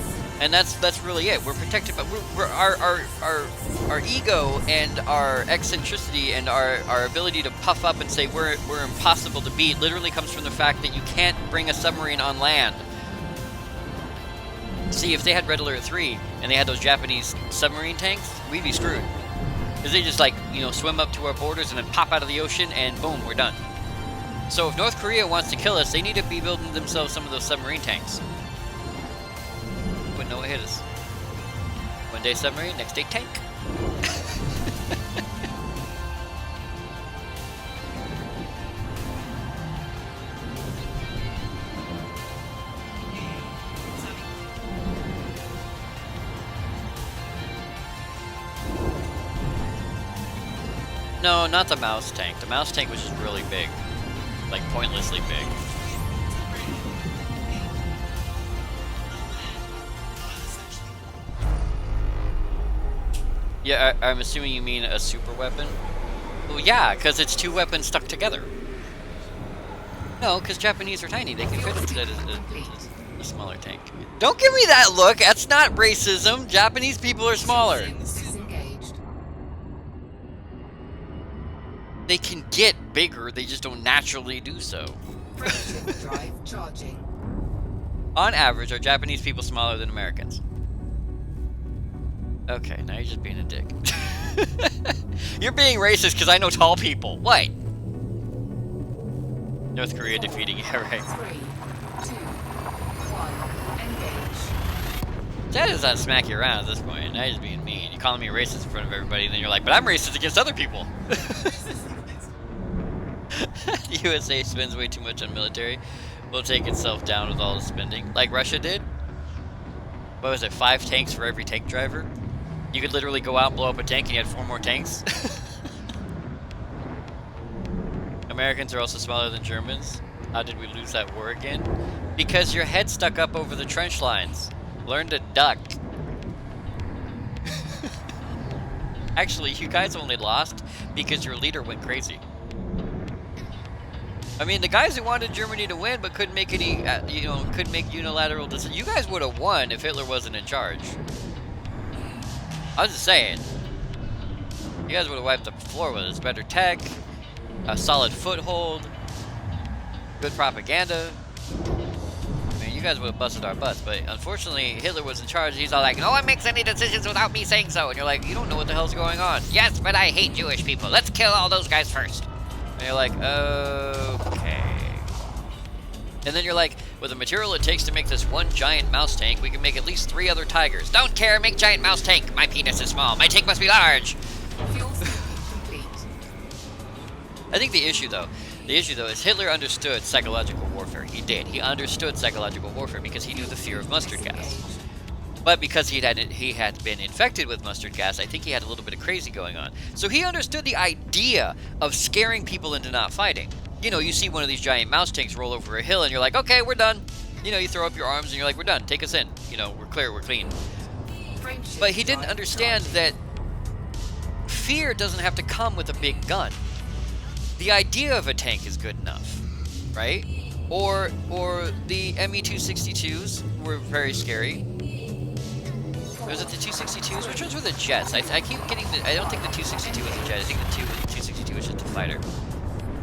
and that's really it. We're protected, but our ego and our eccentricity and our ability to puff up and say we're impossible to beat literally comes from the fact that you can't bring a submarine on land. See, if they had Red Alert 3 and they had those Japanese submarine tanks, we'd be screwed. Because they just, like, you know, swim up to our borders and then pop out of the ocean and boom, we're done. So if North Korea wants to kill us, they need to be building themselves some of those submarine tanks. Wouldn't know what hit us. One day submarine, next day tank. No, not the mouse tank. The mouse tank was just really big. Like, pointlessly big. Yeah, I'm assuming you mean a super weapon? Well, yeah, because it's two weapons stuck together. No, because Japanese are tiny. They can fit into a smaller tank. Don't give me that look! That's not racism! Japanese people are smaller! They can get bigger, they just don't naturally do so. Drive charging. On average, are Japanese people smaller than Americans? Okay, now you're just being a dick. You're being racist because I know tall people. What? North Korea defeating, yeah, right. 3, 2, 1, engage. That does not smack you around at this point. Now you're just being mean. You're calling me racist in front of everybody, and then you're like, but I'm racist against other people. The USA spends way too much on military. Will take itself down with all the spending. Like Russia did? What was it, 5 tanks for every tank driver? You could literally go out and blow up a tank and you had 4 more tanks? Americans are also smaller than Germans. How did we lose that war again? Because your head stuck up over the trench lines. Learn to duck. Actually, you guys only lost because your leader went crazy. I mean, the guys who wanted Germany to win but couldn't make any, couldn't make unilateral decisions. You guys would have won if Hitler wasn't in charge. I was just saying. You guys would have wiped up the floor with us. Better tech, a solid foothold, good propaganda. I mean, you guys would have busted our butts, but unfortunately, Hitler was in charge. He's all like, no one makes any decisions without me saying so. And you're like, you don't know what the hell's going on. Yes, but I hate Jewish people. Let's kill all those guys first. And you're like, okay. And then you're like, with the material it takes to make this one giant mouse tank, we can make at least 3 other tigers. Don't care, make giant mouse tank. My penis is small. My tank must be large. I think the issue though is Hitler understood psychological warfare. He did. He understood psychological warfare because he knew the fear of mustard gas. But because he had been infected with mustard gas, I think he had a little bit of crazy going on. So he understood the idea of scaring people into not fighting. You know, you see one of these giant mouse tanks roll over a hill and you're like, okay, we're done. You know, you throw up your arms and you're like, we're done, take us in. You know, we're clear, we're clean. But he didn't understand that fear doesn't have to come with a big gun. The idea of a tank is good enough, right? Or the Me-262s were very scary. Was it the 262s? Which ones were the jets? I keep getting I don't think the 262 was a jet. I think the 262 was just a fighter.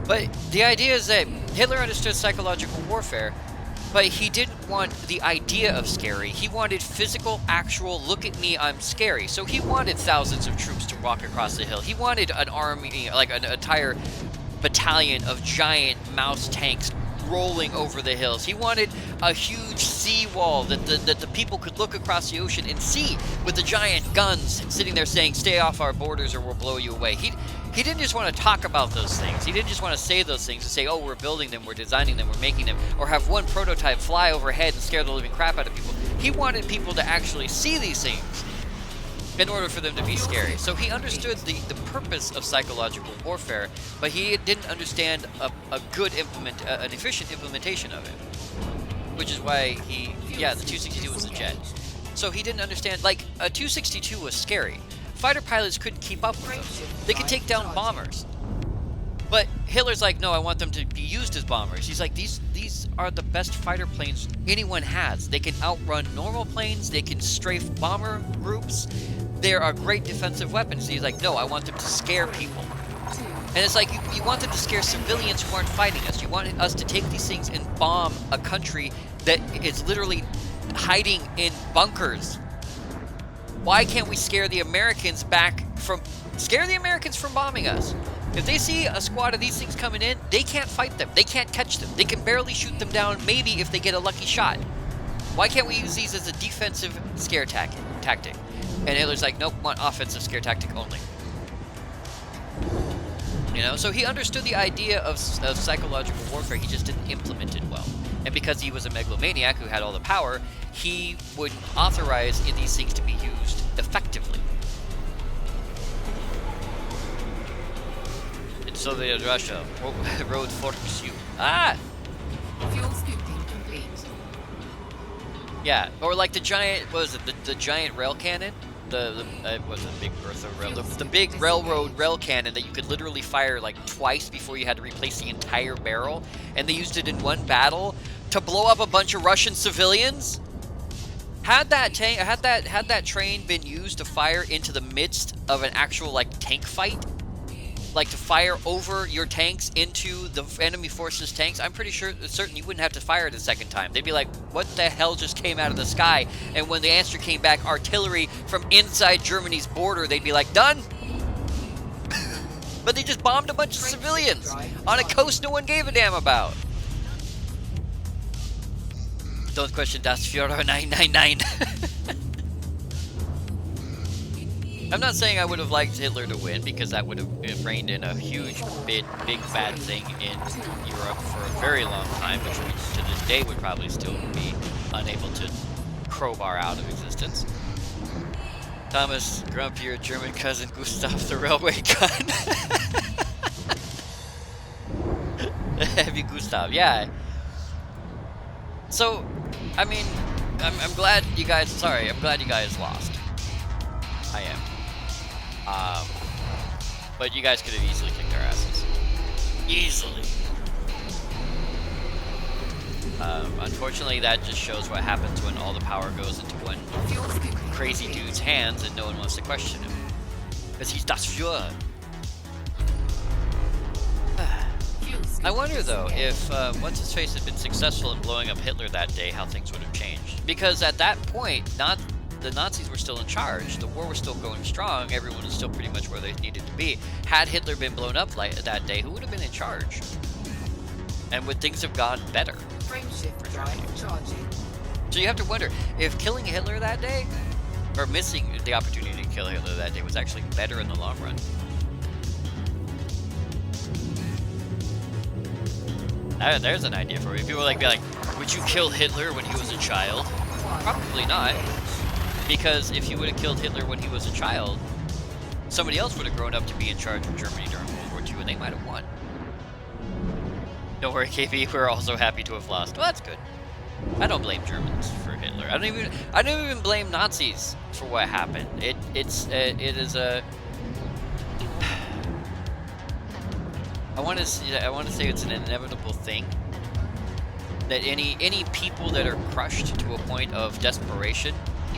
But the idea is that Hitler understood psychological warfare, but he didn't want the idea of scary. He wanted physical, actual, look at me, I'm scary. So he wanted thousands of troops to walk across the hill. He wanted an army, like an entire battalion of giant mouse tanks rolling over the hills. He wanted a huge seawall that the people could look across the ocean and see, with the giant guns sitting there saying, stay off our borders or we'll blow you away. He didn't just want to talk about those things. He didn't just want to say those things and say, oh, we're building them, we're designing them, we're making them, or have one prototype fly overhead and scare the living crap out of people. He wanted people to actually see these things in order for them to be scary. So he understood the purpose of psychological warfare, but he didn't understand an efficient implementation of it. Which is why the 262 was a jet. So he didn't understand, like, a 262 was scary, fighter pilots couldn't keep up with them. They could take down bombers. But Hitler's like, no, I want them to be used as bombers. He's like, these are the best fighter planes anyone has. They can outrun normal planes. They can strafe bomber groups. They are great defensive weapons. He's like, no, I want them to scare people. And it's like, you want them to scare civilians who aren't fighting us. You want us to take these things and bomb a country that is literally hiding in bunkers. Why can't we scare the Americans from bombing us? If they see a squad of these things coming in, they can't fight them. They can't catch them. They can barely shoot them down, maybe if they get a lucky shot. Why can't we use these as a defensive scare tactic? And Hitler's like, nope, want offensive scare tactic only. You know, so he understood the idea of psychological warfare, he just didn't implement it well. And because he was a megalomaniac who had all the power, he would authorize these things to be used effectively. Soviet Russia, road forks you. Ah! Fuel scooping complete. Yeah, or like the giant, what was it, the giant rail cannon? Was it Big Bertha rail? The big railroad rail cannon that you could literally fire like twice before you had to replace the entire barrel, and they used it in one battle to blow up a bunch of Russian civilians. Had that train been used to fire into the midst of an actual like tank fight, like to fire over your tanks into the enemy forces' tanks, I'm pretty certain you wouldn't have to fire it a second time. They'd be like, what the hell just came out of the sky? And when the answer came back, artillery from inside Germany's border, they'd be like, done? But they just bombed a bunch of civilians on a coast no one gave a damn about. Don't question Das Führer 999. I'm not saying I would have liked Hitler to win, because that would have reined in a huge, big bad thing in Europe for a very long time, which we, to this day, would probably still be unable to crowbar out of existence. Thomas Grump, your German cousin Gustav the railway gun. Heavy Gustav, yeah. So, I mean, I'm glad you guys. Sorry, I'm glad you guys lost. I am. But you guys could have easily kicked our asses. Easily. Unfortunately, that just shows what happens when all the power goes into one crazy dude's hands and no one wants to question him. Because he's Das Führer. I wonder, though, if What's-His-Face had been successful in blowing up Hitler that day, how things would have changed. Because at that point, the Nazis were still in charge, the war was still going strong, everyone was still pretty much where they needed to be. Had Hitler been blown up that day, who would have been in charge? And would things have gone better for Germany? So you have to wonder, if killing Hitler that day, or missing the opportunity to kill Hitler that day, was actually better in the long run. There's an idea for you. People be like, would you kill Hitler when he was a child? Probably not. Because if you would have killed Hitler when he was a child, somebody else would have grown up to be in charge of Germany during World War II, and they might have won. Don't worry, KP, we're also happy to have lost. Well, that's good. I don't blame Germans for Hitler. I don't even blame Nazis for what happened. It is a. I want to say it's an inevitable thing that any people that are crushed to a point of desperation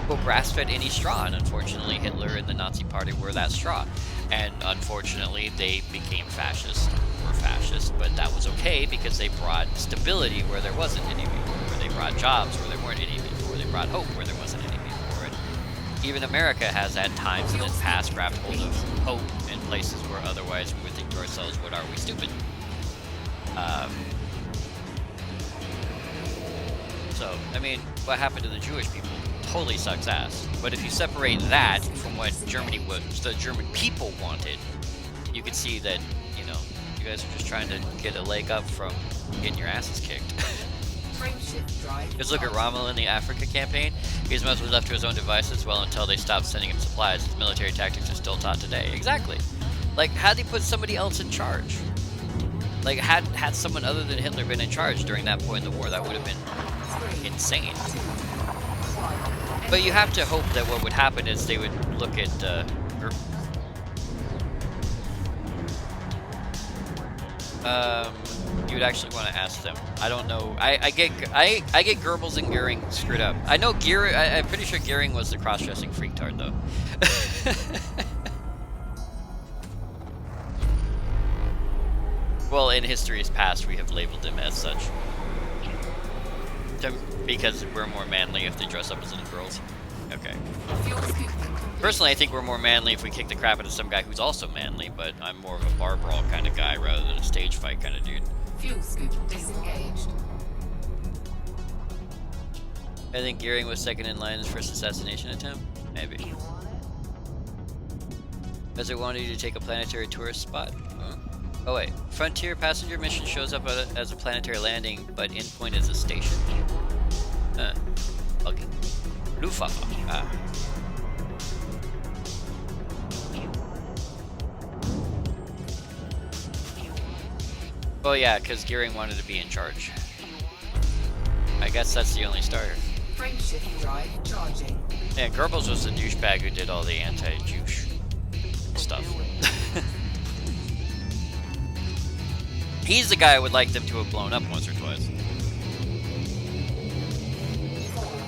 will grasp at any straw, and unfortunately Hitler and the Nazi Party were that straw, and unfortunately they became fascist, but that was okay because they brought stability where there wasn't any before, where they brought jobs where there weren't any before, they brought hope where there wasn't any before, and even America has at times in its past grabbed hold of hope in places where otherwise we would think to ourselves, what are we, stupid? So, I mean, what happened to the Jewish people totally sucks ass. But if you separate that from what Germany was, the German people wanted, you can see that, you know, you guys are just trying to get a leg up from getting your asses kicked. Just look at Rommel in the Africa campaign. He's mostly left to his own devices, well, until they stopped sending him supplies. His military tactics are still taught today. Exactly. Like, had they put somebody else in charge? Like, had someone other than Hitler been in charge during that point in the war, that would have been insane. But you have to hope that what would happen is they would look at You would actually want to ask them. I don't know. I get Goebbels and Goering screwed up. I know Goering. I'm pretty sure Goering was the cross-dressing freaktard though. Well, in history's past, we have labeled him as such. Because we're more manly if they dress up as little girls. Okay. Personally, I think we're more manly if we kick the crap out of some guy who's also manly, but I'm more of a bar brawl kind of guy rather than a stage fight kind of dude. Fuel scoop disengaged. I think Goering was second in line in his first assassination attempt. Maybe. As I wanted you to take a planetary tourist spot. Huh? Oh wait, Frontier passenger mission shows up as a planetary landing, but endpoint is a station. Okay. Luftwaffe. Ah. Oh yeah, because Goering wanted to be in charge. I guess that's the only starter. Frameshift drive charging. Yeah, Goebbels was the douchebag who did all the anti-Jewish stuff. He's the guy I would like them to have blown up once or twice.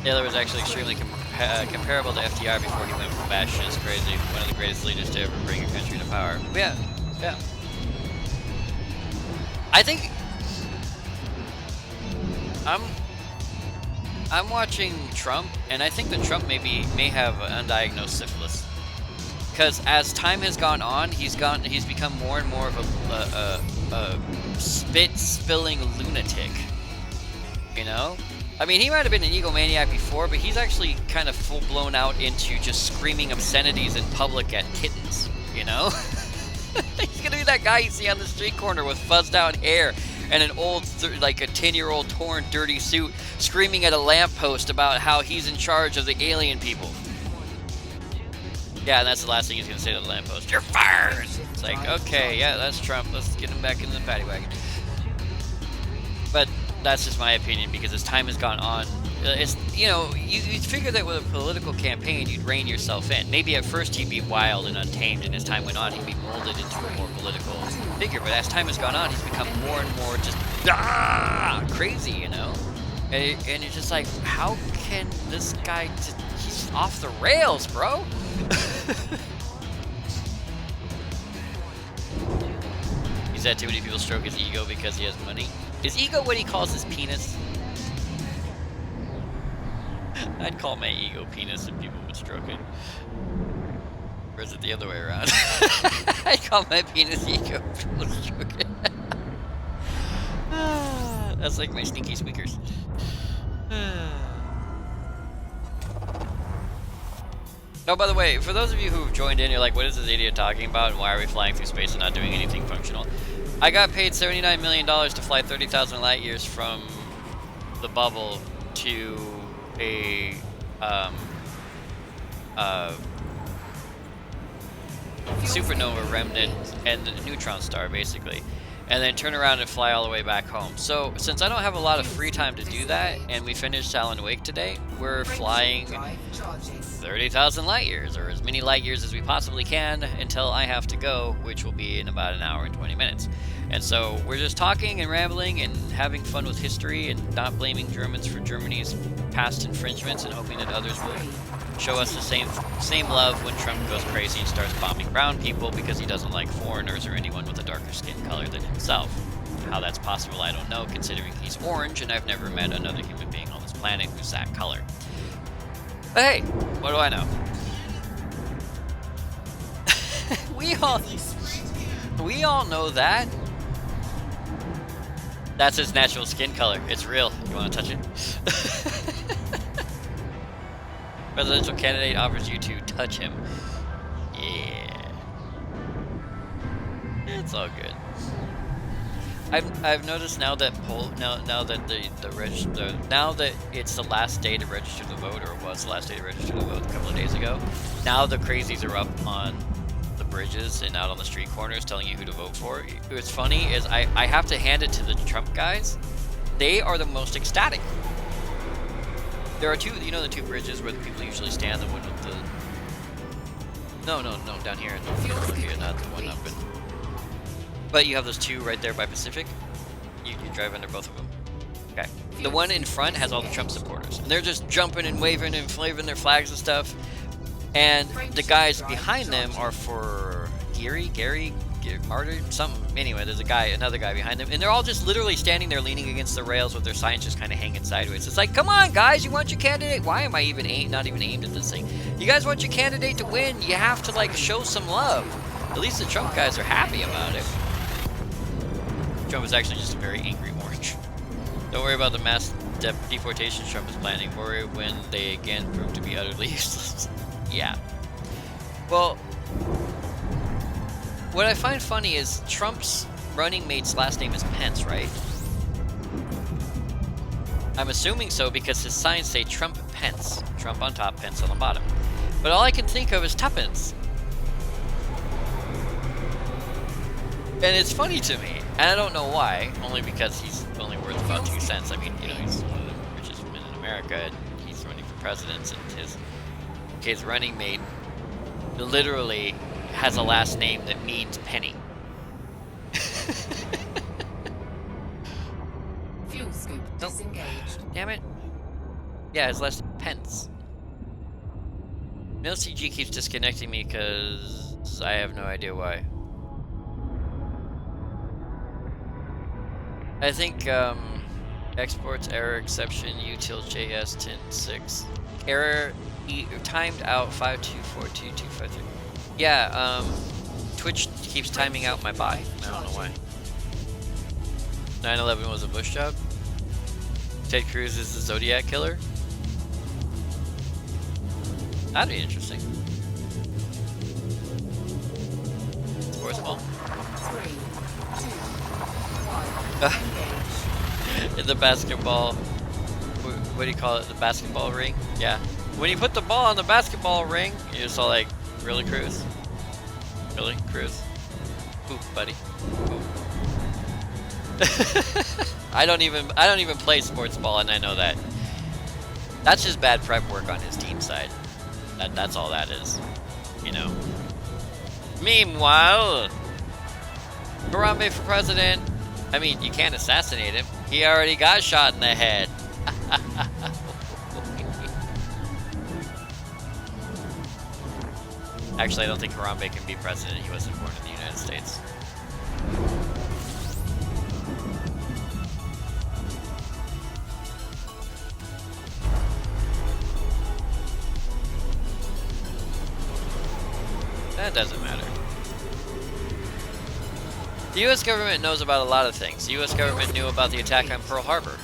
Hitler was actually extremely comparable to FDR before he went fascist crazy. One of the greatest leaders to ever bring a country to power. Yeah, yeah. I think I'm watching Trump, and I think that Trump may have undiagnosed syphilis. Because as time has gone on, he's become more and more of a spit-spilling lunatic. You know? I mean, he might have been an egomaniac before, but he's actually kind of full-blown out into just screaming obscenities in public at kittens, you know? He's gonna be that guy you see on the street corner with fuzzed-out hair and an old, like a 10-year-old torn, dirty suit, screaming at a lamppost about how he's in charge of the alien people. Yeah, and that's the last thing he's gonna say to the lamppost. You're fired! It's like, okay, yeah, that's Trump. Let's get him back in the paddy wagon. But that's just my opinion, because as time has gone on, it's, you know, you'd figure that with a political campaign, you'd rein yourself in. Maybe at first he'd be wild and untamed, and as time went on, he'd be molded into a more political figure. But as time has gone on, he's become more and more just crazy, you know? And it's just like, how can this guy he's off the rails, bro? He's had too many people stroke his ego because he has money. Is ego what he calls his penis? I'd call my ego penis if people would stroke it. Or is it the other way around? I'd call my penis ego if people would stroke it. That's like my stinky squeakers. Oh, by the way, for those of you who've joined in, you're like, what is this idiot talking about, and why are we flying through space and not doing anything functional? I got paid $79 million to fly 30,000 light years from the bubble to a supernova remnant and a neutron star, basically, and then turn around and fly all the way back home. So since I don't have a lot of free time to do that, and we finished Alan Wake today, we're flying 30,000 light years, or as many light years as we possibly can, until I have to go, which will be in about an hour and 20 minutes. And so we're just talking and rambling and having fun with history and not blaming Germans for Germany's past infringements, and hoping that others will show us the same love when Trump goes crazy and starts bombing brown people because he doesn't like foreigners or anyone with a darker skin color than himself. How that's possible, I don't know, considering he's orange and I've never met another human being on this planet who's that color. But hey, what do I know? we all know that. That's his natural skin color. It's real. You want to touch it? Presidential candidate offers you to touch him. Yeah. It's all good. I've noticed now that now that now that it's the last day to register to vote, or it was the last day to register to vote a couple of days ago. Now the crazies are up on the bridges and out on the street corners telling you who to vote for. What's funny is I have to hand it to the Trump guys. They are the most ecstatic. There are two, you know, the two bridges where the people usually stand, the one with No, down here in Philadelphia, not the one up in. But you have those two right there by Pacific. You drive under both of them. Okay. The one in front has all the Trump supporters, and they're just jumping and waving and flaving their flags and stuff. And the guys behind them are for Gary Martyr, something. Anyway, there's another guy behind them, and they're all just literally standing there leaning against the rails with their signs just kind of hanging sideways. It's like, come on, guys, you want your candidate? Why am I not even aimed at this thing? You guys want your candidate to win? You have to like show some love. At least the Trump guys are happy about it. Trump is actually just a very angry orange. Don't worry about the mass deportation Trump is planning. Worry when they again prove to be utterly useless. Yeah. Well, what I find funny is Trump's running mate's last name is Pence, right? I'm assuming so because his signs say Trump Pence. Trump on top, Pence on the bottom. But all I can think of is tuppence. And it's funny to me. And I don't know why, only because he's only worth about 2 cents. I mean, you know, he's one of the richest men in America, and he's running for president, and his running mate literally has a last name that means penny. Fuel scoop disengaged. Damn it. Yeah, his last name Pence. MilCG keeps disconnecting me because I have no idea why. I think exports error exception util.js 10.6 error timed out 5242253. Yeah, Twitch keeps timing out my bot. I don't know why. 9/11 was a Bush job. Ted Cruz is the Zodiac killer. That'd be interesting. Sports ball. 3, 2, 1. In the basketball, what do you call it? The basketball ring? Yeah. When you put the ball on the basketball ring, you're just all like, really, Cruz? Really, Cruz? Ooh, buddy. Ooh. I don't even play sports ball, and I know that. That's just bad prep work on his team side. That's all that is, you know. Meanwhile, Harambe for president. I mean, you can't assassinate him. He already got shot in the head. Actually, I don't think Harambe can be president. He wasn't born in the United States. That doesn't matter. The US government knows about a lot of things. The US government knew about the attack on Pearl Harbor.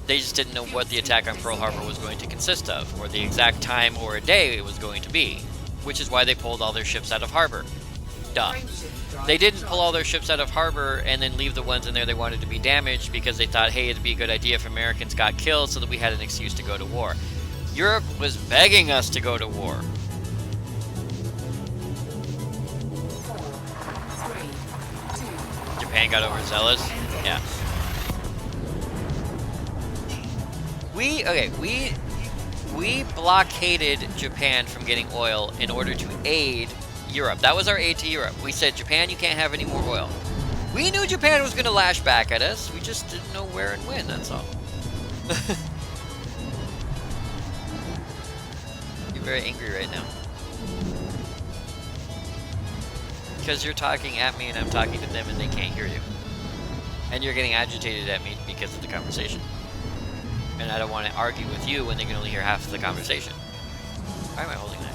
They just didn't know what the attack on Pearl Harbor was going to consist of, or the exact time or a day it was going to be, which is why they pulled all their ships out of harbor. Duh. They didn't pull all their ships out of harbor and then leave the ones in there they wanted to be damaged because they thought, hey, it'd be a good idea if Americans got killed so that we had an excuse to go to war. Europe was begging us to go to war. 4, 3, 2. Japan got overzealous? Yeah. We blockaded Japan from getting oil in order to aid Europe. That was our aid to Europe. We said, Japan, you can't have any more oil. We knew Japan was going to lash back at us. We just didn't know where and when, that's all. You're very angry right now. Because you're talking at me and I'm talking to them and they can't hear you. And you're getting agitated at me because of the conversation. And I don't want to argue with you when they can only hear half of the conversation. Why am I holding that?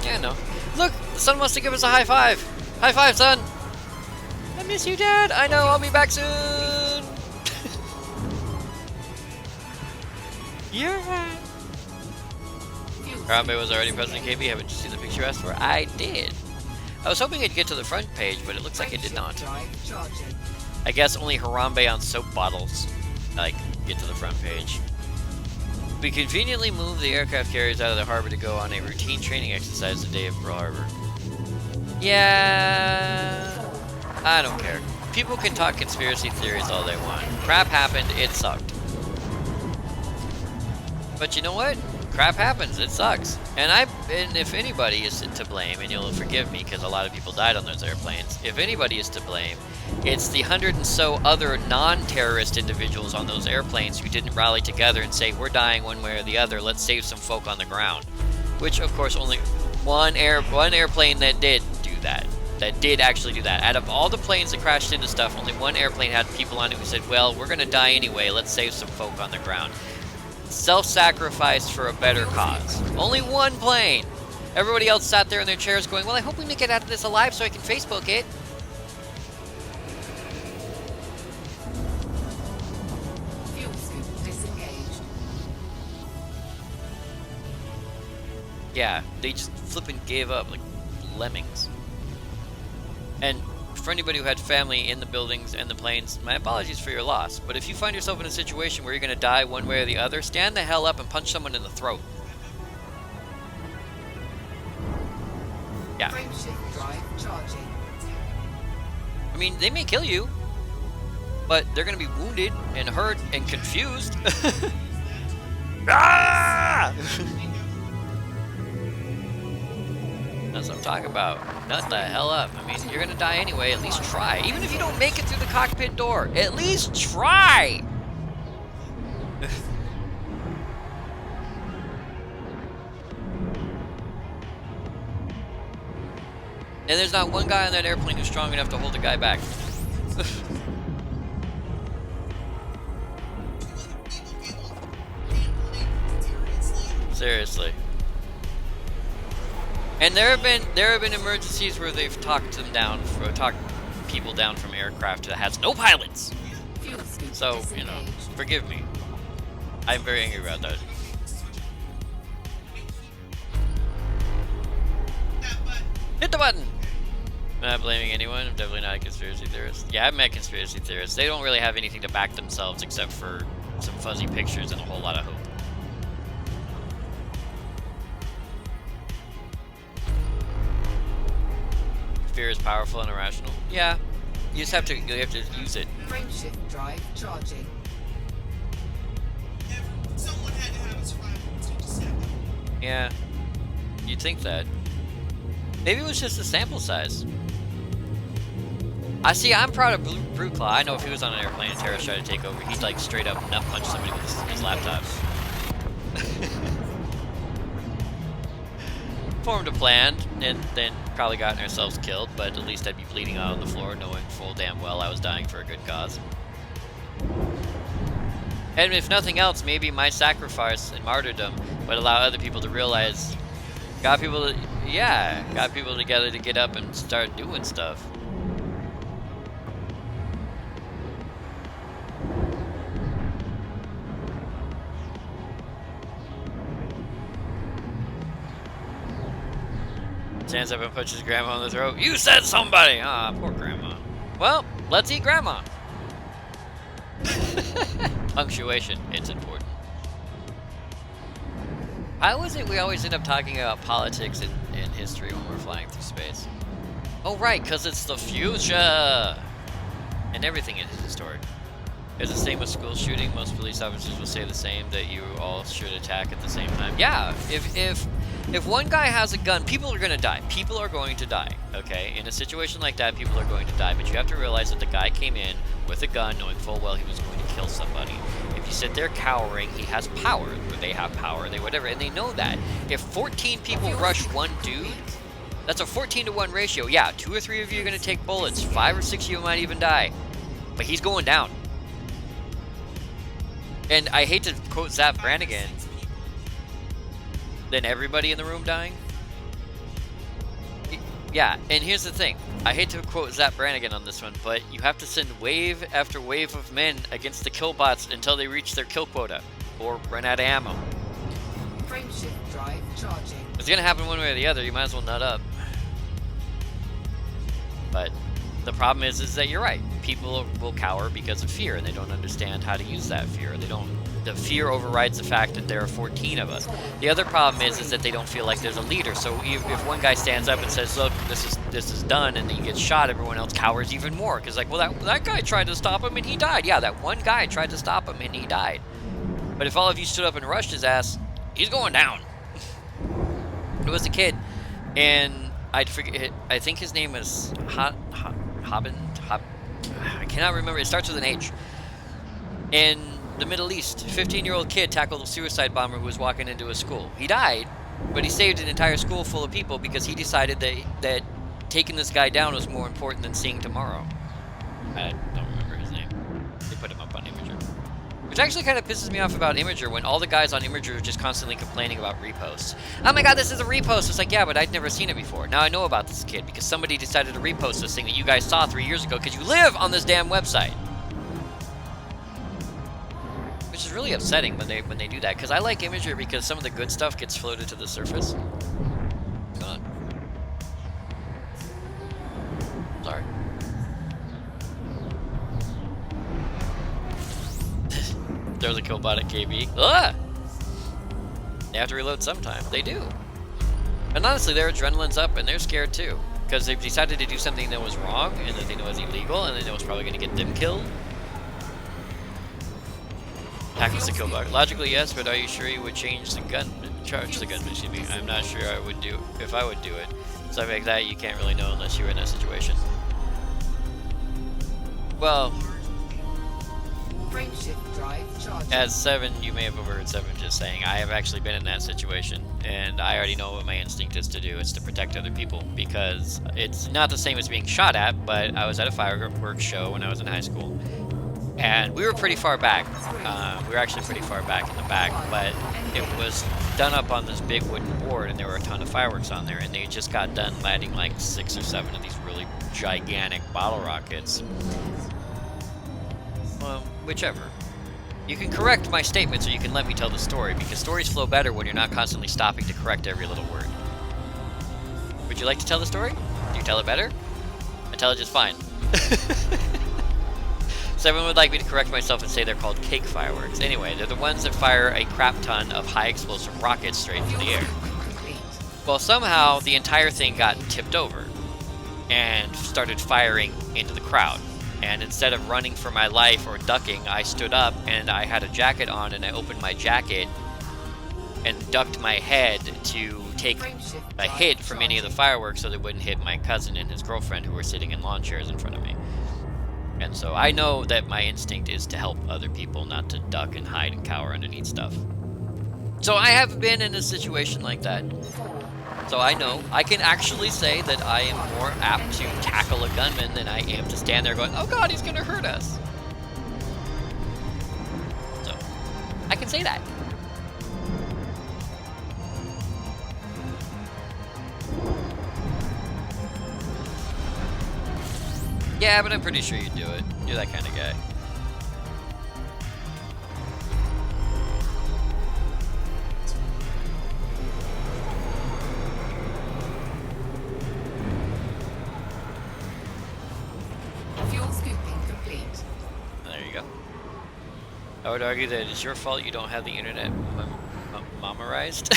Yeah, no. Look, the son wants to give us a high five. High five, son. I miss you, Dad. I know, I'll be back soon. You're right. Harambe was already President KB. Haven't you seen the picture you asked for? I did. I was hoping it'd get to the front page, but it looks like it did not. I guess only Harambe on soap bottles, like, get to the front page. We conveniently moved the aircraft carriers out of the harbor to go on a routine training exercise the day of Pearl Harbor. Yeah, I don't care. People can talk conspiracy theories all they want. Crap happened, it sucked. But you know what? Crap happens, it sucks. And if anybody is to blame, and you'll forgive me because a lot of people died on those airplanes, if anybody is to blame, it's the 100 and so other non-terrorist individuals on those airplanes who didn't rally together and say, we're dying one way or the other, let's save some folk on the ground. Which, of course, only one airplane that did do that. That did actually do that. Out of all the planes that crashed into stuff, only one airplane had people on it who said, well, we're going to die anyway, let's save some folk on the ground. Self-sacrifice for a better cause. Only one plane! Everybody else sat there in their chairs going, well, I hope we make it out of this alive so I can Facebook it. Fuel scoop disengaged. Yeah, they just flipping gave up like lemmings. And for anybody who had family in the buildings and the planes, my apologies for your loss. But if you find yourself in a situation where you're going to die one way or the other, stand the hell up and punch someone in the throat. Yeah. Frameshift drive charging. I mean, they may kill you, but they're going to be wounded and hurt and confused. Ah! That's what I'm talking about. Nut the hell up. I mean, you're gonna die anyway. At least try. Even if you don't make it through the cockpit door, at least try! And there's not one guy on that airplane who's strong enough to hold a guy back. Seriously. And there have been emergencies where they've talked them down, talked people down from aircraft that has no pilots. So, you know, forgive me. I'm very angry about that. Hit the button! I'm not blaming anyone. I'm definitely not a conspiracy theorist. Yeah, I've met conspiracy theorists. They don't really have anything to back themselves except for some fuzzy pictures and a whole lot of hope. Fear is powerful and irrational. Yeah, you just have to use it. Frameshift drive charging. Someone had to have a survival instinct to snap up. Yeah, you'd think that. Maybe it was just the sample size. I'm proud of Bruteclaw. I know if he was on an airplane and terrorists tried to take over, he'd like straight up nut punch somebody with his laptop. Formed a plan and then probably gotten ourselves killed, but at least I'd be bleeding out on the floor knowing full damn well I was dying for a good cause. And if nothing else, maybe my sacrifice and martyrdom would allow other people to realize, got people together to get up and start doing stuff. Stands up and punches grandma on the throat. You said somebody! Ah, poor grandma. Well, let's eat grandma. Punctuation, it's important. How is it we always end up talking about politics and history when we're flying through space? Oh right, because it's the future! And everything is historic. It's the same with school shooting. Most police officers will say the same, that you all should attack at the same time. Yeah, if one guy has a gun, people are going to die. People are going to die, okay? In a situation like that, people are going to die. But you have to realize that the guy came in with a gun knowing full well he was going to kill somebody. If you sit there cowering, he has power, or they have power, they whatever, and they know that. If 14 people rush one dude, that's a 14-to-1 ratio. Yeah, 2 or 3 of you are going to take bullets. 5 or 6 of you might even die. But he's going down. And I hate to quote Zap Brannigan, then everybody in the room dying? Yeah, and here's the thing. I hate to quote Zap Brannigan on this one, but you have to send wave after wave of men against the killbots until they reach their kill quota, or run out of ammo. Frameshift drive charging. It's gonna happen one way or the other, you might as well nut up. But the problem is that you're right. People will cower because of fear, and they don't understand how to use that fear. The fear overrides the fact that there are 14 of us. The other problem is that they don't feel like there's a leader. So if one guy stands up and says, "Look, this is done," and then he gets shot, everyone else cowers even more. Because like, well, that guy tried to stop him and he died. Yeah, that one guy tried to stop him and he died. But if all of you stood up and rushed his ass, he's going down. It was a kid, and I think his name is Hobbin. I cannot remember. It starts with an H. In the Middle East, a 15-year-old kid tackled a suicide bomber who was walking into a school. He died, but he saved an entire school full of people because he decided that taking this guy down was more important than seeing tomorrow. I don't remember his name. They put him up on Imager. Which actually kind of pisses me off about Imager when all the guys on Imager are just constantly complaining about reposts. Oh my god, this is a repost! It's like, yeah, but I'd never seen it before. Now I know about this kid because somebody decided to repost this thing that you guys saw 3 years ago because you live on this damn website. Which is really upsetting when they do that, because I like Imager because some of the good stuff gets floated to the surface. What's going on? Sorry. There's a killbot at KB. Ah! They have to reload sometime. They do. And honestly, their adrenaline's up and they're scared too, because they've decided to do something that was wrong and that they know is illegal and they know it's probably going to get them killed. Tackles the kill bug. Logically, yes, but are you sure you would change the gun? Charge the gun, excuse me. I'm not sure I would do if I would do it. Stuff like that you can't really know unless you're in that situation. Well, as Seven, you may have overheard Seven just saying, I have actually been in that situation, and I already know what my instinct is to do. It's to protect other people, because it's not the same as being shot at, but I was at a fireworks show when I was in high school. And we were pretty far back. We were actually pretty far back in the back, but it was done up on this big wooden board, and there were a ton of fireworks on there, and they just got done lighting like 6 or 7 of these really gigantic bottle rockets. Well, whichever. You can correct my statements, or you can let me tell the story, because stories flow better when you're not constantly stopping to correct every little word. Would you like to tell the story? Do you tell it better? I tell it just fine. Seven would like me to correct myself and say they're called cake fireworks. Anyway, they're the ones that fire a crap ton of high explosive rockets straight into the air. Well, somehow the entire thing got tipped over and started firing into the crowd. And instead of running for my life or ducking, I stood up and I had a jacket on, and I opened my jacket and ducked my head to take a hit from any of the fireworks so they wouldn't hit my cousin and his girlfriend who were sitting in lawn chairs in front of me. And so I know that my instinct is to help other people, not to duck and hide and cower underneath stuff. So I have been in a situation like that. So I know, I can actually say that I am more apt to tackle a gunman than I am to stand there going, oh god, he's gonna hurt us. So, I can say that. Yeah, but I'm pretty sure you'd do it. You're that kind of guy. Fuel scooping complete. There you go. I would argue that it's your fault you don't have the internet mommerized.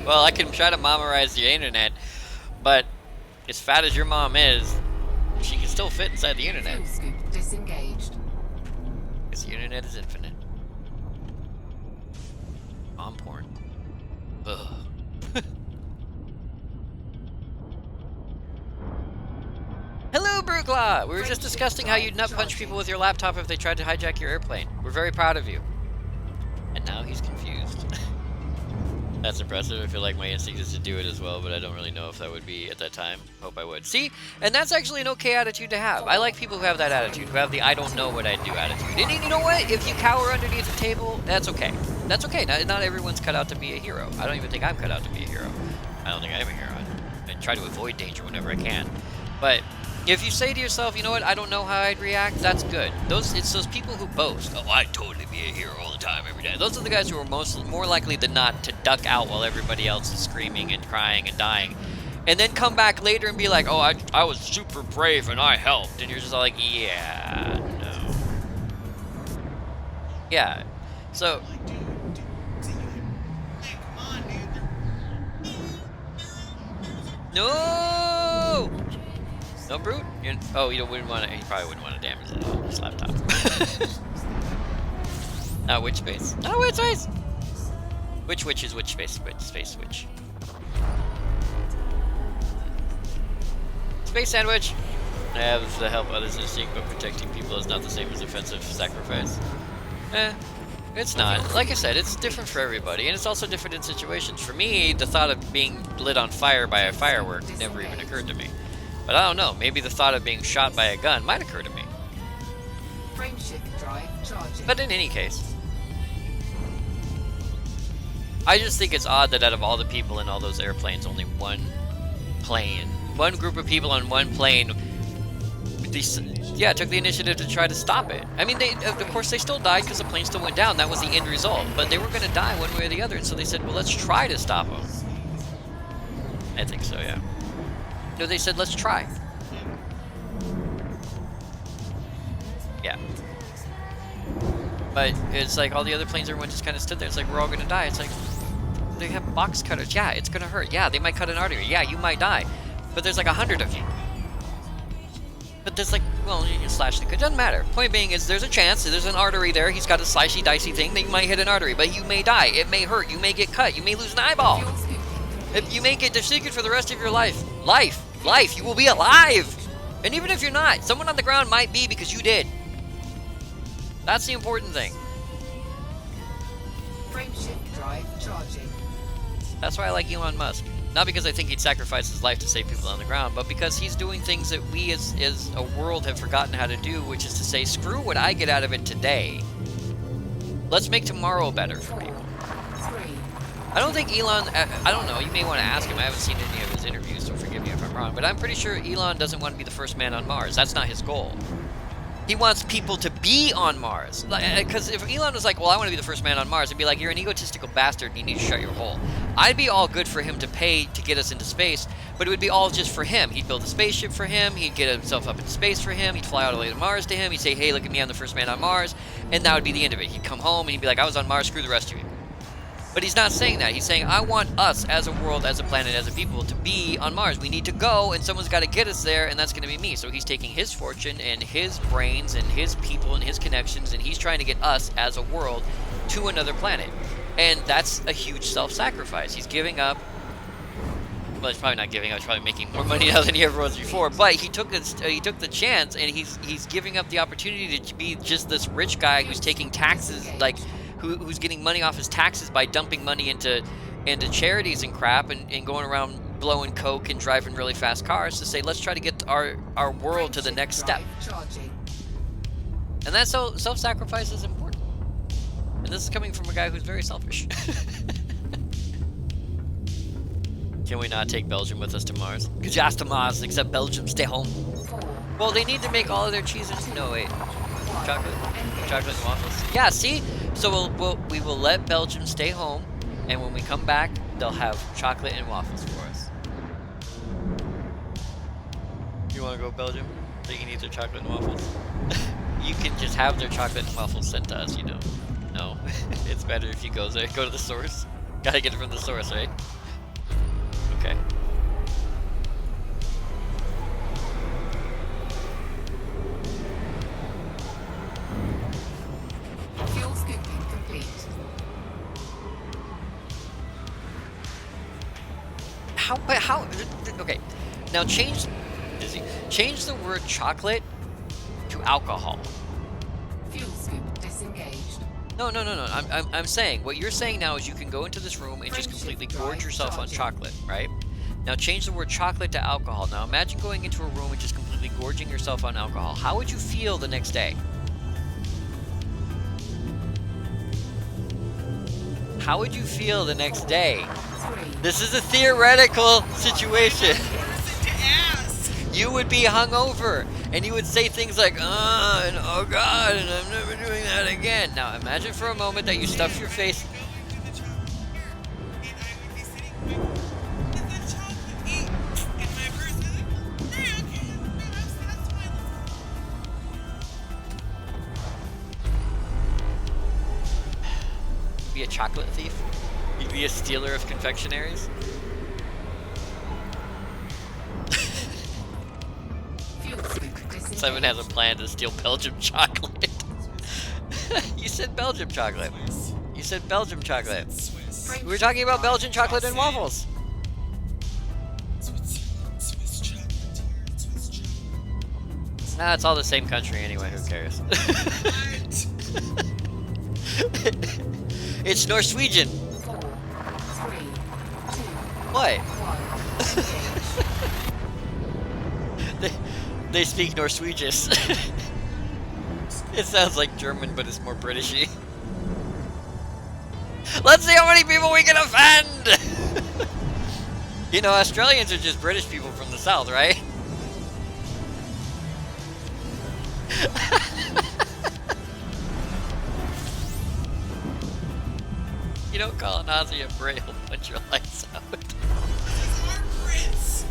Well, I can try to mommerize the internet, but as fat as your mom is, she can still fit inside the internet. Fuel scoop disengaged. Because the internet is infinite. Mom porn. Ugh. Hello, Brookla! We were just discussing how you'd nut punch people with your laptop if they tried to hijack your airplane. We're very proud of you. And now he's confused. That's impressive. I feel like my instinct is to do it as well, but I don't really know if that would be at that time. Hope I would. See? And that's actually an okay attitude to have. I like people who have that attitude, who have the I don't know what I'd do attitude. And you know what? If you cower underneath a table, that's okay. That's okay. Not everyone's cut out to be a hero. I don't even think I'm cut out to be a hero. I don't think I am a hero. I try to avoid danger whenever I can. But if you say to yourself, you know what, I don't know how I'd react, that's good. It's those people who boast, oh, I'd totally be a hero all the time, every day. Those are the guys who are more likely than not to duck out while everybody else is screaming and crying and dying. and then come back later and be like, oh, I was super brave and I helped, and you're just all like, yeah, no. Yeah, so... No! No, Brute? Oh, you wouldn't want to... You probably wouldn't want to damage this laptop. Not which space. Not which space! Which is which space? Which space which? Space sandwich! Have to help others in seek, but protecting people is not the same as offensive sacrifice. It's not. Like I said, it's different for everybody, and it's also different in situations. For me, the thought of being lit on fire by a firework never even occurred to me. But I don't know, maybe the thought of being shot by a gun might occur to me. Frameshift drive charging. But in any case, I just think it's odd that out of all the people in all those airplanes, only one group of people on one plane, took the initiative to try to stop it. I mean, of course they still died because the plane still went down. That was the end result. But they were going to die one way or the other, and so they said, well, let's try to stop them. I think so, yeah. No, they said, let's try. Yeah. But it's like all the other planes, everyone just kind of stood there. It's like, we're all going to die. It's like, they have box cutters. Yeah, it's going to hurt. Yeah, they might cut an artery. Yeah, you might die. But there's like 100 of you. But there's like, well, you can slash it doesn't matter. Point being is there's a chance, there's an artery there, he's got a slicey dicey thing that you might hit an artery, but you may die, it may hurt, you may get cut, you may lose an eyeball. If you may get disfigured for the rest of your life. Life, you will be alive. And even if you're not, someone on the ground might be because you did. That's the important thing. Frameshift drive charging. That's why I like Elon Musk. Not because I think he'd sacrifice his life to save people on the ground, but because he's doing things that we as a world have forgotten how to do, which is to say, screw what I get out of it today. Let's make tomorrow better for people. I don't think Elon, I don't know, you may want to ask him, I haven't seen any of his interviews, so forgive me if I'm wrong, but I'm pretty sure Elon doesn't want to be the first man on Mars. That's not his goal. He wants people to be on Mars. Because if Elon was like, well, I want to be the first man on Mars, it'd be like, you're an egotistical bastard and you need to shut your hole. I'd be all good for him to pay to get us into space, but it would be all just for him. He'd build a spaceship for him, he'd get himself up into space for him, he'd fly all the way to Mars to him, he'd say, hey, look at me, I'm the first man on Mars, and that would be the end of it. He'd come home and he'd be like, I was on Mars, screw the rest of you. But he's not saying that. He's saying, I want us as a world, as a planet, as a people to be on Mars. We need to go, and someone's got to get us there, and that's going to be me. So he's taking his fortune and his brains and his people and his connections, and he's trying to get us as a world to another planet. And that's a huge self-sacrifice. He's giving up. Well, he's probably not giving up. He's probably making more money now than he ever was before. But he took the chance, and he's giving up the opportunity to be just this rich guy who's taking taxes, like, who's getting money off his taxes by dumping money into charities and crap and going around blowing coke and driving really fast cars to say, let's try to get our world to the next step. And that's so self-sacrifice is important. And this is coming from a guy who's very selfish. Can we not take Belgium with us to Mars? Just to Mars, except Belgium, stay home. Well, they need to make all of their cheeses. No, wait. Chocolate and waffles. Yeah, see? So we will let Belgium stay home, and when we come back, they'll have chocolate and waffles for us. You want to go Belgium? So you can eat their chocolate and waffles? You can just have their chocolate and waffles sent to us, you know. No, it's better if you go there. Go to the source. Gotta get it from the source, right? Okay. Fuel scooping complete. How? Okay. Now change the word chocolate to alcohol. Fuel scoop disengaged. No. I'm saying, what you're saying now is you can go into this room and just completely gorge yourself on chocolate, right? Now change the word chocolate to alcohol. Now imagine going into a room and just completely gorging yourself on alcohol. How would you feel the next day? How would you feel the next day? This is a theoretical situation. You would be hungover, and you would say things like, and oh God, and I'm never doing that again. Now imagine for a moment that you stuff your face. chocolate thief? You'd be a stealer of confectionaries? Simon has a plan to steal Belgium chocolate. You said Belgium chocolate. You said Belgium chocolate. We were talking about Belgian chocolate and waffles. Nah, it's all the same country anyway, who cares? It's Norwegian. 4, 3, 2, What? 1. They speak Norwegian. It sounds like German, but it's more Britishy. Let's see how many people we can offend! You know, Australians are just British people from the south, right? You don't call an Aussie a Brit, he'll punch your lights out. These are Brits.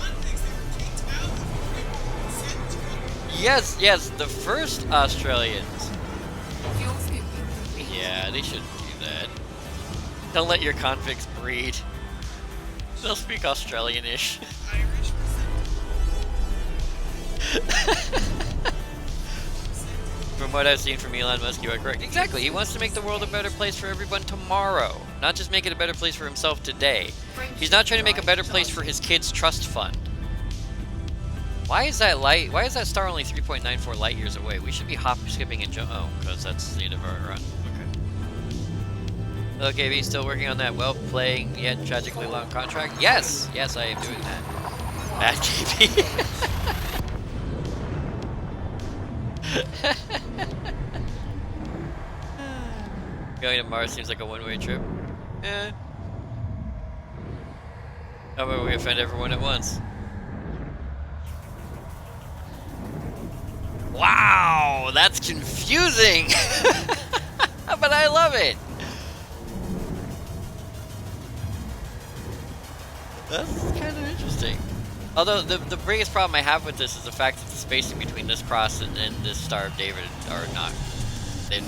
Convicts, they were kicked out before they were sent to it. Yes, yes, the first Australians. Fuel scooping. Yeah, they shouldn't do that. Don't let your convicts breed. They'll speak Australian-ish. Irish From what I've seen from Elon Musk, you are correct. Exactly, he wants to make the world a better place for everyone tomorrow. Not just make it a better place for himself today. He's not trying to make a better place for his kids' trust fund. Why is that star only 3.94 light years away? We should be skipping and jump. Oh, because that's the end of our run. Okay. Okay, he's still working on that well-playing yet tragically long contract? Yes! Yes, I am doing that. Bad KB. Going to Mars seems like a one-way trip. Eh. How about we offend everyone at once? Wow, that's confusing! But I love it! That's kind of interesting. Although, the biggest problem I have with this is the fact that the spacing between this cross and this Star of David are not...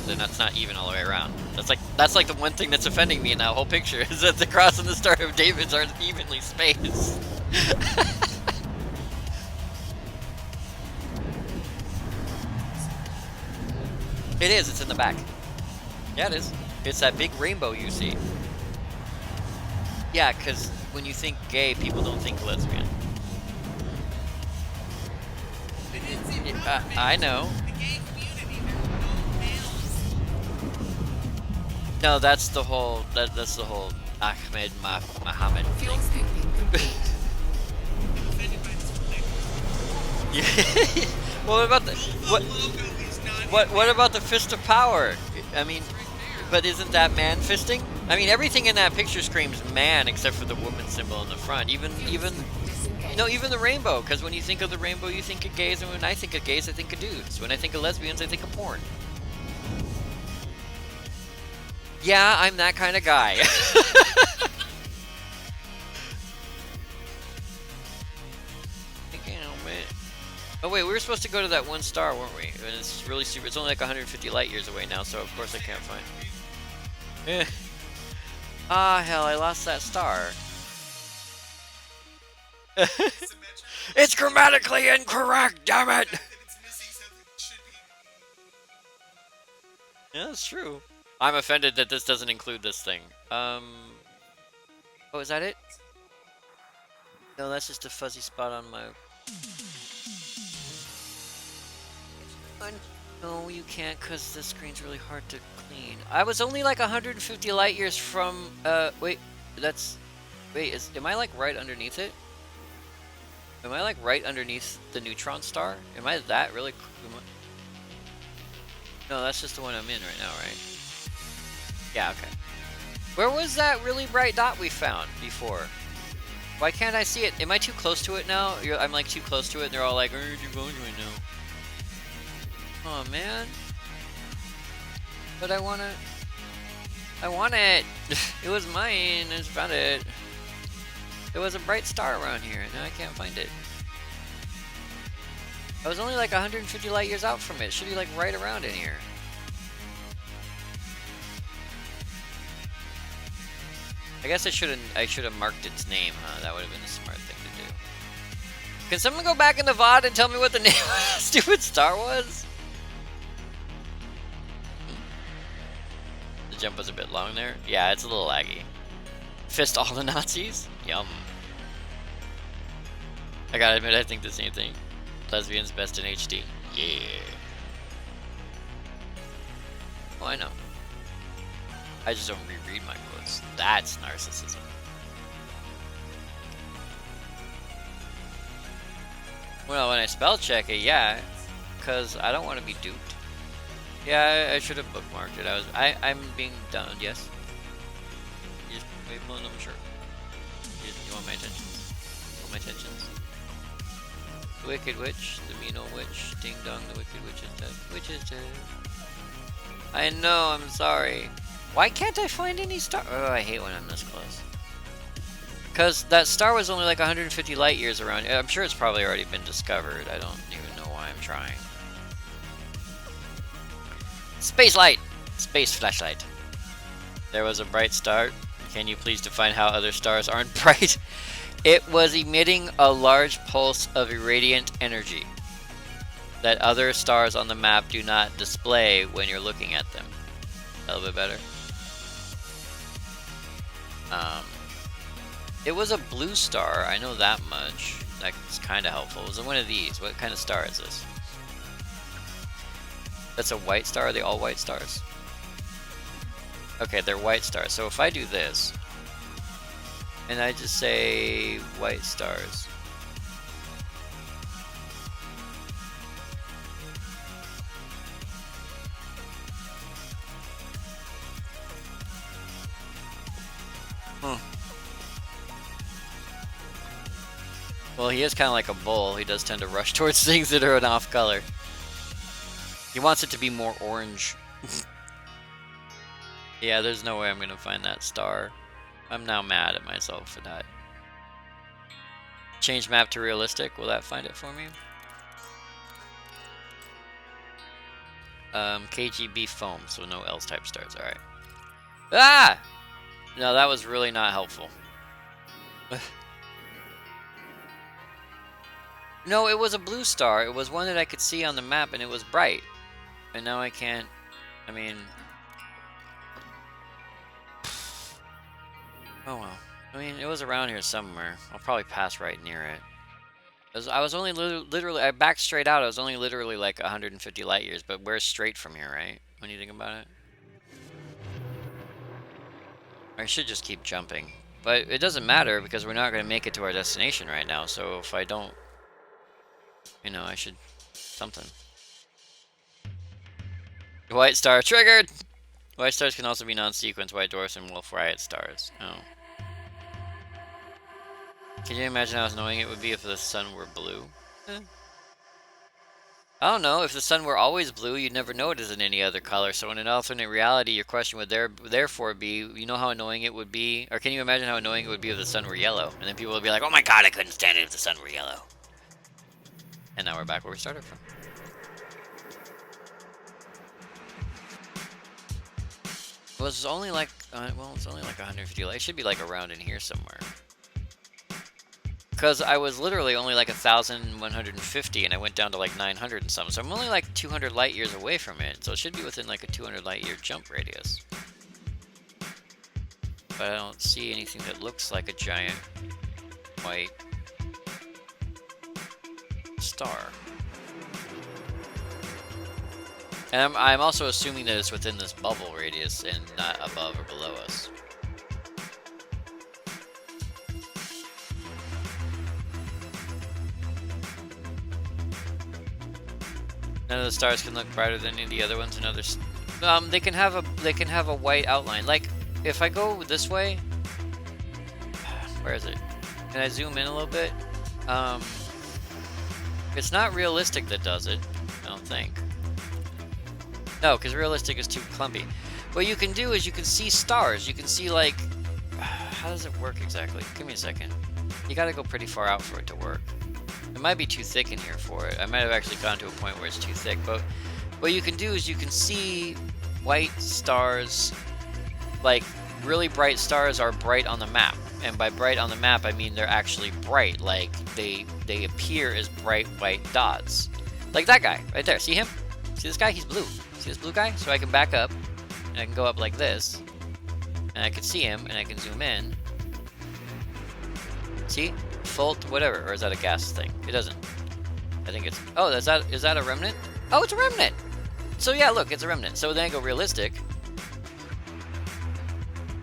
That's not even all the way around. That's like the one thing that's offending me in that whole picture, is that the cross and the Star of David aren't evenly spaced. It is, it's in the back. Yeah, it is. It's that big rainbow you see. Yeah, because when you think gay, people don't think lesbian. I know. The gay community, they're no males. No, that's the whole, that's the whole Ahmed Mohammed Fuel thing. scooping complete. Offended by this flag. Yeah. What about the what about the fist of power? I mean, but isn't that man fisting? I mean, everything in that picture screams man except for the woman symbol in the front. Even the rainbow, because when you think of the rainbow, you think of gays, and when I think of gays, I think of dudes. When I think of lesbians, I think of porn. Yeah, I'm that kind of guy. Oh wait, we were supposed to go to that one star, weren't we? And it's really super. It's only like 150 light years away now, so of course I can't find it. Ah, hell, I lost that star. It's grammatically incorrect, damn it! Yeah, that's true. I'm offended that this doesn't include this thing. Oh, is that it? No, that's just a fuzzy spot on my... No, you can't, because the screen's really hard to clean. I was only like 150 light years from, wait, am I like right underneath it? Am I like right underneath the neutron star? Am I that really? No, that's just the one I'm in right now, right? Yeah, okay. Where was that really bright dot we found before? Why can't I see it? Am I too close to it now? I'm like too close to it and they're all like, you're going right now. Oh man. But I want it. It was mine. I just found it. There was a bright star around here. Now I can't find it. I was only like 150 light years out from it. It should be like right around in here. I guess I should have marked its name, huh? That would have been a smart thing to do. Can someone go back in the VOD and tell me what the name of the stupid star was? The jump was a bit long there. Yeah, it's a little laggy. Fist all the Nazis? Yum. I gotta admit, I think the same thing. Lesbians best in HD. Yeah. Oh, I know. I just don't reread my quotes. That's narcissism. Well, when I spell check it, yeah, because I don't want to be duped. Yeah, I should have bookmarked it. I'm being done. Yes. You just wait, pulling up a shirt. You want my attentions? Want my attentions? The Wicked Witch, the mean old witch, ding dong, the Wicked Witch is dead. Witch is dead. I know, I'm sorry. Why can't I find any star? Oh, I hate when I'm this close. Because that star was only like 150 light years around. I'm sure it's probably already been discovered. I don't even know why I'm trying. Space light! Space flashlight. There was a bright star. Can you please define how other stars aren't bright? It was emitting a large pulse of irradiant energy that other stars on the map do not display when you're looking at them. A little bit better. It was a blue star, I know that much. That's kind of helpful. It was one of these. What kind of star is this? That's a white star? Are they all white stars? Okay, they're white stars. So if I do this, and I just say white stars. Well, he is kind of like a bull. He does tend to rush towards things that are an off color. He wants it to be more orange. Yeah, there's no way I'm going to find that star. I'm now mad at myself for that. Change map to realistic. Will that find it for me? KGB foam, so no else type stars. Alright. Ah! No, that was really not helpful. No, it was a blue star. It was one that I could see on the map, and it was bright. And now I can't... I mean... Oh well. I mean, it was around here somewhere. I'll probably pass right near it. I was only literally... I backed straight out. I was only literally like 150 light years, but where's straight from here, right? When you think about it? I should just keep jumping. But it doesn't matter, because we're not going to make it to our destination right now, so if I don't... You know, I should... something. White star triggered! White stars can also be non-sequence, white dwarfs and wolf riot stars. Oh. Can you imagine how annoying it would be if the sun were blue? I don't know, if the sun were always blue, you'd never know it is in any other color, so in an alternate reality, your question would therefore be, you know how annoying it would be? Or can you imagine how annoying it would be if the sun were yellow? And then people would be like, oh my god, I couldn't stand it if the sun were yellow. And now we're back where we started from. It was only like, well, it's only like 150 light. It should be like around in here somewhere. Because I was literally only like 1,150 and I went down to like 900 and something. So I'm only like 200 light years away from it. So it should be within like a 200 light year jump radius. But I don't see anything that looks like a giant white star. And I'm also assuming that it's within this bubble radius and not above or below us. None of the stars can look brighter than any of the other ones, and others. They can have a white outline. Like if I go this way, where is it? Can I zoom in a little bit? It's not realistic that does it. I don't think. No, because realistic is too clumpy. What you can do is you can see stars. You can see like, how does it work exactly? Give me a second. You gotta go pretty far out for it to work. It might be too thick in here for it. I might have actually gone to a point where it's too thick, but what you can do is you can see white stars like really bright stars are bright on the map. And by bright on the map, I mean they're actually bright. Like, they appear as bright white dots. Like that guy, right there. See him? See this guy? He's blue. See this blue guy? So I can back up, and I can go up like this. And I can see him, and I can zoom in. See? Fault, whatever. Or is that a gas thing? It doesn't. I think it's... Oh, is that a remnant? Oh, it's a remnant! So yeah, look, it's a remnant. So then I go realistic.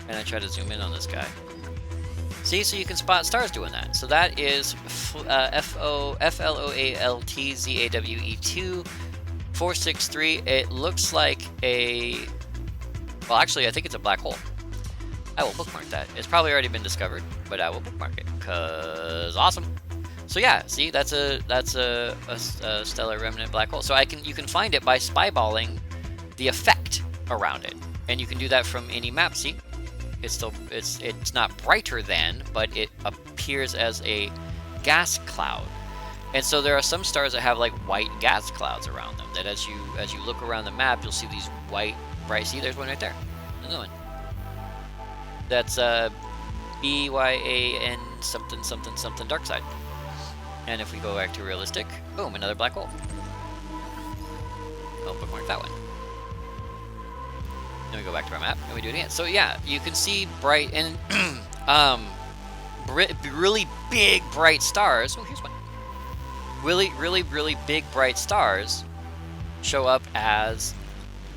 And I try to zoom in on this guy. See, so you can spot stars doing that. So that is FLOALTZAWE2 463. It looks like a... Well, actually, I think it's a black hole. I will bookmark that. It's probably already been discovered, but I will bookmark it, cause awesome. So yeah, see, that's a stellar remnant black hole. So you can find it by spyballing the effect around it, and you can do that from any map. See, it's not brighter than, but it appears as a gas cloud. And so there are some stars that have like white gas clouds around them. That as you look around the map, you'll see these white bright. See, there's one right there. Another one. That's BYAN something something something dark side. And if we go back to realistic, boom, another black hole. I'll bookmark that one. Then we go back to our map and we do it again. So yeah, you can see bright and really big bright stars. Oh, here's one. Really big bright stars show up as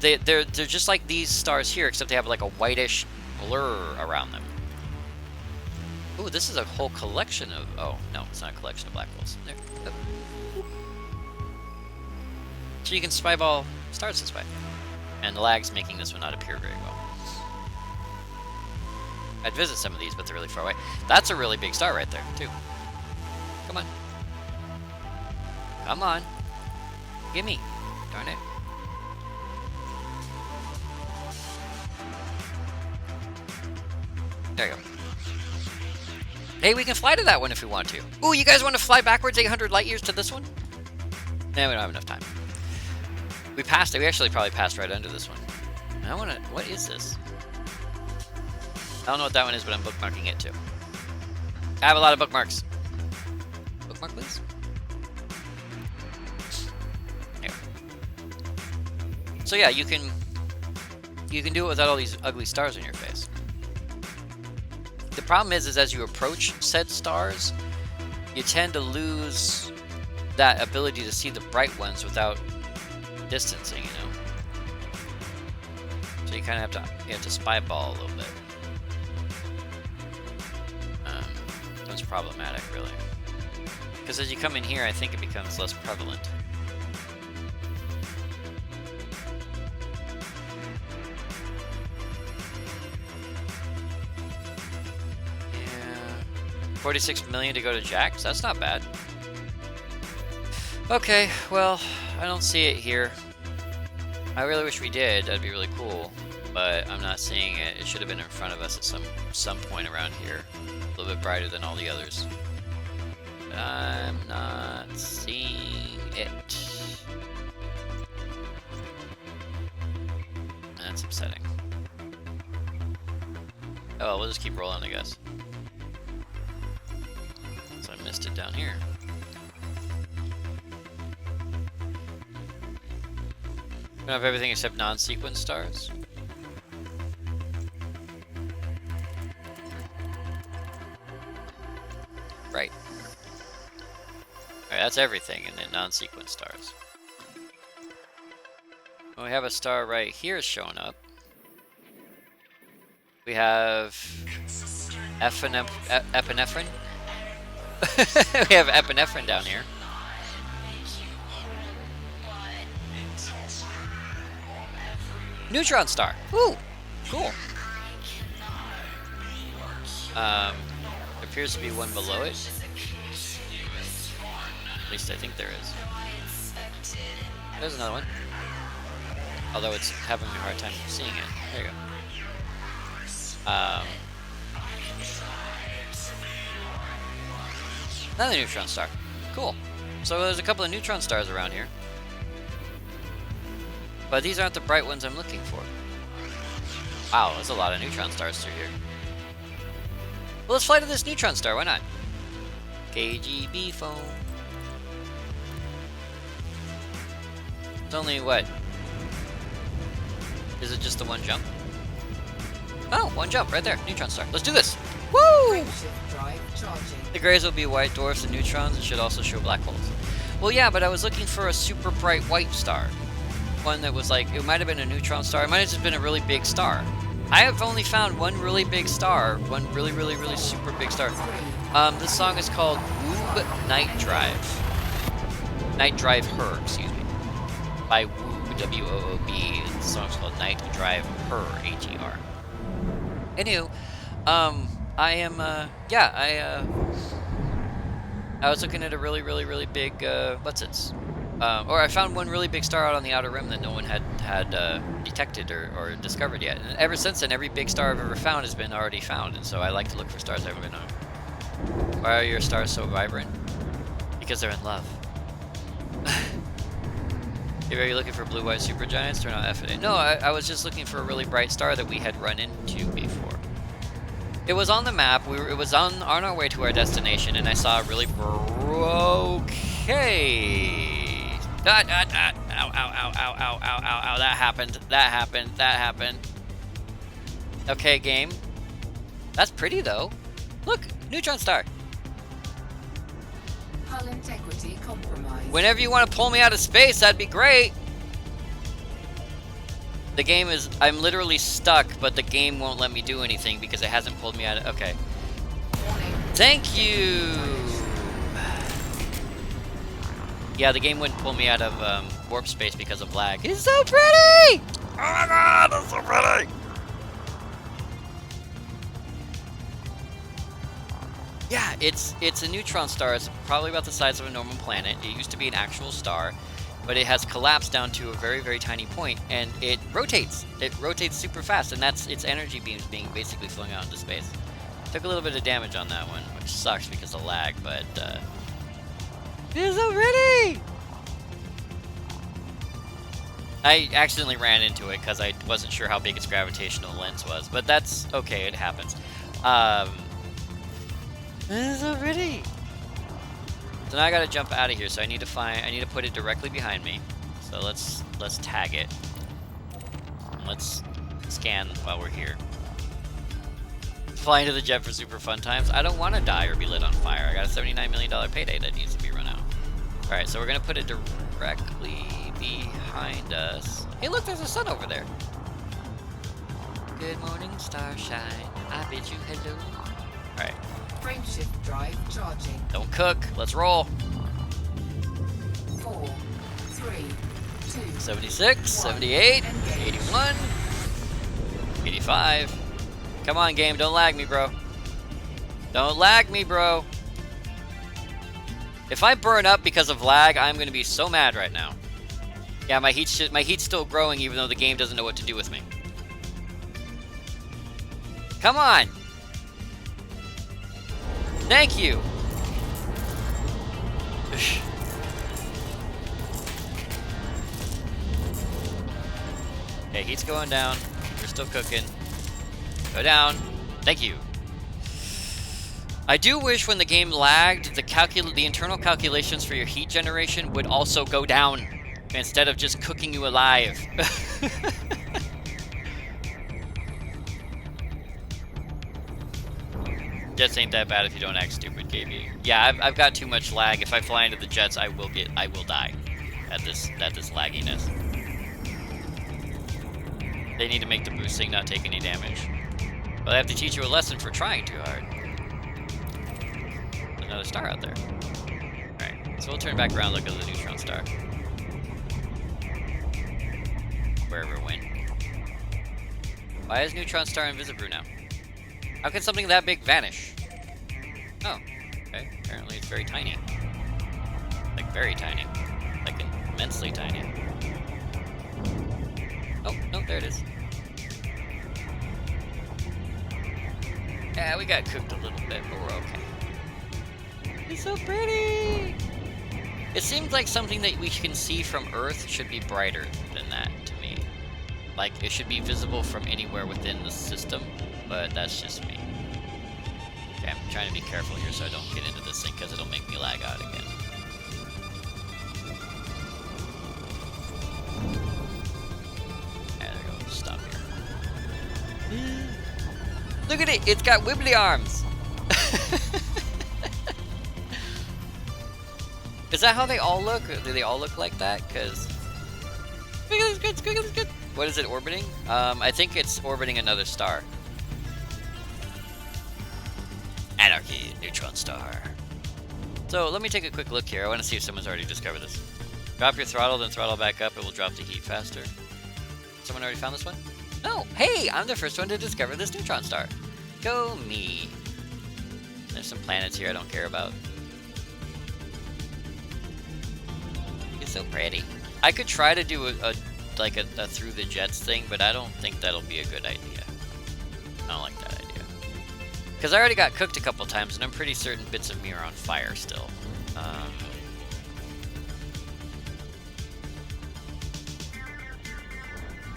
they're just like these stars here, except they have like a whitish blur around them. Ooh, this is a whole collection of... Oh, no, it's not a collection of black holes. There. Oh. So you can spyball stars this way. And the lag's making this one not appear very well. I'd visit some of these, but they're really far away. That's a really big star right there, too. Come on. Come on. Gimme. Darn it. There you go. Hey, we can fly to that one if we want to. Ooh, you guys want to fly backwards 800 light years to this one? Nah, we don't have enough time. We passed it. We actually probably passed right under this one. I want to... What is this? I don't know what that one is, but I'm bookmarking it too. I have a lot of bookmarks. Bookmark, please. There. So yeah, you can do it without all these ugly stars in your face. The problem is as you approach said stars, you tend to lose that ability to see the bright ones without distancing, you know. So you kind of have to spyball a little bit. That's problematic, really. Because as you come in here, I think it becomes less prevalent. Yeah, 46 million to go to Jax. That's not bad. Okay, well, I don't see it here. I really wish we did. That'd be really cool. But I'm not seeing it. It should have been in front of us at some point around here. A little bit brighter than all the others. But I'm not seeing it. That's upsetting. Oh, well, we'll just keep rolling, I guess. So I missed it down here. We don't have everything except non-sequence stars. Right. Alright, that's everything, and then non-sequence stars. Well, we have a star right here showing up. We have epinephrine. We have epinephrine down here. Neutron star. Ooh, cool. There appears to be one below it. At least I think there is. There's another one. Although it's having a hard time seeing it. There you go. Another neutron star. Cool. So there's a couple of neutron stars around here. But these aren't the bright ones I'm looking for. Wow, there's a lot of neutron stars through here. Well, let's fly to this neutron star, why not? KGB phone. It's only what? Is it just the one jump? Oh, one jump right there. Neutron star. Let's do this. Woo! The grays will be white dwarfs and neutrons and should also show black holes. Well, yeah, but I was looking for a super bright white star. One that was like, it might have been a neutron star. It might have just been a really big star. I have only found one really big star. One really, really, really super big star. This song is called Woob Night Drive. Night Drive Her, excuse me. By Woob, W-O-O-B. The song's called Night Drive Her, H-E-R. Anywho, I was looking at a really, really, really big, or I found one really big star out on the outer rim that no one had detected or discovered yet. And ever since then, every big star I've ever found has been already found, and so I like to look for stars I haven't been on. Why are your stars so vibrant? Because they're in love. Are you looking for blue-white supergiants? Turn on F and A. No, I was just looking for a really bright star that we had run into before. It was on the map. It was on our way to our destination, and I saw a really okay. Ow, ow, ow, ow, ow, ow, ow, ow, ow. That happened. Okay, game. That's pretty though. Look, neutron star. Hull integrity compromised. Whenever you want to pull me out of space, that'd be great. The game is, I'm literally stuck, but the game won't let me do anything because it hasn't pulled me out of, okay. Thank you! Yeah, the game wouldn't pull me out of warp space because of lag. It's so pretty! Oh my god, it's so pretty! Yeah, it's a neutron star. It's probably about the size of a normal planet. It used to be an actual star, but it has collapsed down to a very, very tiny point, and it rotates. It rotates super fast, and that's its energy beams being basically flowing out into space. Took a little bit of damage on that one, which sucks because of lag, but it's so pretty! I accidentally ran into it because I wasn't sure how big its gravitational lens was, but that's okay, it happens. This is so pretty. So now I gotta jump out of here, so I need to put it directly behind me. So let's tag it. And let's scan while we're here. Fly into the jet for super fun times. I don't want to die or be lit on fire. I got a $79 million payday that needs to be run out. Alright, so we're gonna put it directly behind us. Hey look, there's a sun over there. Good morning, starshine. I bid you hello. Alright. Frameshift drive charging. Don't cook. Let's roll. 4, 3, 2, 76, 78, 81, 85. Come on, game. Don't lag me, bro. Don't lag me, bro. If I burn up because of lag, I'm going to be so mad right now. Yeah, my heat's still growing even though the game doesn't know what to do with me. Come on. Thank you! Okay, heat's going down. We're still cooking. Go down. Thank you. I do wish when the game lagged, the internal calculations for your heat generation would also go down instead of just cooking you alive. Jets ain't that bad if you don't act stupid, KB. Yeah, I've got too much lag. If I fly into the jets, I will die at this lagginess. They need to make the boosting not take any damage. But I have to teach you a lesson for trying too hard. There's another star out there. Alright, so we'll turn back around and look at the neutron star. Wherever it went. Why is neutron star invisible now? How can something that big vanish? Oh, okay. Apparently it's very tiny. Like very tiny. Like immensely tiny. Oh, no, there it is. Yeah, we got cooked a little bit, but we're okay. It's so pretty! It seems like something that we can see from Earth should be brighter than that to me. Like, it should be visible from anywhere within the system, but that's just me. Okay, I'm trying to be careful here so I don't get into this thing because it'll make me lag out again. There we go. Stop here. Look at it! It's got wibbly arms! Is that how they all look? Or do they all look like that? Because... Squiggly, good. What is it orbiting? I think it's orbiting another star. Anarchy, neutron star. So let me take a quick look here. I want to see if someone's already discovered this. Drop your throttle, then throttle back up. It will drop the heat faster. Someone already found this one? No! Hey! I'm the first one to discover this neutron star. Go me. There's some planets here I don't care about. It's so pretty. I could try to do a through the jets thing, but I don't think that'll be a good idea. I don't like that idea. Because I already got cooked a couple times, and I'm pretty certain bits of me are on fire still.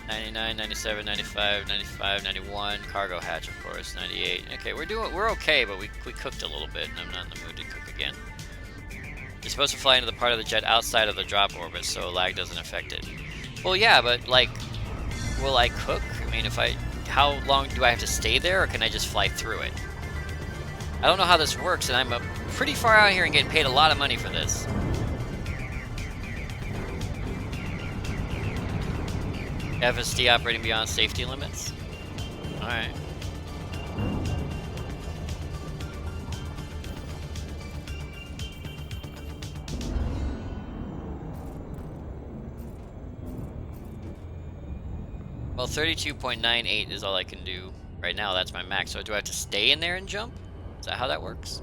99, 97, 95, 95, 91, cargo hatch, of course, 98. Okay, we're okay, but we cooked a little bit, and I'm not in the mood to cook again. You're supposed to fly into the part of the jet outside of the drop orbit, so lag doesn't affect it. Well, yeah, but, like, will I cook? I mean, how long do I have to stay there, or can I just fly through it? I don't know how this works, and I'm pretty far out here and getting paid a lot of money for this. FSD operating beyond safety limits? Alright. Well, 32.98 is all I can do right now. That's my max. So do I have to stay in there and jump? Is that how that works?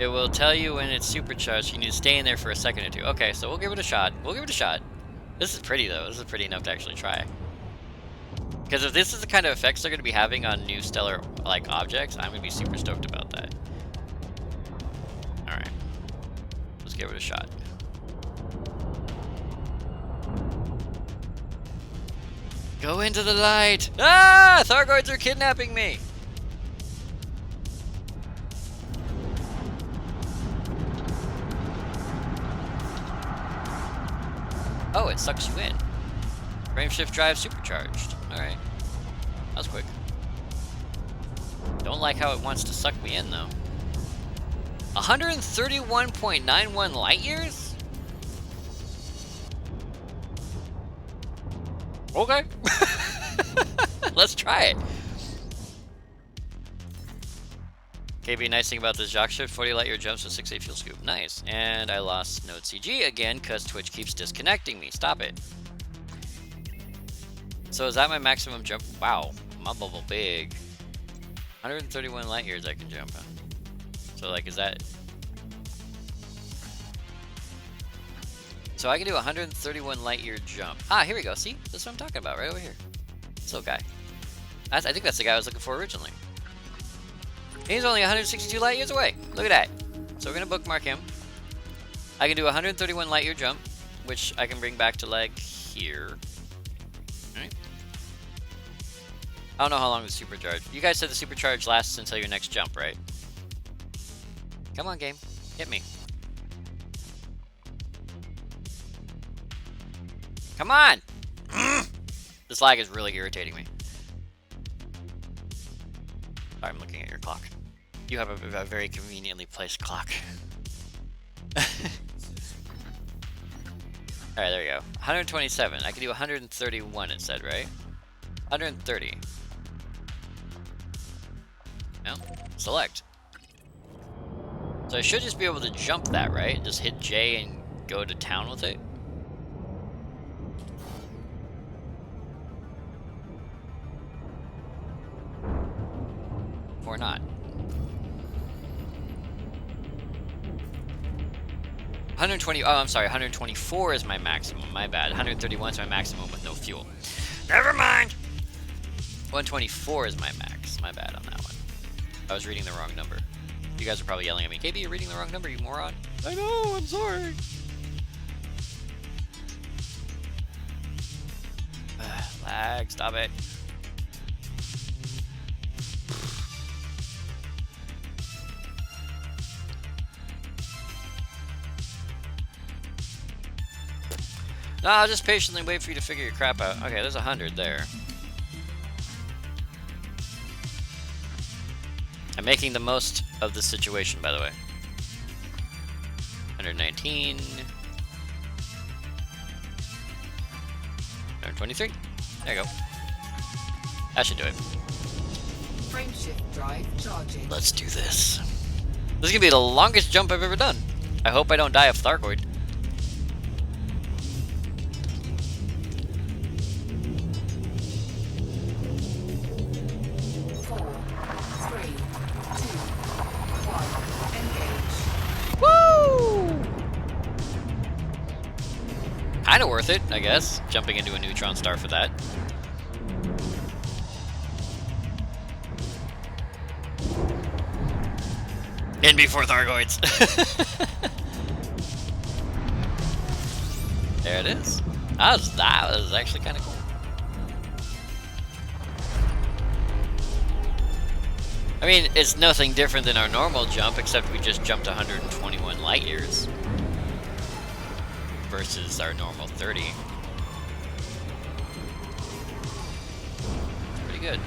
It will tell you when it's supercharged. You need to stay in there for a second or two. Okay, so we'll give it a shot. This is pretty, though. This is pretty enough to actually try. Because if this is the kind of effects they're going to be having on new stellar like objects, I'm going to be super stoked about that. Alright. Let's give it a shot. Go into the light! Ah! Thargoids are kidnapping me! Oh, it sucks you in. Frameshift drive supercharged. Alright. That was quick. Don't like how it wants to suck me in, though. 131.91 light years? Okay. Let's try it. KB, nice thing about this Jacques shift, 40 light year jumps with 6-8 fuel scoop. Nice. And I lost Node CG again because Twitch keeps disconnecting me. Stop it. So is that my maximum jump? Wow, my bubble big. 131 light years I can jump on. So like, is that? So I can do a 131 light year jump. Ah, here we go. See, that's what I'm talking about right over here. This little guy. I think that's the guy I was looking for originally. He's only 162 light years away. Look at that. So we're gonna bookmark him. I can do a 131 light year jump, which I can bring back to like here. Alright. I don't know how long the supercharge. You guys said the supercharge lasts until your next jump, right? Come on, game. Hit me. Come on! This lag is really irritating me. Sorry, I'm looking at your clock. You have a very conveniently placed clock. Alright, there you go. 127. I can do 131, it said, right? 130. No? Select. So I should just be able to jump that, right? Just hit J and go to town with it? Or not. 120, oh, I'm sorry, 124 is my maximum, my bad. 131 is my maximum with no fuel. Never mind! 124 is my max, my bad on that one. I was reading the wrong number. You guys are probably yelling at me. KB, you're reading the wrong number, you moron. I know, I'm sorry. Lag, stop it. No, I'll just patiently wait for you to figure your crap out. Okay, there's 100 there. I'm making the most of the situation, by the way. 119. 123. There you go. That should do it. Frameshift drive charging. Let's do this. This is gonna be the longest jump I've ever done. I hope I don't die of Thargoid. 4, 3, 2, 1, engage. Woo! Kinda worth it, I guess. Jumping into a neutron star for that. In before Thargoids. There it is. That was actually kind of cool. I mean, it's nothing different than our normal jump, except we just jumped 121 light years versus our normal 30. Pretty good.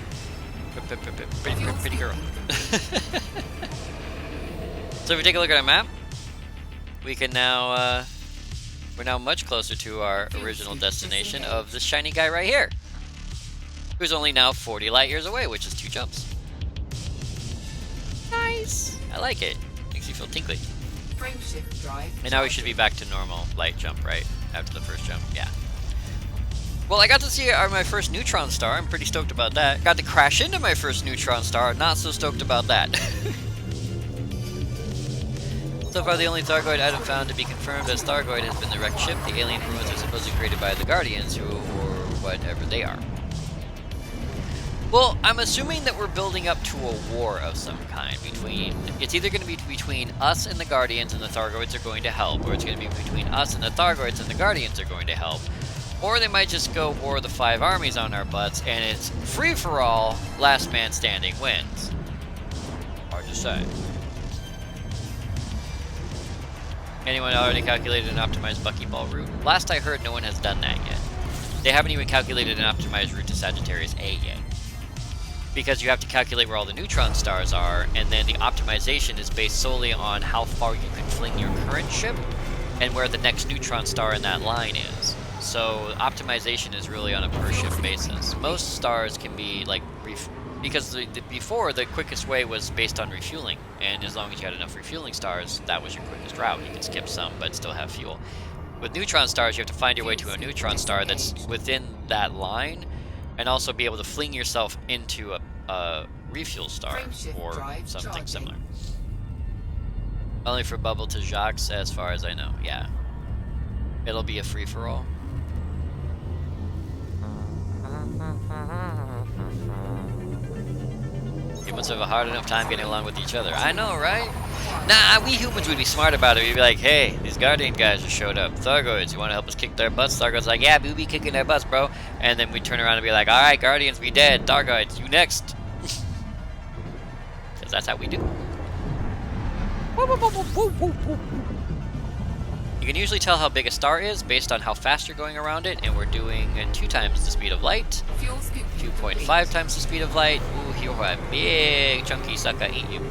Pretty girl. So if we take a look at our map, we can now, we're now much closer to our original destination of this shiny guy right here, who's only now 40 light years away, which is 2 jumps. Nice! I like it. Makes you feel tinkly. Frameshift drive. And now we should be back to normal light jump, right? After the first jump, yeah. Well, I got to see my first neutron star. I'm pretty stoked about that. Got to crash into my first neutron star. Not so stoked about that. So far, the only Thargoid item found to be confirmed as Thargoid has been the wrecked ship. The alien ruins are supposedly created by the Guardians, or whatever they are. Well, I'm assuming that we're building up to a war of some kind between... It's either going to be between us and the Guardians, and the Thargoids are going to help, or it's going to be between us and the Thargoids and the Guardians are going to help. Or they might just go War of the 5 Armies on our butts, and it's free-for-all, last man standing wins. Hard to say. Anyone already calculated an optimized Buckyball route? Last I heard, no one has done that yet. They haven't even calculated an optimized route to Sagittarius A yet. Because you have to calculate where all the neutron stars are, and then the optimization is based solely on how far you can fling your current ship, and where the next neutron star in that line is. So optimization is really on a per ship basis. Most stars can be like because before the quickest way was based on refueling, and as long as you had enough refueling stars, that was your quickest route. You can skip some, but still have fuel. With neutron stars, you have to find your way to a neutron star that's within that line, and also be able to fling yourself into a refuel star or something similar. Only for Bubble to Jacques, as far as I know. Yeah, it'll be a free for all. Humans have a hard enough time getting along with each other. I know, right? Nah, we humans would be smart about it. We'd be like, hey, these Guardian guys just showed up. Thargoids, you want to help us kick their butts? Thargoids like, yeah, we be kicking their butts, bro. And then we turn around and be like, alright, Guardians, we dead. Thargoids, you next. Because that's how we do. You can usually tell how big a star is based on how fast you're going around it, and we're doing 2 times the speed of light. 2.5 times the speed of light. Ooh, here a big chunky sucker eat you.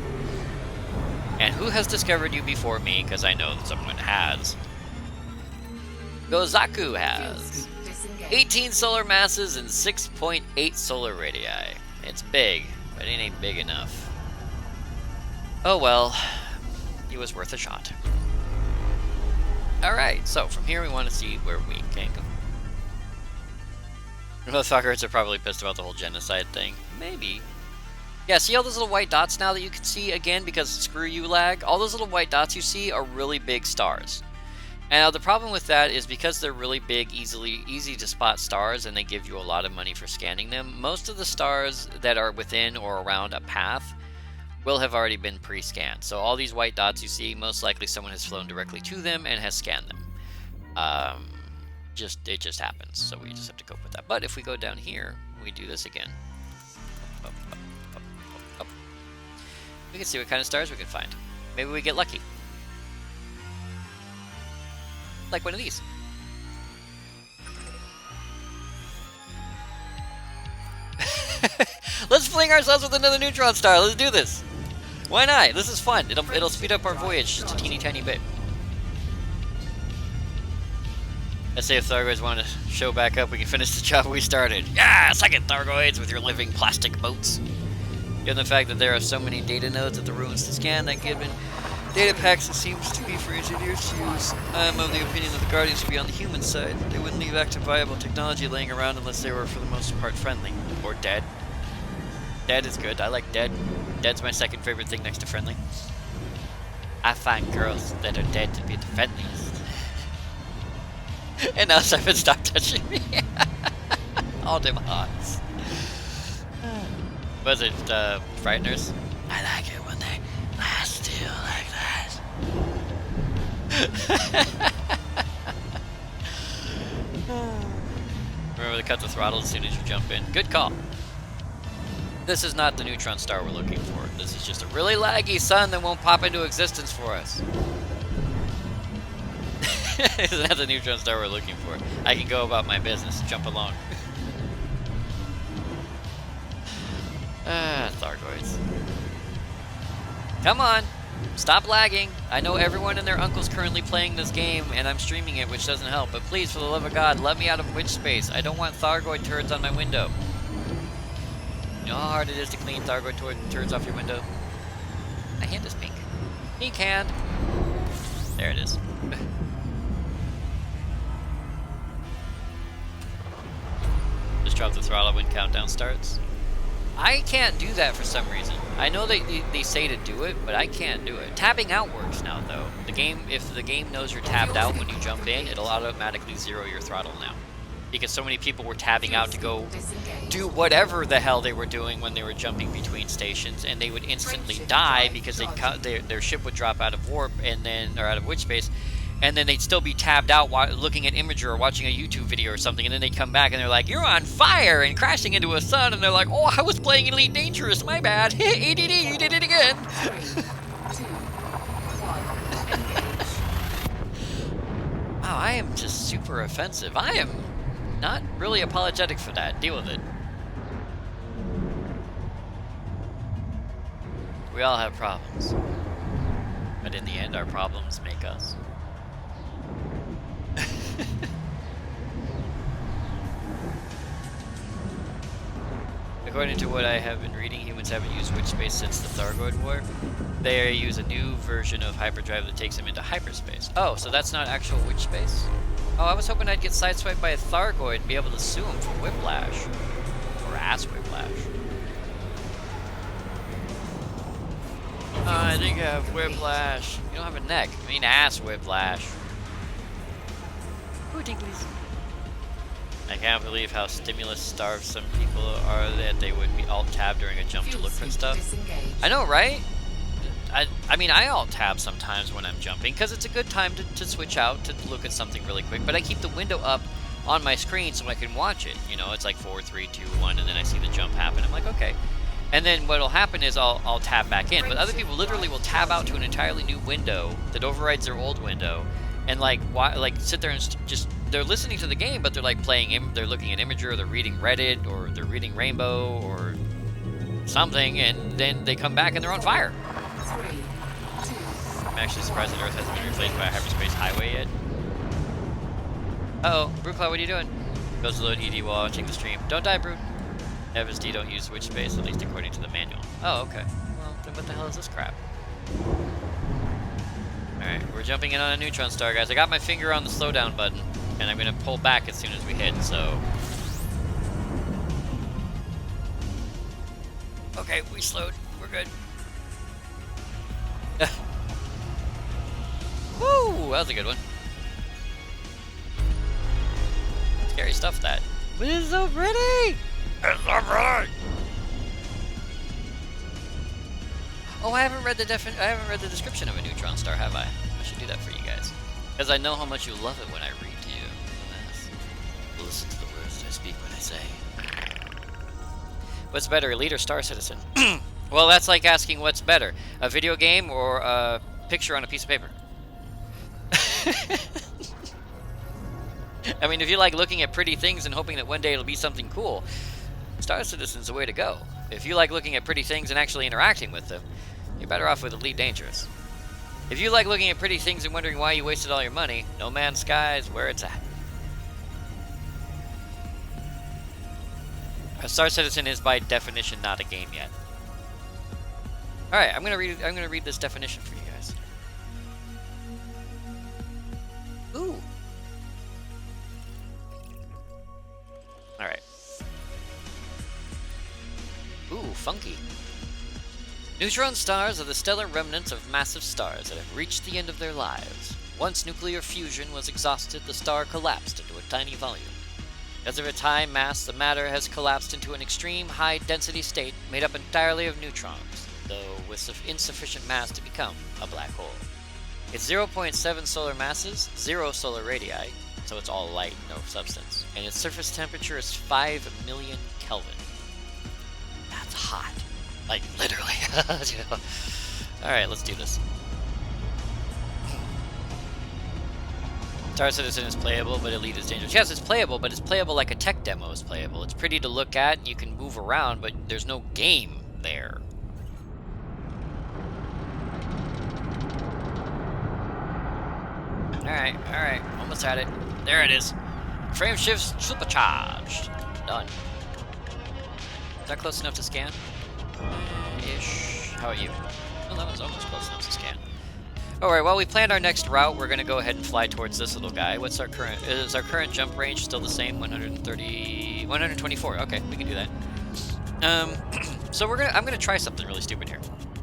And who has discovered you before me? Because I know that someone has. Gozaku has 18 solar masses and 6.8 solar radii. It's big, but it ain't big enough. Oh well, it was worth a shot. Alright, so from here we want to see where we can go. Most fuckers are probably pissed about the whole genocide thing. Maybe. Yeah, see all those little white dots now that you can see again because screw you lag? All those little white dots you see are really big stars. And the problem with that is because they're really big, easy to spot stars, and they give you a lot of money for scanning them, most of the stars that are within or around a path will have already been pre-scanned. So all these white dots you see, most likely someone has flown directly to them and has scanned them. It just happens, so we just have to cope with that. But if we go down here, we do this again. Up, up, up, up, up. We can see what kind of stars we can find. Maybe we get lucky. Like one of these. Let's fling ourselves with another neutron star. Let's do this. Why not? This is fun. It'll speed up our voyage just a teeny tiny bit. Let's say if Thargoids want to show back up, we can finish the job we started. Yeah, second Thargoids with your living plastic boats. Given the fact that there are so many data nodes at the ruins to scan, that given data packs it seems to be for engineers to use. I'm of the opinion that the Guardians would be on the human side. They wouldn't leave active viable technology laying around unless they were for the most part friendly. Or dead. Dead is good. I like dead. Dead's my second favorite thing next to friendly. I find girls that are dead to be the friendliest. And now Simon, stop touching me. All them hearts. Was it Frighteners? I like it when they lie still like that. Remember to cut the throttle as soon as you jump in. Good call. This is not the neutron star we're looking for. This is just a really laggy sun that won't pop into existence for us. This is not the neutron star we're looking for. I can go about my business. Jump along. Thargoids. Come on. Stop lagging. I know everyone and their uncle's currently playing this game, and I'm streaming it, which doesn't help. But please, for the love of God, let me out of witch space. I don't want Thargoid turds on my window. You know how hard it is to clean Thargoid turds off your window? My hand is pink. Pink hand. There it is. Just drop the throttle when countdown starts. I can't do that for some reason. I know they say to do it, but I can't do it. Tabbing out works now, though. The game, if the game knows you're tabbed out when you jump in, it'll automatically zero your throttle now. Because so many people were tabbing out to go do whatever the hell they were doing when they were jumping between stations, and they would instantly die because their ship would drop out of warp or out of witch space, and then they'd still be tabbed out looking at Imager or watching a YouTube video or something, and then they'd come back and they're like, "You're on fire!" and crashing into a sun, and they're like, "Oh, I was playing Elite Dangerous, my bad. ADD, you did it again." 3, 2, 1, engage. Wow, I am just super offensive. I am not really apologetic for that. Deal with it. We all have problems. But in the end, our problems make us. According to what I have been reading, humans haven't used witch space since the Thargoid War. They use a new version of hyperdrive that takes them into hyperspace. Oh, so that's not actual witch space? Oh, I was hoping I'd get sideswiped by a Thargoid and be able to sue him for whiplash. Or ass whiplash. Oh, I think I have whiplash. You don't have a neck. I mean ass whiplash. Ooh, dinglies. I can't believe how stimulus-starved some people are that they would be alt-tab during a jump to look for stuff. I know, right? I mean, I alt-tab sometimes when I'm jumping, because it's a good time to switch out, to look at something really quick, but I keep the window up on my screen so I can watch it. You know, it's like 4, 3, 2, 1, and then I see the jump happen. I'm like, okay. And then what'll happen is I'll tab back in, but other people literally will tab out to an entirely new window that overrides their old window, and like sit there and just, they're listening to the game, but they're like they're looking at Imager, or they're reading Reddit, or they're reading Rainbow, or something, and then they come back and they're on fire. 3, 2, I'm actually surprised that Earth hasn't been replaced by a hyperspace highway yet. Uh-oh, Broodclaw, what are you doing? Goes to load ED while watching the stream. Don't die, Brood. FSD don't use switch space, at least according to the manual. Oh, okay. Well, then what the hell is this crap? Alright, we're jumping in on a neutron star, guys. I got my finger on the slowdown button, and I'm going to pull back as soon as we hit, so... Okay, we slowed. We're good. Woo! That was a good one. Scary stuff, that. But it's so pretty! It's so pretty! Oh, I haven't read the description of a neutron star, have I? I should do that for you guys, because I know how much you love it when I read to you. Yes. Listen to the words I speak when I say. What's better, Elite or Star Citizen? Well, that's like asking what's better, a video game or a picture on a piece of paper. I mean, if you like looking at pretty things and hoping that one day it'll be something cool, Star Citizen's the way to go. If you like looking at pretty things and actually interacting with them, you're better off with Elite Dangerous. If you like looking at pretty things and wondering why you wasted all your money, No Man's Sky is where it's at. Star Citizen is by definition not a game yet. All right, I'm gonna read this definition for you guys. Ooh. All right. Ooh, funky. Neutron stars are the stellar remnants of massive stars that have reached the end of their lives. Once nuclear fusion was exhausted, the star collapsed into a tiny volume. Because of its high mass, the matter has collapsed into an extreme high-density state made up entirely of neutrons, though with insufficient mass to become a black hole. It's 0.7 solar masses, 0 solar radii, so it's all light, no substance, and its surface temperature is 5 million Kelvin. That's hot. Like, literally. Alright, let's do this. Star Citizen is playable, but Elite is dangerous. Yes, it's playable, but it's playable like a tech demo is playable. It's pretty to look at, and you can move around, but there's no game there. Alright, almost at it. There it is. Frame shifts supercharged. Done. Is that close enough to scan? Ish. How about you? Well, that one's almost close enough to scan. Alright, well, we planned our next route. We're going to go ahead and fly towards this little guy. What's our current... Is our current jump range still the same? 130... 124. Okay, we can do that. So I'm gonna try something really stupid here.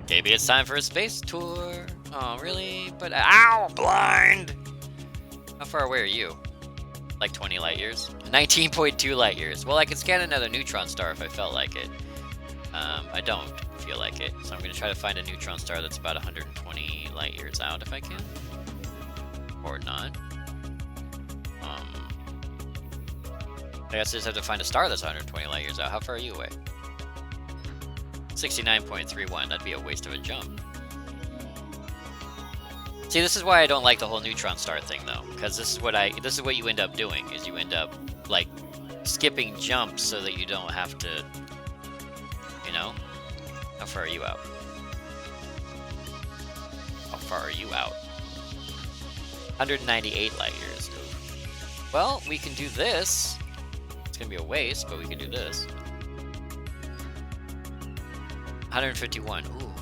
Maybe it's time for a space tour. Oh, really? But... Ow! Blind! How far away are you? Like 20 light years? 19.2 light years. Well, I could scan another neutron star if I felt like it. I don't feel like it, so I'm going to try to find a neutron star that's about 120 light years out if I can. Or not. I guess I just have to find a star that's 120 light years out. How far are you away? 69.31. That'd be a waste of a jump. See, this is why I don't like the whole neutron star thing, though, because this is what you end up doing, is you end up, like, skipping jumps so that you don't have to, you know? How far are you out? How far are you out? 198 light years. Well, we can do this. It's gonna be a waste, but we can do this. 151. Ooh.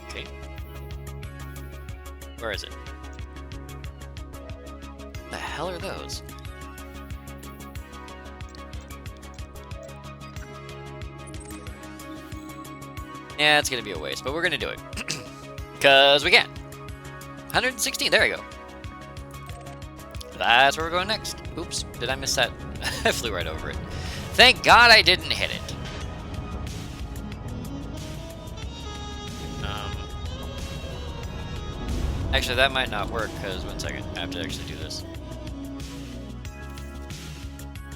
Okay. Where is it? The hell are those? Yeah, it's gonna be a waste, but we're gonna do it. Because we can. 116, there we go. That's where we're going next. Oops, did I miss that? I flew right over it. Thank God I didn't hit it. Actually, that might not work, because, one second, I have to actually do this.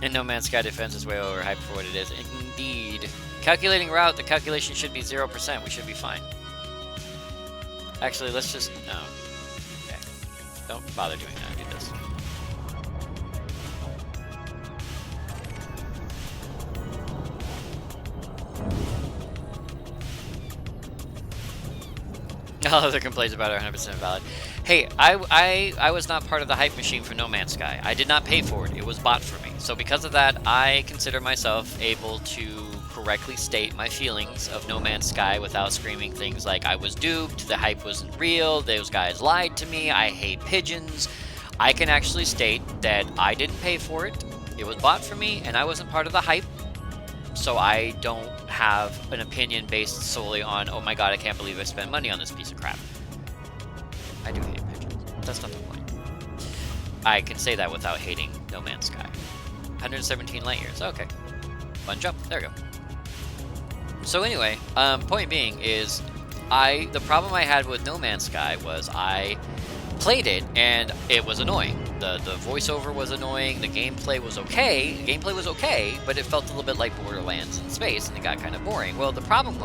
In No Man's Sky, defense is way overhyped for what it is. Indeed. Calculating route, the calculation should be 0%. We should be fine. Actually, let's just... No. Okay. Don't bother doing that. Do this. All other complaints about it are 100% valid. Hey, I was not part of the hype machine for No Man's Sky. I did not pay for it. It was bought for me. So because of that, I consider myself able to correctly state my feelings of No Man's Sky without screaming things like I was duped, the hype wasn't real, those guys lied to me, I hate pigeons. I can actually state that I didn't pay for it. It was bought for me, and I wasn't part of the hype. So I don't have an opinion based solely on, oh my god, I can't believe I spent money on this piece of crap. I do hate pigeons. That's not the point. I can say that without hating No Man's Sky. 117 light years. Okay. One jump. There we go. So anyway, point being is, the problem I had with No Man's Sky was I played it and it was annoying. The voiceover was annoying. The gameplay was okay. The gameplay was okay, but it felt a little bit like Borderlands in space, and it got kind of boring. Well, the problem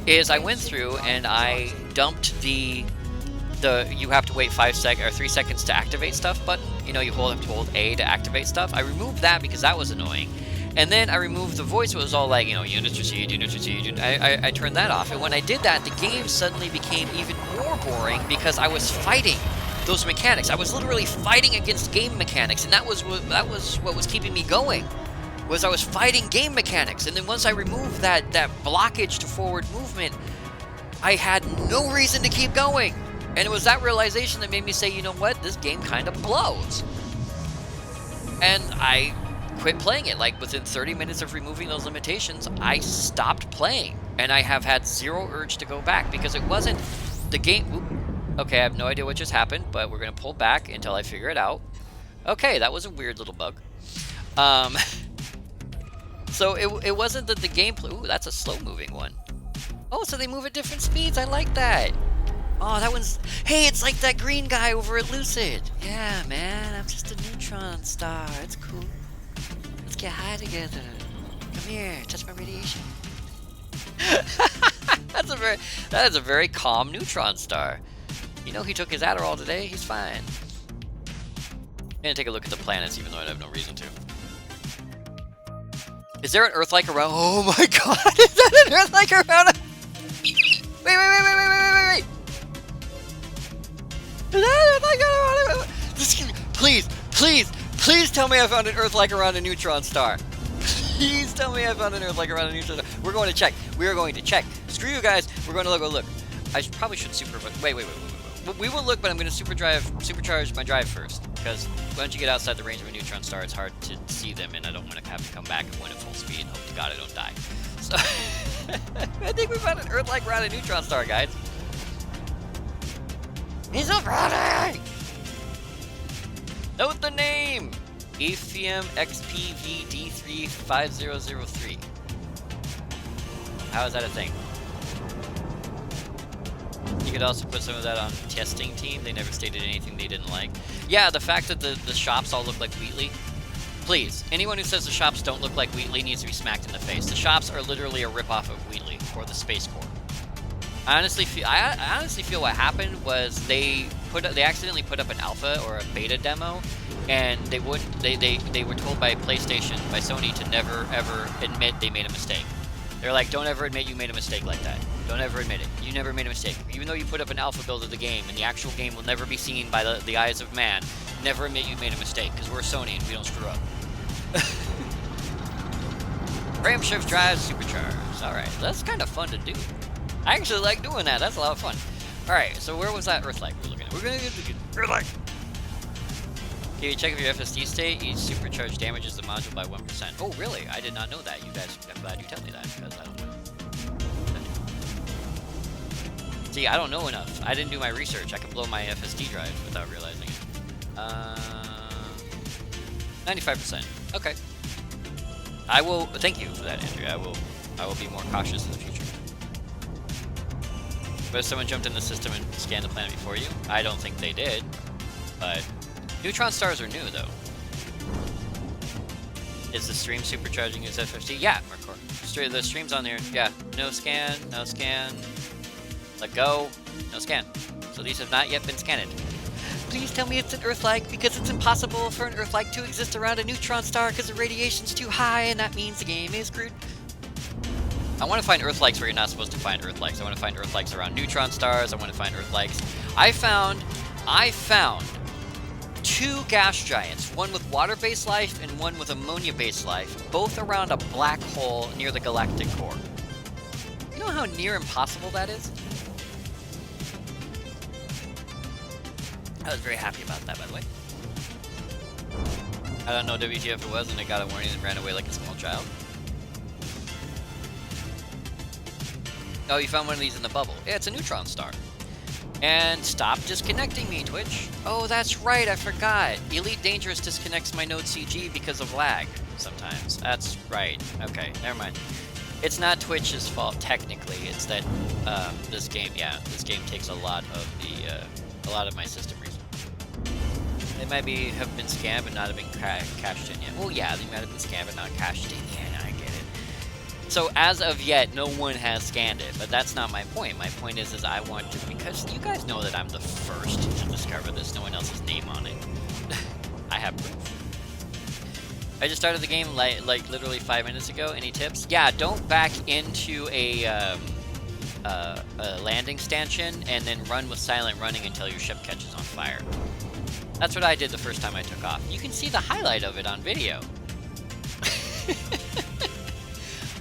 is I went through and I dumped the you have to wait 3 seconds to activate stuff button. You know, you have to hold A to activate stuff. I removed that because that was annoying. And then I removed the voice. It was all like, you know, units received. I turned that off. And when I did that, the game suddenly became even more boring because I was fighting those mechanics. I was literally fighting against game mechanics, and that was what was keeping me going. Was I was fighting game mechanics. And then once I removed that blockage to forward movement, I had no reason to keep going. And it was that realization that made me say, you know what, this game kind of blows. And I quit playing it. Like within 30 minutes of removing those limitations, I stopped playing. And I have had zero urge to go back because it wasn't the game. Oop. Okay, I have no idea what just happened, but we're going to pull back until I figure it out. Okay, that was a weird little bug. So it wasn't that the gameplay. Ooh, that's a slow moving one. Oh, so they move at different speeds. I like that. Oh, that one's... Hey, it's like that green guy over at Lucid. Yeah, man, I'm just a neutron star. It's cool. Let's get high together. Come here, touch my radiation. That is a very calm neutron star. You know, he took his Adderall today. He's fine. I'm gonna take a look at the planets, even though I have no reason to. Is there an Earth-like around? Oh my God! Is that an Earth-like around? Wait! Please tell me I found an Earth-like around a neutron star. Please tell me I found an Earth-like around a neutron star. We're going to check. We are going to check. Screw you guys. We're going to go look. I probably should wait. We will look, but I'm going to supercharge my drive first. Because once you get outside the range of a neutron star, it's hard to see them, and I don't want to have to come back and win at full speed and hope to God I don't die. So, I think we found an Earth-like around a neutron star, guys. He's a running! Note the name! Ephium XPV D35003. How is that a thing? You could also put some of that on testing team. They never stated anything they didn't like. Yeah, the fact that the shops all look like Wheatley. Please, anyone who says the shops don't look like Wheatley needs to be smacked in the face. The shops are literally a ripoff of Wheatley or the Space Corps. I honestly feel what happened was they accidentally put up an alpha or a beta demo, and they were told by Sony to never ever admit they made a mistake. They're like, don't ever admit you made a mistake like that. Don't ever admit it. You never made a mistake. Even though you put up an alpha build of the game, and the actual game will never be seen by the eyes of man, never admit you made a mistake, because we're Sony and we don't screw up. Ram shift drive supercharged. Alright, that's kind of fun to do. I actually like doing that. That's a lot of fun. Alright, so where was that Earth-like we're looking at? We're going to get Earth-like. Okay, check if your FSD state. Each supercharge damages the module by 1%. Oh, really? I did not know that. You guys, I'm glad you tell me that, because I don't know. See, I don't know enough. I didn't do my research. I can blow my FSD drive without realizing it. 95%. Okay. I will... Thank you for that, Andrew. I will be more cautious in the future. But if someone jumped in the system and scanned the planet before you, I don't think they did. But neutron stars are new, though. Is the stream supercharging its FFT? Yeah, Mercor. The stream's on there. Yeah. No scan. No scan. Let go. No scan. So these have not yet been scanned. Please tell me it's an Earth-like, because it's impossible for an Earth-like to exist around a neutron star because the radiation's too high, and that means the game is screwed. I want to find Earth-likes where you're not supposed to find Earth-likes. I want to find Earth-likes around neutron stars. I want to find Earth-likes. I found 2 gas giants, one with water-based life and one with ammonia-based life, both around a black hole near the galactic core. You know how near impossible that is? I was very happy about that, by the way. I don't know WTF it was, and I got a warning and ran away like a small child. Oh, you found one of these in the bubble. Yeah, it's a neutron star. And stop disconnecting me, Twitch. Oh, that's right, I forgot. Elite Dangerous disconnects my Node CG because of lag sometimes. That's right. Okay, never mind. It's not Twitch's fault technically. It's that this game takes a lot of my system resources. They might have been scammed and not have been cashed in yet. Well, yeah, they might have been scammed and not cashed in yet. I get it. So as of yet, no one has scanned it, but that's not my point. My point is I want to, because you guys know that I'm the first to discover this. No one else's name on it. I have proof. I just started the game like literally 5 minutes ago. Any tips? Yeah, don't back into a landing stanchion and then run with silent running until your ship catches on fire. That's what I did the first time I took off. You can see the highlight of it on video.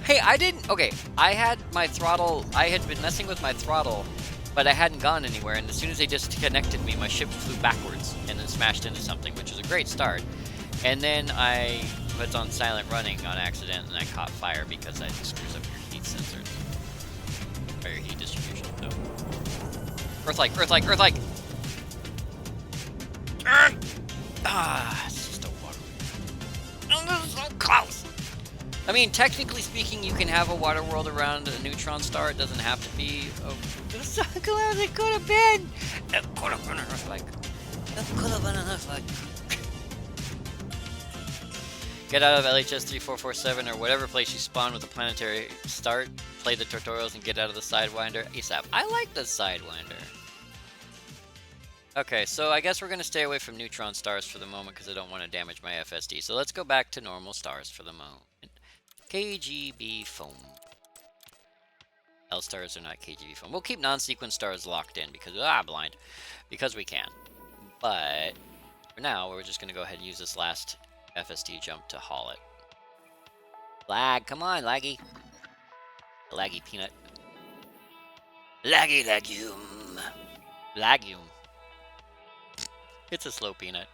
Hey, I had my throttle, I had been messing with my throttle, but I hadn't gone anywhere, and as soon as they disconnected me, my ship flew backwards and then smashed into something, which is a great start. And then I was on silent running on accident, and I caught fire because that screws up your heat sensors. Or your heat distribution, so. Earth-like, Earth-like, Earth-like! It's just a water. Oh, this is so close! I mean, technically speaking, you can have a water world around a neutron star. It doesn't have to be so close it could have been! It could have been an Earth-like. It could have been an Earth-like. Get out of LHS 3447 or whatever place you spawn with a planetary start, play the tutorials, and get out of the Sidewinder ASAP. I like the Sidewinder. Okay, so I guess we're going to stay away from neutron stars for the moment because I don't want to damage my FSD. So let's go back to normal stars for the moment. KGB foam. L stars are not KGB foam. We'll keep non-sequence stars locked in because blind, because we can. But for now, we're just going to go ahead and use this last FSD jump to haul it. Lag, come on, laggy. Laggy peanut. Laggy legume. Legume. It's a slow peanut.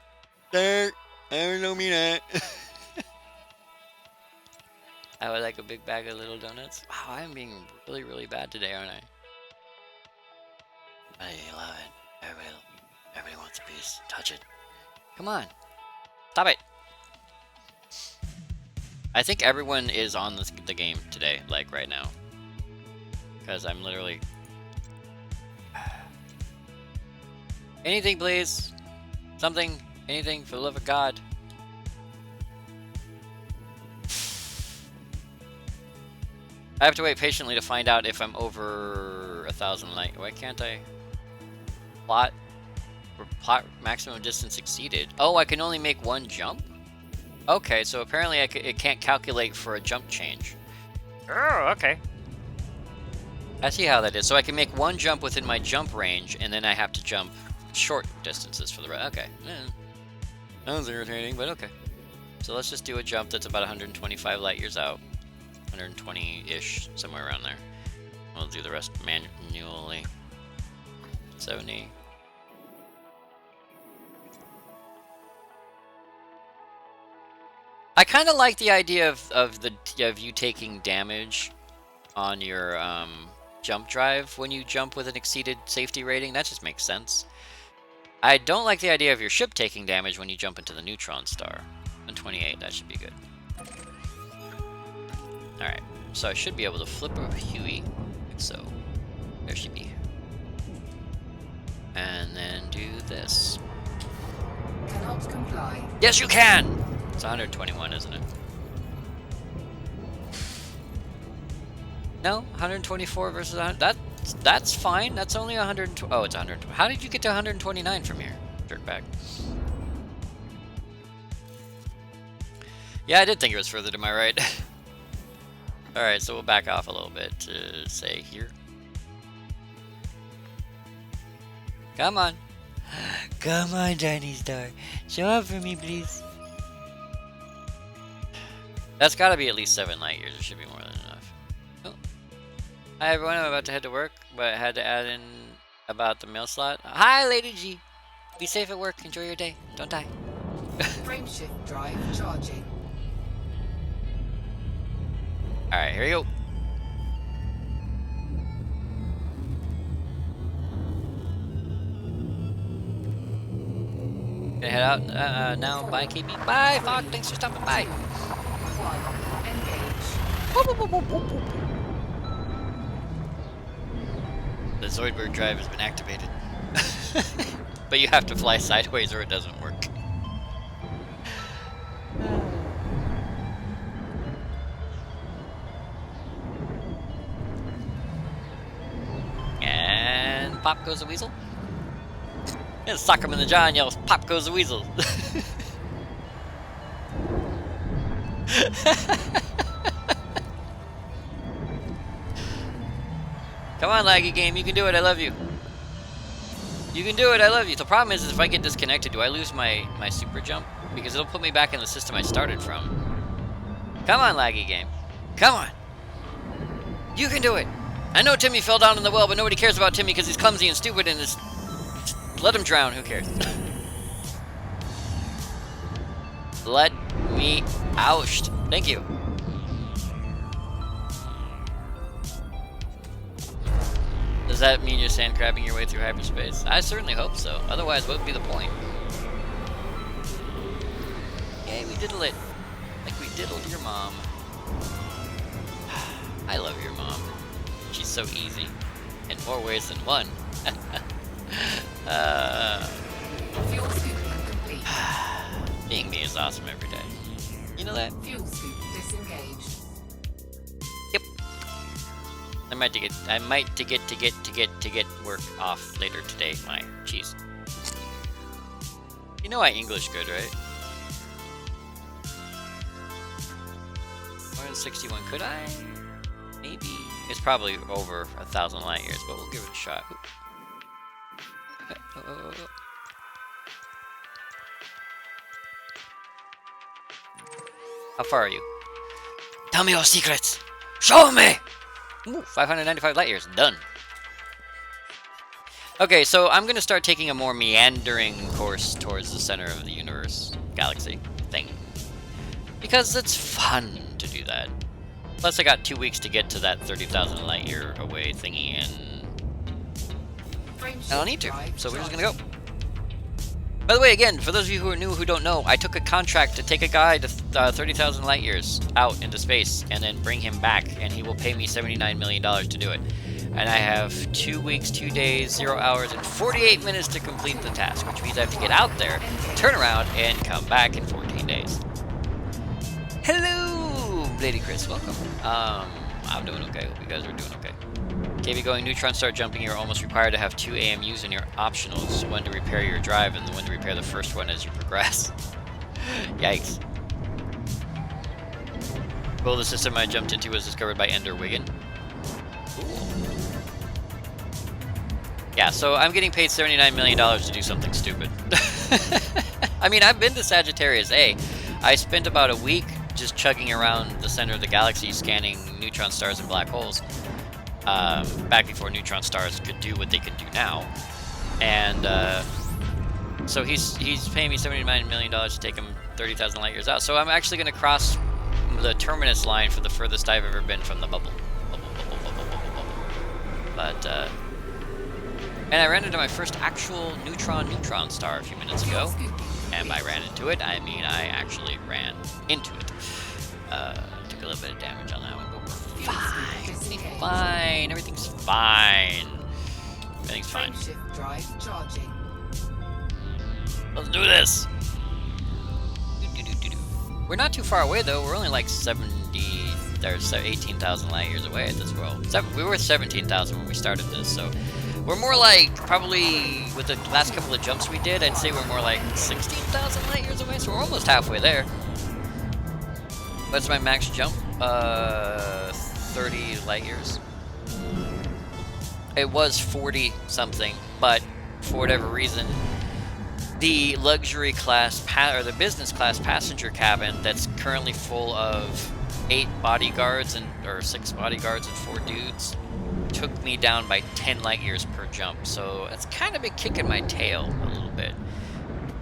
There, there's no peanut. I would like a big bag of little donuts. Wow, I'm being really, really bad today, aren't I? I love it. Everybody wants a piece. Touch it. Come on. Stop it. I think everyone is on the game today, like right now. Because I'm literally... Anything, please. Something. Anything, for the love of God. I have to wait patiently to find out if I'm over 1,000 light. Why can't I plot maximum distance exceeded? Oh, I can only make one jump? Okay, so apparently it can't calculate for a jump change. Oh, okay. I see how that is. So I can make one jump within my jump range, and then I have to jump short distances for the rest. Okay. That was irritating, but okay. So let's just do a jump that's about 125 light years out. 120-ish, somewhere around there. We'll do the rest manually. 70. I kind of like the idea of you taking damage on your jump drive when you jump with an exceeded safety rating. That just makes sense. I don't like the idea of your ship taking damage when you jump into the neutron star. 128, that should be good. Alright, so I should be able to flip a Huey, like so. There she be. And then do this. Cannot comply. Yes, you can! It's 121, isn't it? No, 124 versus 100. That's fine. That's only 120. Oh, it's 120. How did you get to 129 from here, jerkbag? Yeah, I did think it was further to my right. Alright, so we'll back off a little bit to say here. Come on. Come on, Tiny Star. Show up for me, please. That's gotta be at least 7 light years. It should be more than enough. Oh. Hi, everyone. I'm about to head to work, but I had to add in about the mail slot. Hi, Lady G. Be safe at work. Enjoy your day. Don't die. Frameshift drive charging. Alright, here we go. Gonna head out now. Bye, KB. Bye, Fog. Thanks for stopping by. Engage. The Zoidberg drive has been activated. But you have to fly sideways or it doesn't work. And pop goes the weasel. And sock him in the jaw and yells, "Pop goes the weasel." Come on, laggy game, you can do it, I love you. You can do it, I love you. The problem is if I get disconnected, do I lose my super jump? Because it'll put me back in the system I started from. Come on, laggy game. Come on. You can do it. I know Timmy fell down in the well, but nobody cares about Timmy because he's clumsy and stupid and just let him drown, who cares? Let me oust. Thank you. Does that mean you're sand crabbing your way through hyperspace? I certainly hope so. Otherwise, what would be the point? Yay, we diddle it. Like we diddled your mom. I love your mom. She's so easy. In more ways than one. Fuel scoop complete. Being me is awesome every day. You know that? Fuel scoop disengaged. Yep. I might get work off later today. My jeez. You know I English good, right? 161. Could I? Maybe. It's probably over 1,000 light years, but we'll give it a shot. How far are you? Tell me your secrets! Show me! Ooh, 595 light years. Done. Okay, so I'm gonna start taking a more meandering course towards the center of the universe, galaxy thing. Because it's fun to do that. Plus I got 2 weeks to get to that 30,000 light year away thingy, and I don't need to, so we're just gonna go. By the way, again, for those of you who are new who don't know, I took a contract to take a guy to 30,000 light years out into space and then bring him back, and he will pay me $79 million to do it. And I have 2 weeks, 2 days, 0 hours, and 48 minutes to complete the task, which means I have to get out there, turn around, and come back in 14 days. Hello, Lady Chris, welcome. I'm doing okay, hope you guys are doing okay. KB going neutron star jumping, you're almost required to have 2 AMUs in your optionals, one to repair your drive and the one to repair the first one as you progress. Yikes. Well, the system I jumped into was discovered by Ender Wiggin. Yeah, so I'm getting paid $79 million to do something stupid. I mean, I've been to Sagittarius A. I spent about a week just chugging around the center of the galaxy scanning neutron stars and black holes. Back before neutron stars could do what they can do now. And so he's paying me $79 million to take him 30,000 light years out. So I'm actually going to cross the terminus line for the furthest I've ever been from the bubble. But, and I ran into my first actual neutron star a few minutes ago. And by ran into it, I mean I actually ran into it. Took a little bit of damage on that one, but we're fine. Fine. Everything's fine. Everything's fine. Drive charging. Let's do this. We're not too far away though. We're only like 18,000 light years away at this world. We were 17,000 when we started this, so we're more like, probably with the last couple of jumps we did, I'd say we're more like 16,000 light years away, so we're almost halfway there. What's my max jump? 30 light years. It was 40 something, but for whatever reason, the luxury class, or the business class passenger cabin that's currently full of 8 bodyguards, or 6 bodyguards and 4 dudes, took me down by 10 light years per jump, so it's kind of been kicking my tail a little bit.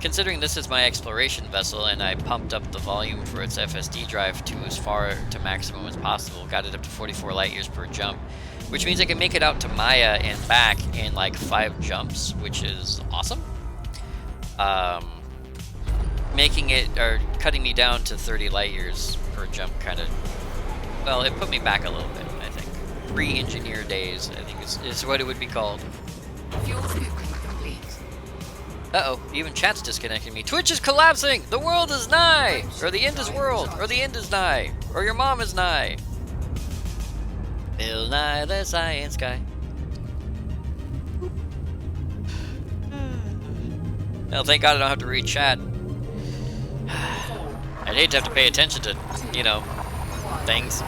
Considering this is my exploration vessel and I pumped up the volume for its FSD drive to as far to maximum as possible, got it up to 44 light years per jump, which means I can make it out to Maya and back in like 5 jumps, which is awesome. Making it, or cutting me down to 30 light years per jump kind of Well, it put me back a little bit, I think. Pre-engineer days, I think is what it would be called. Fuel scooping complete. Uh-oh, even chat's disconnecting me. Twitch is collapsing! The world is nigh! Or the end is world! Or the end is nigh! Or your mom is nigh! Bill Nye the Science Guy. Well, thank God I don't have to read chat. I'd hate to have to pay attention to, you know, things.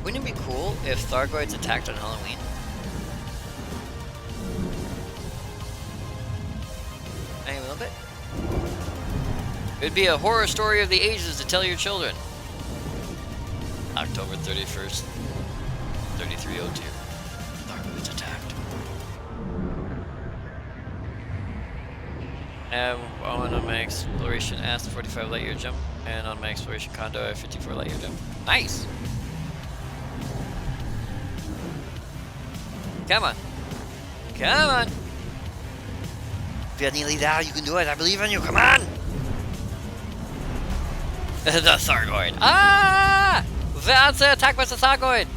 Wouldn't it be cool if Thargoids attacked on Halloween? Maybe a little bit. It'd be a horror story of the ages to tell your children. October 31st, 3302. Thargoids attacked. On my exploration asked 45 light year jump, and on my exploration condo I have 54 light year jump. Nice! Come on. Come on! If you're nearly there, you can do it. I believe in you. Come on! The Thargoid. Ah! Vance, attack by the Thargoid!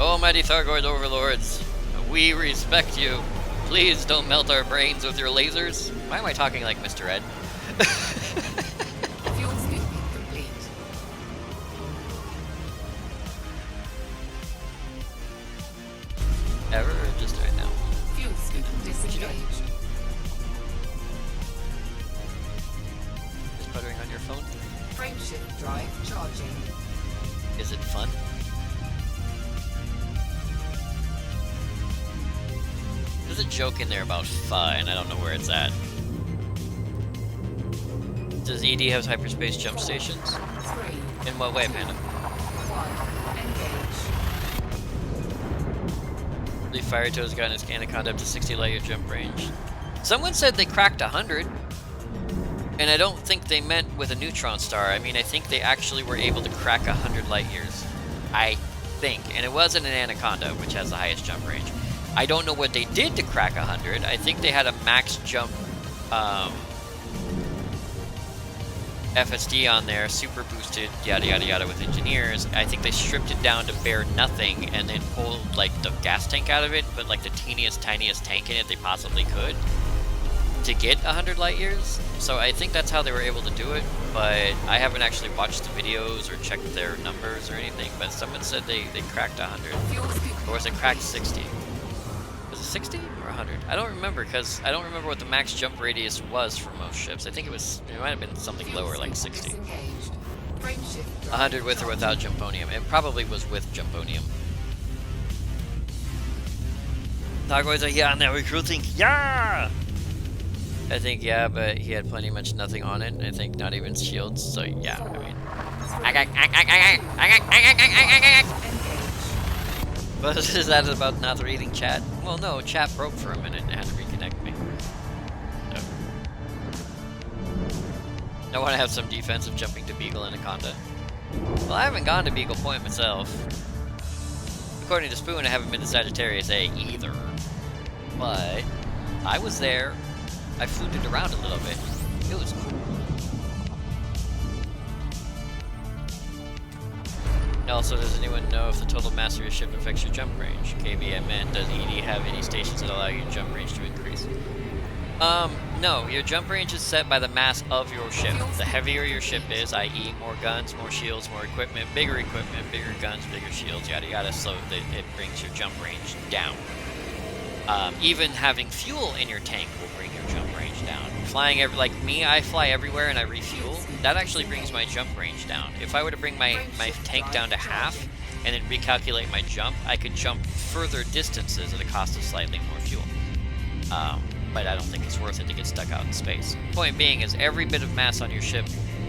Almighty Thargoid overlords, we respect you. Please don't melt our brains with your lasers. Why am I talking like Mr. Ed? Fuel scooping complete. Ever or just right now? Fuel scoop disengaged. Just puttering on your phone? Frameshift drive charging. Is it fun? There's a joke in there about fun. I don't know where it's at. Does ED have hyperspace jump stations? 3. In what way, Panda? 1. Engage. The Firetoad's gotten its Anaconda up to 60 light year jump range. Someone said they cracked 100. And I don't think they meant with a neutron star. I mean, I think they actually were able to crack 100 light years. I think. And it wasn't an Anaconda, which has the highest jump range. I don't know what they did to crack 100. I think they had a max jump FSD on there, super boosted, yada yada yada with engineers. I think they stripped it down to bare nothing and then pulled like the gas tank out of it, but like the teeniest, tiniest tank in it they possibly could to get 100 light years. So I think that's how they were able to do it, but I haven't actually watched the videos or checked their numbers or anything, but someone said they cracked 100. Or was it cracked 60? Was it 60 or 100? I don't remember, because I don't remember what the max jump radius was for most ships. I think it might have been something lower, like 60. 100 with or without Jumponium. It probably was with Jumponium. Thargoids are here and they're recruiting. Yeah! I think, yeah, but he had plenty much nothing on it. I think not even shields, so yeah, I mean. What is that about not reading chat? Well, no, chat broke for a minute and I had to reconnect me. So. I want to have some defensive jumping to Beagle Anaconda. Well, I haven't gone to Beagle Point myself. According to Spoon, I haven't been to Sagittarius A either. But I was there. I fluted around a little bit. It was cool. Also, does anyone know if the total mass of your ship affects your jump range? KVMN, does ED have any stations that allow your jump range to increase? No, your jump range is set by the mass of your ship. The heavier your ship is, i.e. more guns, more shields, more equipment, bigger guns, bigger shields, yada yada, so that it brings your jump range down. Even having fuel in your tank will bring your jump range down. Flying like me, I fly everywhere and I refuel. That actually brings my jump range down. If I were to bring my tank down to half and then recalculate my jump, I could jump further distances at a cost of slightly more fuel. But I don't think it's worth it to get stuck out in space. Point being is every bit of mass on your ship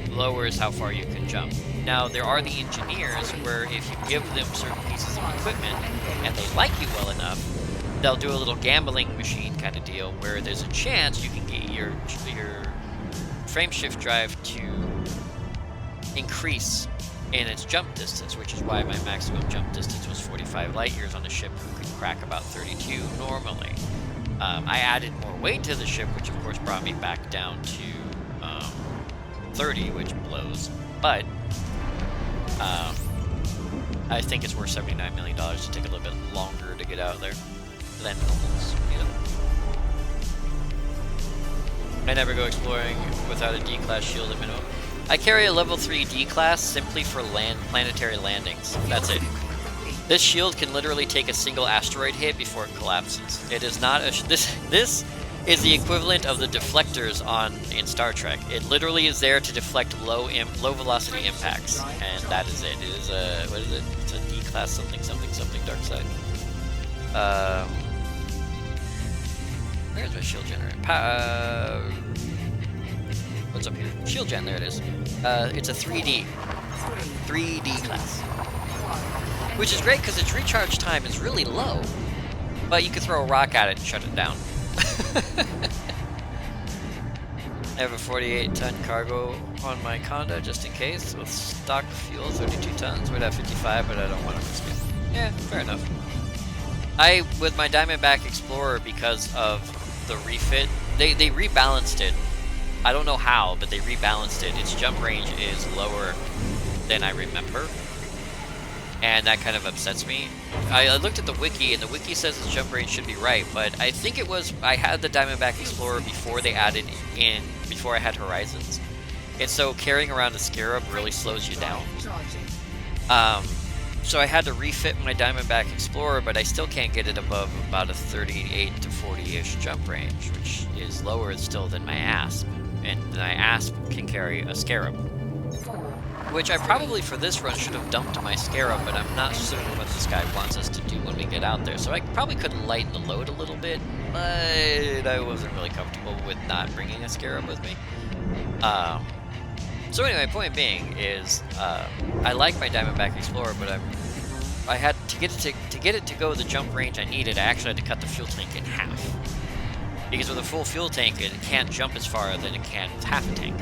lowers how far you can jump. Now, there are the engineers where if you give them certain pieces of equipment and they like you well enough, they'll do a little gambling machine kind of deal where there's a chance you can get your frameshift drive to increase in its jump distance, which is why my maximum jump distance was 45 light years on a ship who could crack about 32 normally. I added more weight to the ship, which of course brought me back down to 30, which blows. But I think it's worth $79 million to take a little bit longer to get out there than normals, you know. I never go exploring without a D-class shield at minimum. I carry a level 3 D-class simply for planetary landings. That's it. This shield can literally take a single asteroid hit before it collapses. It is not a... This is the equivalent of the deflectors in Star Trek. It literally is there to deflect low velocity impacts, and that is it. It is a... what is it? It's a D-class something dark side. Where's my shield generator? What's up here? Shield gen, there it is. It's a 3D class. Which is great because its recharge time is really low. But you can throw a rock at it and shut it down. I have a 48-ton cargo on my Conda just in case. With stock fuel, 32 tons. We'd have 55, but I don't want to risk it. Yeah, fair enough. With my Diamondback Explorer, because of the refit, they rebalanced it. I don't know how, but they rebalanced it. Its jump range is lower than I remember. And that kind of upsets me. I looked at the wiki, and the wiki says its jump range should be right, but I think it was... I had the Diamondback Explorer before they added in... before I had Horizons. And so carrying around a Scarab really slows you down. So I had to refit my Diamondback Explorer, but I still can't get it above about a 38 to 40-ish jump range, which is lower still than my Asp. And my Asp can carry a Scarab. Which I probably, for this run, should have dumped my Scarab, but I'm not certain what this guy wants us to do when we get out there. So I probably could lighten the load a little bit, but I wasn't really comfortable with not bringing a Scarab with me. So anyway, point being is, I like my Diamondback Explorer, but I had to get it to go the jump range I needed. I actually had to cut the fuel tank in half, because with a full fuel tank, it can't jump as far than it can with half a tank.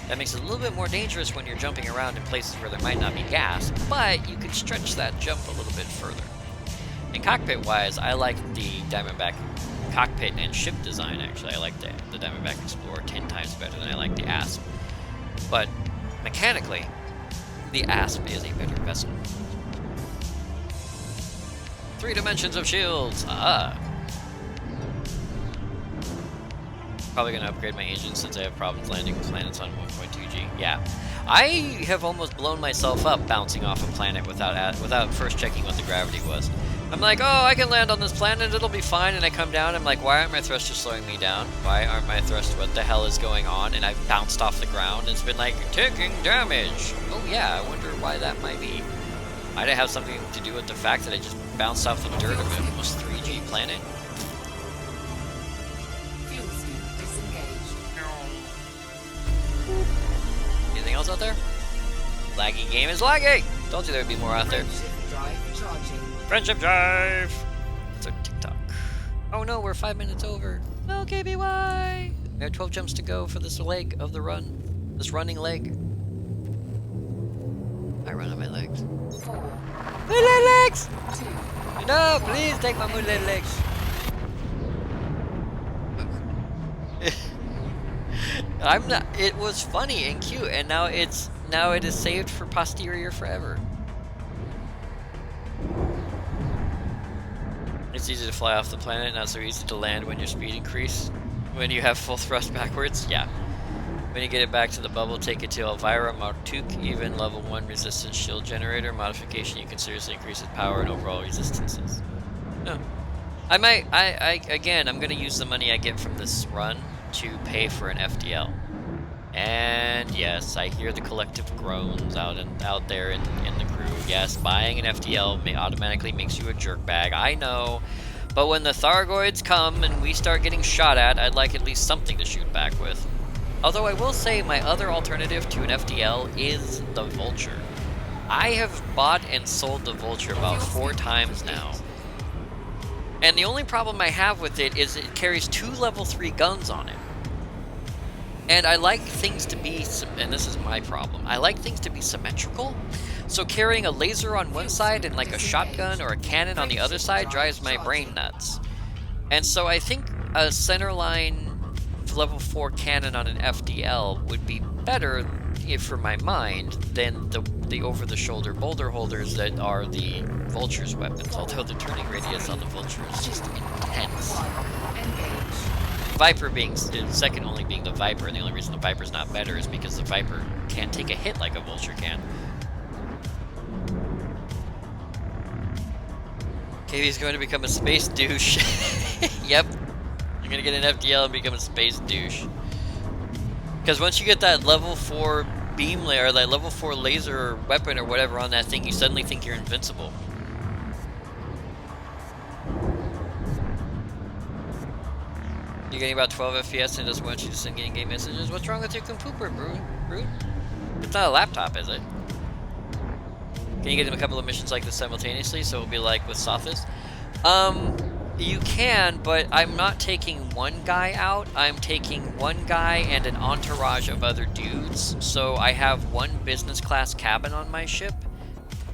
That makes it a little bit more dangerous when you're jumping around in places where there might not be gas, but you can stretch that jump a little bit further. And cockpit-wise, I like the Diamondback cockpit and ship design, actually. I like the Diamondback Explorer 10 times better than I like the Asp. But mechanically, the Asp is a better vessel. 3 dimensions of shields! Probably gonna upgrade my engine since I have problems landing planets on 1.2G. Yeah, I have almost blown myself up bouncing off a planet without first checking what the gravity was. I'm like, oh, I can land on this planet, it'll be fine, and I come down, I'm like, why aren't my thrusters slowing me down? Why aren't my thrusters, what the hell is going on? And I've bounced off the ground, and it's been like, taking damage! Oh yeah, I wonder why that might be. Might it have something to do with the fact that I just bounced off the dirt of an almost 3G planet? Anything else out there? Laggy game is laggy! Told you there'd be more out there. Friendship drive! That's our TikTok. Oh no, we're 5 minutes over. No, KBY! We have 12 jumps to go for this leg of the run. This running leg. I run on my legs. Moonlight legs! No, please take my moonlight legs. I'm not. It was funny and cute, and now it is saved for posterior forever. It's easy to fly off the planet, not so easy to land when your speed increase. When you have full thrust backwards, yeah. When you get it back to the bubble, take it to Elvira, Martuk, even level 1 resistance shield generator modification. You can seriously increase its power and overall resistances. No. Again, I'm gonna use the money I get from this run to pay for an FDL. And yes, I hear the collective groans out there in the crew. Yes, buying an FDL automatically makes you a jerkbag, I know. But when the Thargoids come and we start getting shot at, I'd like at least something to shoot back with. Although I will say my other alternative to an FDL is the Vulture. I have bought and sold the Vulture about 4 times now. And the only problem I have with it is it carries 2 level 3 guns on it. And I like things to be, and this is my problem, I like things to be symmetrical. So carrying a laser on one side and like a shotgun or a cannon on the other side drives my brain nuts. And so I think a centerline level 4 cannon on an FDL would be better, if for my mind, than the over-the-shoulder boulder holders that are the Vulture's weapons. Although the turning radius on the Vulture is just intense. Viper being second only being the Viper, and the only reason the Viper's not better is because the Viper can't take a hit like a Vulture can. KV's going to become a space douche. Yep. You're gonna get an FDL and become a space douche. Because once you get that level 4 beam layer, that level 4 laser weapon or whatever on that thing, you suddenly think you're invincible. You're getting about 12 FPS and it doesn't want you to send in-game messages. What's wrong with your computer, Brute? It's not a laptop, is it? Can you get him a couple of missions like this simultaneously, so it'll be like with Sothis? You can, but I'm not taking one guy out. I'm taking one guy and an entourage of other dudes. So I have one business class cabin on my ship.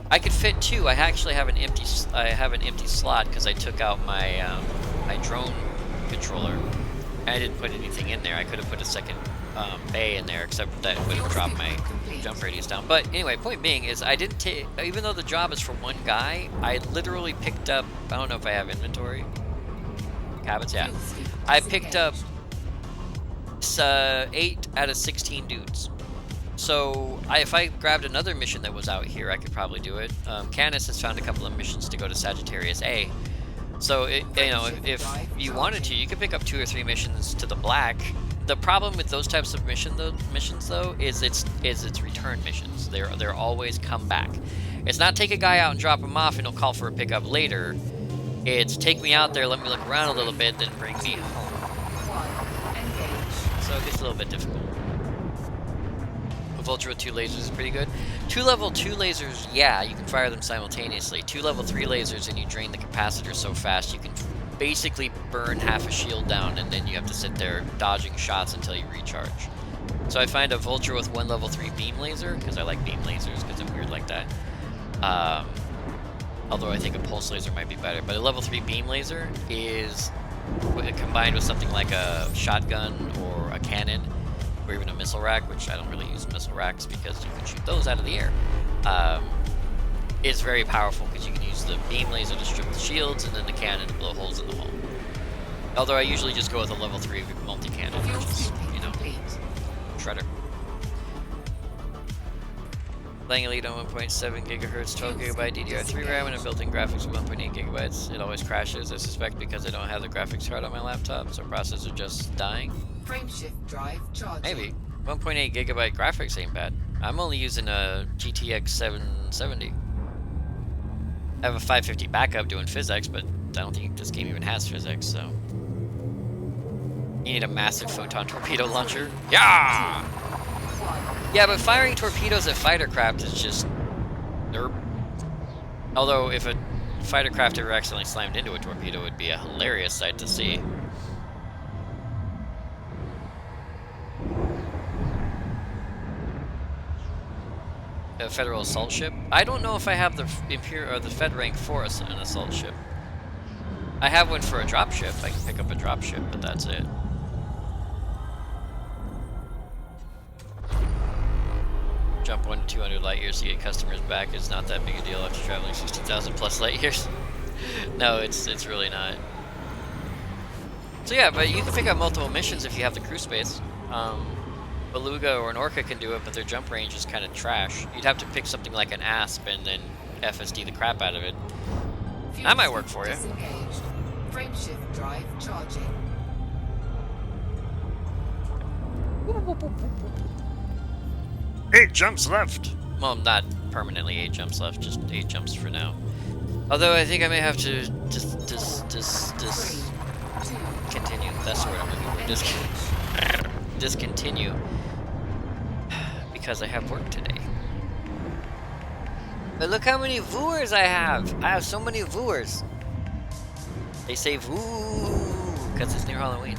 I could fit two. I actually have an empty. I have an empty slot because I took out my my drone controller. I didn't put anything in there. I could have put a second bay in there, except that would have dropped my jump radius down. But anyway, point being is I didn't take, even though the job is for one guy, I literally picked up, I don't know if I have inventory. Cabins, yeah. I picked up 8 out of 16 dudes. So if I grabbed another mission that was out here, I could probably do it. Canis has found a couple of missions to go to Sagittarius A. So, if you wanted to, you could pick up 2 or 3 missions to the black. The problem with those types of missions, though, is it's return missions. They're always come back. It's not take a guy out and drop him off and he'll call for a pickup later. It's take me out there, let me look around a little bit, then bring me home. So it gets a little bit difficult. A Vulture with 2 lasers is pretty good. 2 level 2 lasers, yeah, you can fire them simultaneously. 2 level 3 lasers and you drain the capacitor so fast you can basically burn half a shield down, and then you have to sit there dodging shots until you recharge. So I find a Vulture with 1 level 3 beam laser, because I like beam lasers because I'm weird like that. Although I think a pulse laser might be better, but a level 3 beam laser is combined with something like a shotgun or a cannon or even a missile rack, which I don't really use missile racks because you can shoot those out of the air. It's very powerful because you can use the beam laser to strip the shields and then the cannon to blow holes in the wall. Although I usually just go with a level 3 multi-cannon, which is, shredder. Playing Elite on 1.7 gigahertz, 12 gigabyte DDR3 RAM and a built-in graphics of 1.8 gigabytes. It always crashes, I suspect because I don't have the graphics card on my laptop, so processor just dying. Frameshift drive charging. Maybe. 1.8 gigabyte graphics ain't bad. I'm only using a GTX 770. I have a 550 backup doing physics, but I don't think this game even has physics, so. You need a massive photon torpedo launcher. Yeah! Yeah, but firing torpedoes at fighter craft is just derp. Although, if a fighter craft ever accidentally slammed into a torpedo, it would be a hilarious sight to see. A Federal assault ship? I don't know if I have the Imperial or the Fed rank for an assault ship. I have one for a drop ship. I can pick up a drop ship, but that's it. Jump 1 to 200 light years to get customers back is not that big a deal after traveling 60,000 plus light years. No, it's really not. So yeah, but you can pick up multiple missions if you have the crew space. Beluga or an Orca can do it, but their jump range is kind of trash. You'd have to pick something like an Asp and then FSD the crap out of it. That might work for you. Frameshift drive charging. 8 jumps left. Well, not permanently 8 jumps left, just 8 jumps for now. Although I think I may have to discontinue. That's the word I'm looking for. Discontinue. Because I have work today. But look how many viewers I have. I have so many viewers. They say "voo" because it's near Halloween.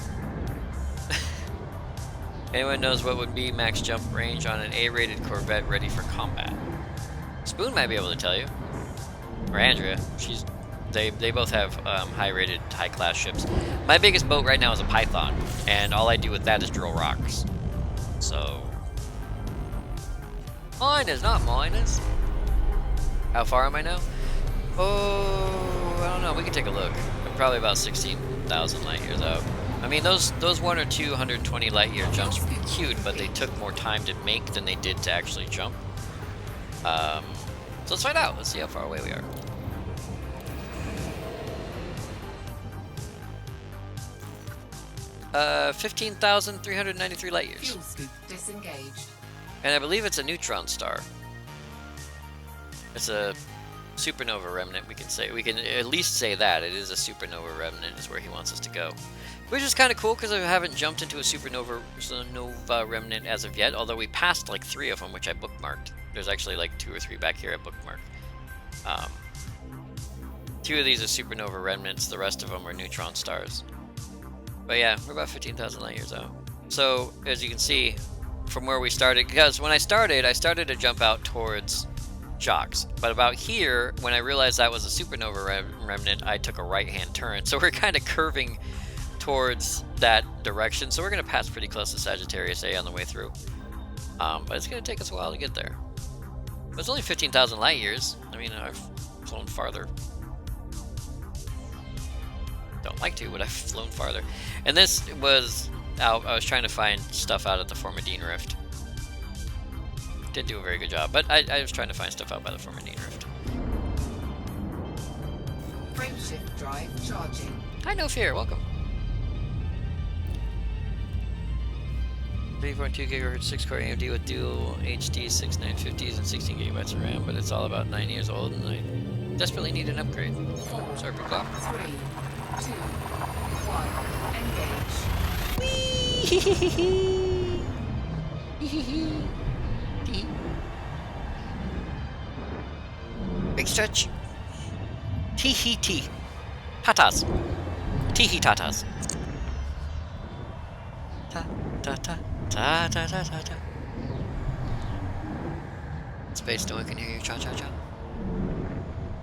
Anyone knows what would be max jump range on an A-rated Corvette ready for combat? Spoon might be able to tell you. Or Andrea. They both have high-rated, high-class ships. My biggest boat right now is a Python, and all I do with that is drill rocks. So Minus, not minus. How far am I now? Oh, I don't know. We can take a look. I'm probably about 16,000 light years out. I mean, those 1 or 2 120 light year jumps were cute, but they took more time to make than they did to actually jump. So let's find out. Let's see how far away we are. 15,393 light years. Fuel scoop disengaged. And I believe it's a neutron star. It's a supernova remnant, we can at least say that. It is a supernova remnant is where he wants us to go. Which is kind of cool because I haven't jumped into a supernova remnant as of yet, although we passed like 3 of them, which I bookmarked. There's actually like 2 or 3 back here I bookmarked. 2 of these are supernova remnants, the rest of them are neutron stars. But yeah, we're about 15,000 light years out. So, as you can see, from where we started, because when I started to jump out towards Jocks. But about here, when I realized that was a supernova remnant, I took a right-hand turn. So we're kind of curving towards that direction. So we're going to pass pretty close to Sagittarius A on the way through. But it's going to take us a while to get there. But it's only 15,000 light years. I mean, I've flown farther. Don't like to, but I've flown farther. And this was out, I was trying to find stuff out at the Formidine Rift. Didn't do a very good job, but I was trying to find stuff out by the Formidine Rift. Frameshift drive charging. Hi, No Fear, welcome. 3.2 GHz 6-core AMD with dual HD 6950s and 16 gigabytes of RAM, but it's all about 9 years old and I desperately need an upgrade. 4, Sorry, big clock. 3, 2, 1, engage. Big stretch. Tee-hee-tee. Tatas. Tee-hee tatas. Ta-ta-ta. Ta-ta-ta-ta-ta. Space, no one can hear you. Cha-cha-cha.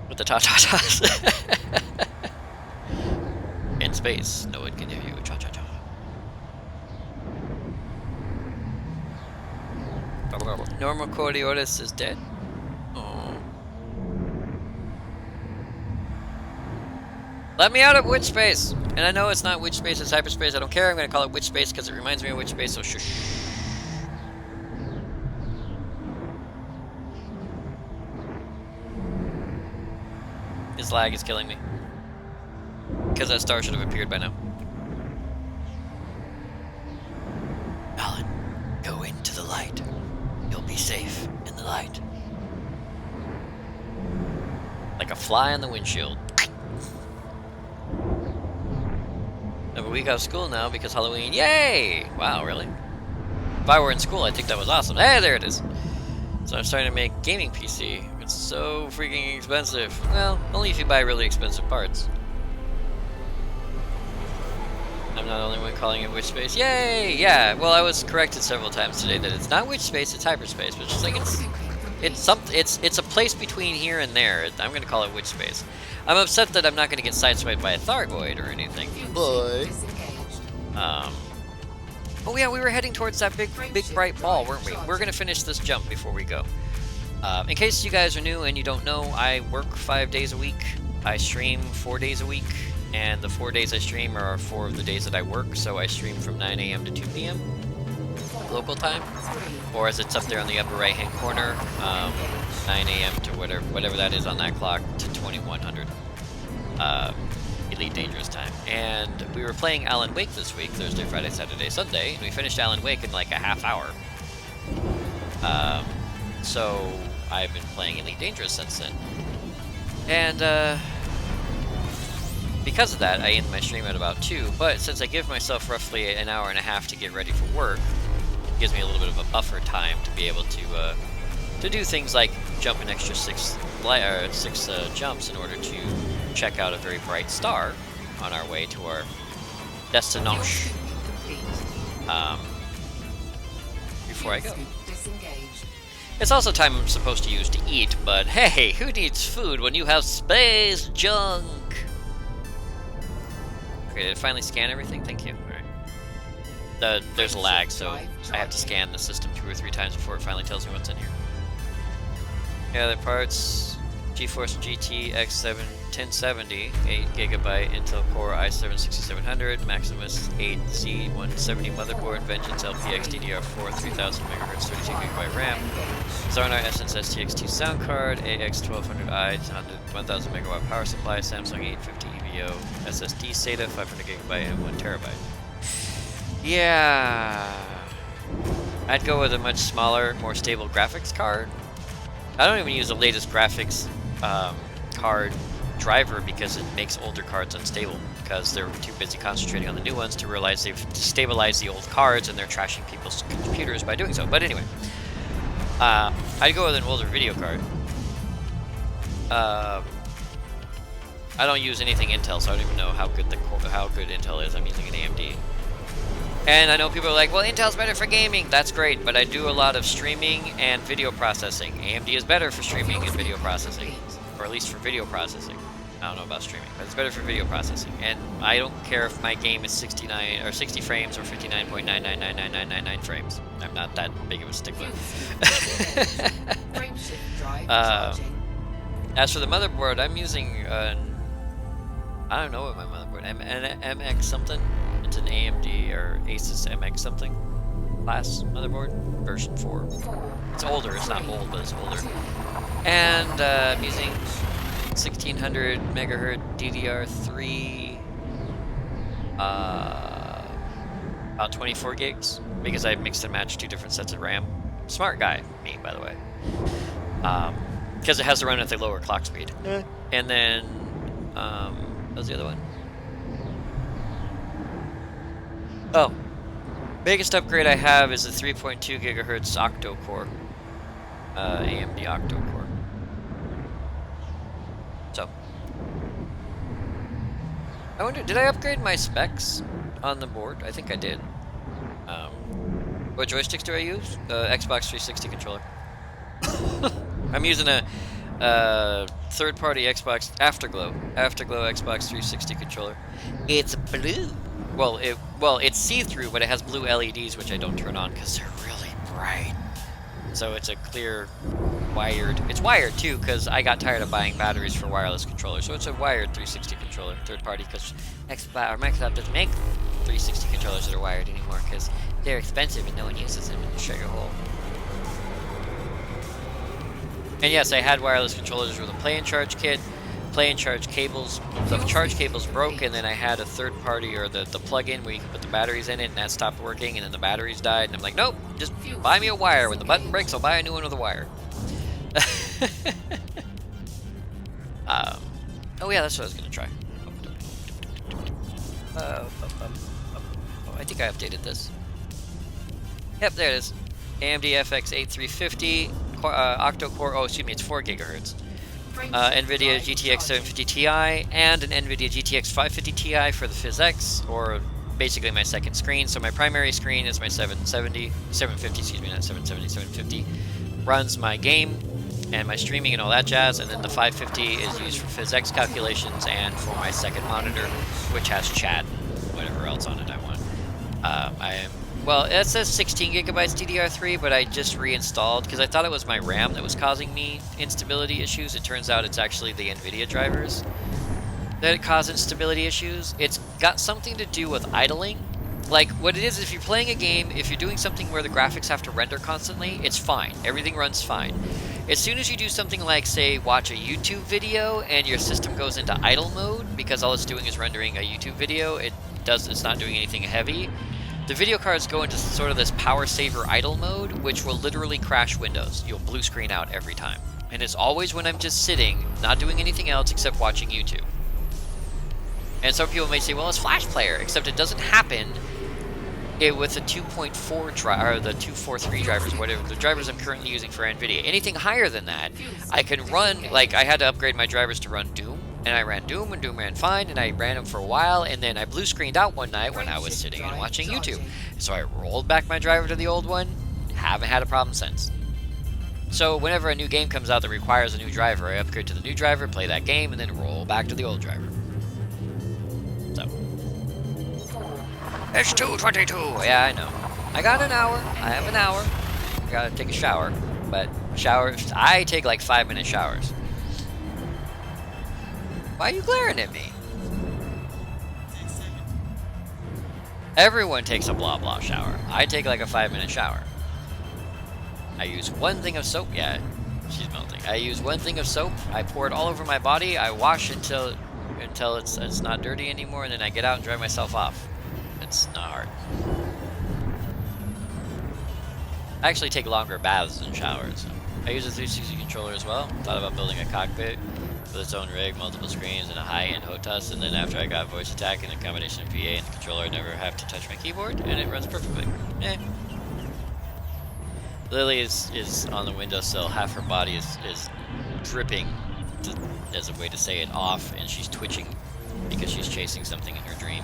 With the ta-ta-tas. In space, no one can hear you. Cha-cha-cha. Normal Coriolis is dead. Oh. Let me out of witch space! And I know it's not witch space, it's hyperspace. I don't care. I'm going to call it witch space because it reminds me of witch space, so shush. This lag is killing me. Because that star should have appeared by now. Alan, go into the light. You'll be safe in the light. Like a fly on the windshield. Have a week off school now because Halloween. Yay! Wow, really? If I were in school, I'd think that was awesome. Hey, there it is. So I'm starting to make gaming PC. It's so freaking expensive. Well, only if you buy really expensive parts. I'm not the only one calling it witch space. Yay! Yeah. Well, I was corrected several times today that it's not witch space, it's hyperspace, which is like it's a place between here and there. I'm gonna call it witch space. I'm upset that I'm not gonna get sideswiped by a Thargoid or anything, but oh yeah, we were heading towards that big bright ball, weren't we? We're gonna finish this jump before we go. In case you guys are new and you don't know, I work 5 days a week. I stream 4 days a week. And the 4 days I stream are 4 of the days that I work, so I stream from 9 AM to 2 PM local time, or as it's up there on the upper right hand corner, 9 AM to whatever that is on that clock to 2100 Elite Dangerous time. And we were playing Alan Wake this week, Thursday, Friday, Saturday, Sunday, and we finished Alan Wake in like a half hour. So I've been playing Elite Dangerous since then. And because of that, I end my stream at about 2, but since I give myself roughly an hour and a half to get ready for work, it gives me a little bit of a buffer time to be able to do things like jump an extra 6 jumps in order to check out a very bright star on our way to our destination. Before I go. It's also time I'm supposed to use to eat, but hey, who needs food when you have space junk? Okay, did it finally scan everything? Thank you. Alright. There's a lag, so I have to scan the system 2 or 3 times before it finally tells me what's in here. Yeah, the parts GeForce GT X7 1070, 8GB Intel Core i7 6700, Maximus 8Z170 motherboard, Vengeance LPX DDR4 3000MHz 32GB RAM, Zarnar Essence STX2 sound card, AX1200i 1000MW power supply, Samsung 850 EVO SSD SATA 500GB and 1TB. Yeah, I'd go with a much smaller, more stable graphics card. I don't even use the latest graphics card driver because it makes older cards unstable because they're too busy concentrating on the new ones to realize they've destabilized the old cards and they're trashing people's computers by doing so. But anyway, I'd go with an older video card. I don't use anything Intel, so I don't even know how good Intel is. I'm using an AMD. And I know people are like, well, Intel's better for gaming. That's great, but I do a lot of streaming and video processing. AMD is better for streaming and video processing, or at least for video processing. I don't know about streaming, but it's better for video processing. And I don't care if my game is 69 or 60 frames or 59.9999999 frames. I'm not that big of a stickler. As for the motherboard, I'm using I don't know what my motherboard, MX something. It's an AMD or Asus MX something class motherboard, version 4. It's older, it's not old, but it's older. And I'm using 1600 megahertz DDR3, about 24 gigs, because I mixed and matched 2 different sets of RAM. Smart guy, me, by the way. Because it has to run at the lower clock speed. And then, what was the other one? Oh, biggest upgrade I have is a 3.2 gigahertz octo-core, AMD octo-core. So, I wonder, did I upgrade my specs on the board? I think I did. What joysticks do I use? The Xbox 360 controller. I'm using a third-party Xbox Afterglow Xbox 360 controller. It's blue. Well, it's see-through, but it has blue LEDs, which I don't turn on because they're really bright. So it's a clear, wired. It's wired too, because I got tired of buying batteries for wireless controllers. So it's a wired 360 controller, third-party, because Microsoft doesn't make 360 controllers that are wired anymore because they're expensive and no one uses them in the sugar hole. And yes, I had wireless controllers with a play and charge kit. Play and charge cables, the charge cables broke, and then I had a third party, or the plug-in where you can put the batteries in it, and that stopped working, and then the batteries died, and I'm like, nope, just buy me a wire. When the button breaks, I'll buy a new one with a wire. Oh yeah, that's what I was gonna try. Oh, I think I updated this. Yep, there it is. AMD FX 8350, octo-core, oh excuse me, it's 4 gigahertz. NVIDIA GTX 750 Ti and an NVIDIA GTX 550 Ti for the PhysX, or basically my second screen. So my primary screen is my 750, excuse me, not 770, 750. Runs my game and my streaming and all that jazz, and then the 550 is used for PhysX calculations and for my second monitor, which has chat and whatever else on it I want. Well, it says 16 gigabytes DDR3, but I just reinstalled because I thought it was my RAM that was causing me instability issues. It turns out it's actually the NVIDIA drivers that cause instability issues. It's got something to do with idling. Like, what it is, if you're playing a game, if you're doing something where the graphics have to render constantly, it's fine. Everything runs fine. As soon as you do something like, say, watch a YouTube video and your system goes into idle mode, because all it's doing is rendering a YouTube video, it's not doing anything heavy, the video cards go into sort of this power saver idle mode, which will literally crash Windows. You'll blue screen out every time. And it's always when I'm just sitting, not doing anything else except watching YouTube. And some people may say, well, it's Flash Player, except it doesn't happen with the 2.4 drive, or the 243 drivers, whatever the drivers I'm currently using for NVIDIA. Anything higher than that, I can run, like I had to upgrade my drivers to run Doom, and I ran Doom, and Doom ran fine, and I ran them for a while, and then I blue screened out one night when I was sitting and watching YouTube. So I rolled back my driver to the old one, haven't had a problem since. So whenever a new game comes out that requires a new driver, I upgrade to the new driver, play that game, and then roll back to the old driver. So. It's 2:22! Yeah, I know. I got an hour. I have an hour. I gotta take a shower, but Showers. I take like 5-minute showers. Why are you glaring at me? Everyone takes a blah blah shower. I take like a 5-minute shower. I use one thing of soap. Yeah, she's melting. I use one thing of soap. I pour it all over my body. I wash until it's not dirty anymore, and then I get out and dry myself off. It's not hard. I actually take longer baths than showers. I use a 360 controller as well. Thought about building a cockpit with its own rig, multiple screens, and a high-end HOTAS, and then after I got voice attack and a combination of PA and the controller, I never have to touch my keyboard, and it runs perfectly. Eh. Lily is on the windowsill. Half her body is dripping, as a way to say it, off, and she's twitching because she's chasing something in her dream.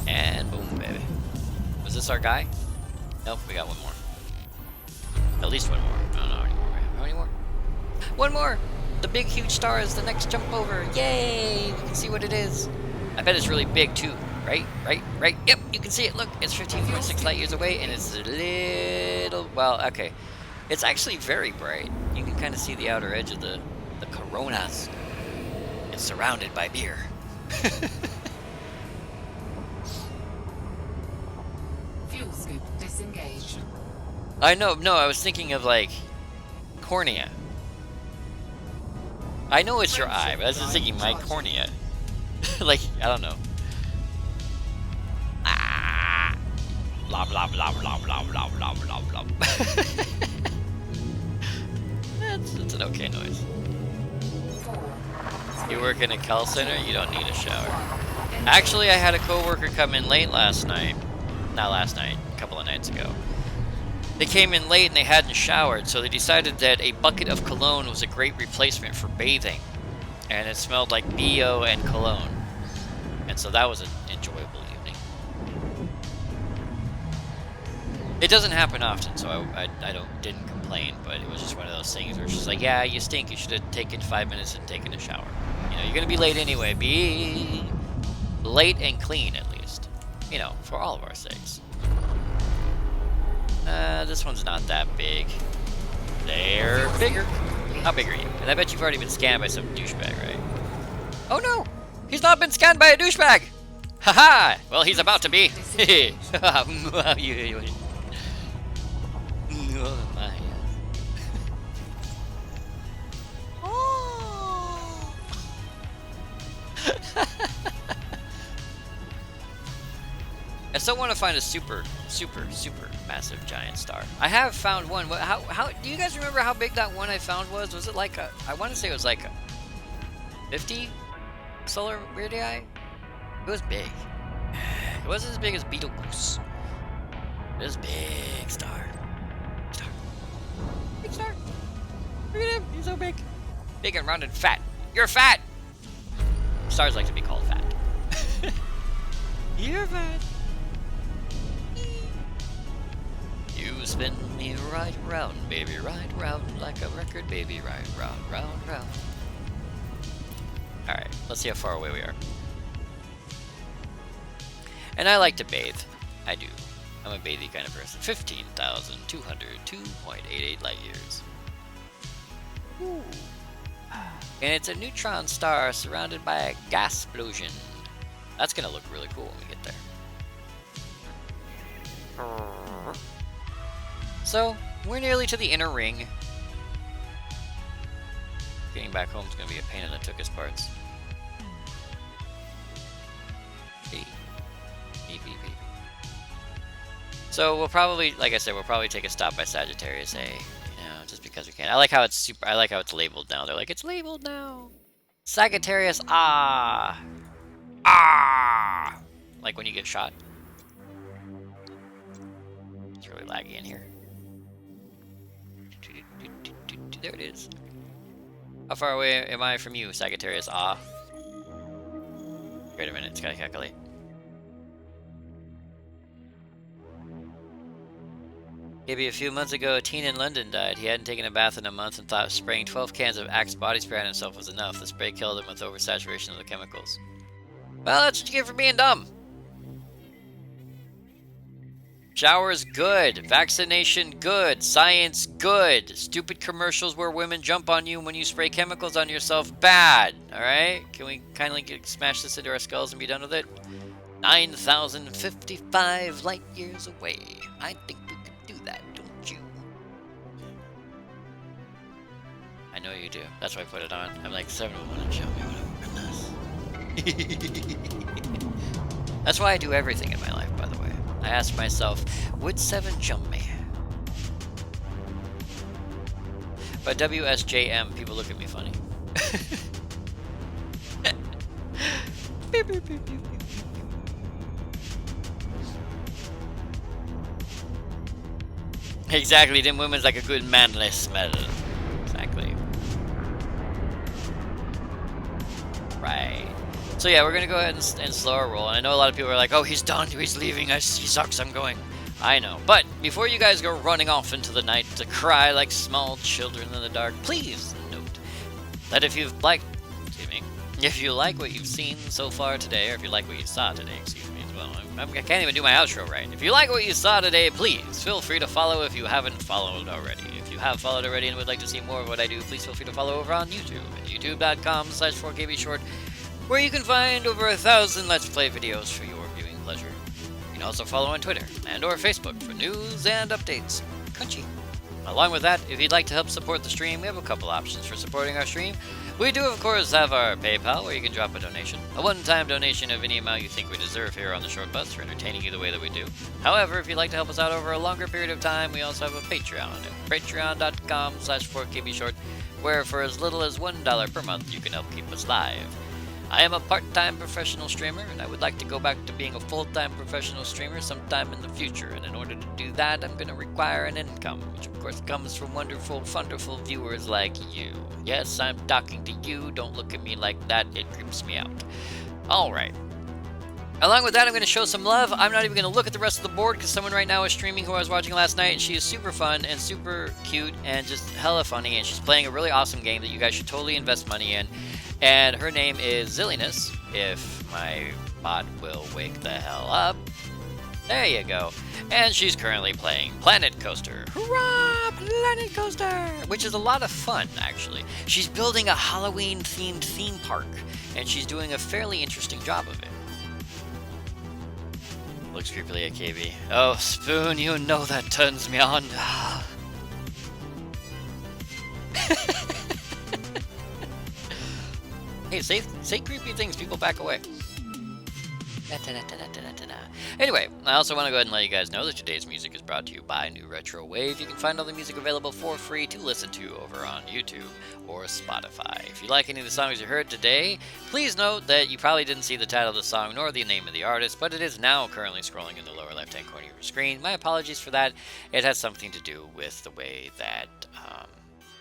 And boom, baby. Was this our guy? Nope, we got one more. At least one more. I don't know anymore. How many more? One more! The big, huge star is the next jump over. Yay! We can see what it is. I bet it's really big, too. Right? Yep, you can see it. Look, it's 15.6 light years away, and it's a little... Well, okay. It's actually very bright. You can kind of see the outer edge of the coronas. It's surrounded by beer. Fuel scoop disengaged. I know, no, I was thinking of, like, cornea. I know it's your eye, but I was just thinking my cornea. Like, I don't know. Ah. Blah, blah, blah, blah, blah, blah, blah, blah, blah. It's an okay noise. You work in a call center, you don't need a shower. Actually, I had a coworker come in late last night. Not last night, a couple of nights ago. They came in late and they hadn't showered, so they decided that a bucket of cologne was a great replacement for bathing. And it smelled like BO and cologne. And so that was an enjoyable evening. It doesn't happen often, so I didn't complain, but it was just one of those things where she's like, yeah, you stink, you should have taken 5 minutes and taken a shower. You know, you're gonna be late anyway, be late and clean at least. You know, for all of our sakes. This one's not that big. They're bigger. How big are you? And I bet you've already been scanned by some douchebag, right? Oh no! He's not been scanned by a douchebag! Haha! Well, he's about to be. Oh my. I still want to find a super massive giant star. I have found one. How do you guys remember how big that one I found was? Was it like I want to say it was like a 50 solar radii? It was big. It wasn't as big as Betelgeuse. It was big star. Big star. Look at him. He's so big. Big and round and fat. You're fat. Stars like to be called fat. You're fat. You spin me right round, baby, right round, like a record, baby, right round, round, round. Alright, let's see how far away we are. And I like to bathe. I do. I'm a bathy kind of person. 15,202.88 light years. Ooh. And it's a neutron star surrounded by a gas explosion. That's gonna look really cool when we get there. So, we're nearly to the inner ring. Getting back home is going to be a pain in the tuchus parts. Beep. Beep, beep, beep. So, we'll probably, like I said, we'll probably take a stop by Sagittarius A. You know, just because we can. I like how it's labeled now. They're like, it's labeled now. Sagittarius Ah. Ah. Like when you get shot. It's really laggy in here. There it is. How far away am I from you, Sagittarius? Ah. Wait a minute, it's gotta calculate. Maybe a few months ago, a teen in London died. He hadn't taken a bath in a month and thought spraying 12 cans of Axe body spray on himself was enough. The spray killed him with oversaturation of the chemicals. Well, that's what you get for being dumb. Showers, good. Vaccination, good. Science, good. Stupid commercials where women jump on you when you spray chemicals on yourself, bad. Alright? Can we kindly smash this into our skulls and be done with it? 9,055 light years away. I think we could do that, don't you? I know you do. That's why I put it on. I'm like, 7 will want to jump me when I'm this. That's why I do everything in my life, by the way. I ask myself, would 7 jump me? By WSJM, people look at me funny. Beep, beep, beep, beep. Exactly, them women's like a good manly smell. Exactly. Right. So yeah, we're gonna go ahead and slow our roll. And I know a lot of people are like, oh, he's done, he's leaving us, he sucks, I'm going. I know. But before you guys go running off into the night to cry like small children in the dark, please note that if you like what you've seen so far today, or if you like what you saw today, excuse me as well. I can't even do my outro right. If you like what you saw today, please feel free to follow if you haven't followed already. If you have followed already and would like to see more of what I do, please feel free to follow over on YouTube at youtube.com/4kbshort, where you can find over 1,000 Let's Play videos for your viewing pleasure. You can also follow on Twitter and or Facebook for news and updates. Crunchy. Along with that, if you'd like to help support the stream, we have a couple options for supporting our stream. We do, of course, have our PayPal, where you can drop a donation. A one-time donation of any amount you think we deserve here on the Short Bus for entertaining you the way that we do. However, if you'd like to help us out over a longer period of time, we also have a Patreon at patreon.com/4kbshort, where for as little as $1 per month, you can help keep us live. I am a part-time professional streamer, and I would like to go back to being a full-time professional streamer sometime in the future. And in order to do that, I'm going to require an income, which of course comes from wonderful, wonderful viewers like you. Yes, I'm talking to you. Don't look at me like that. It creeps me out. All right. Along with that, I'm going to show some love. I'm not even going to look at the rest of the board because someone right now is streaming who I was watching last night, and she is super fun and super cute and just hella funny, and she's playing a really awesome game that you guys should totally invest money in. And her name is Zilliness, if my bot will wake the hell up. There you go. And she's currently playing Planet Coaster. Hurrah! Planet Coaster! Which is a lot of fun, actually. She's building a Halloween-themed theme park, and she's doing a fairly interesting job of it. Looks creepily at KB. Oh, Spoon, you know that turns me on. Hey, say creepy things, people back away. Anyway, I also want to go ahead and let you guys know that today's music is brought to you by New Retro Wave. You can find all the music available for free to listen to over on YouTube or Spotify. If you like any of the songs you heard today, please note that you probably didn't see the title of the song nor the name of the artist, but it is now currently scrolling in the lower left-hand corner of your screen. My apologies for that. It has something to do with the way that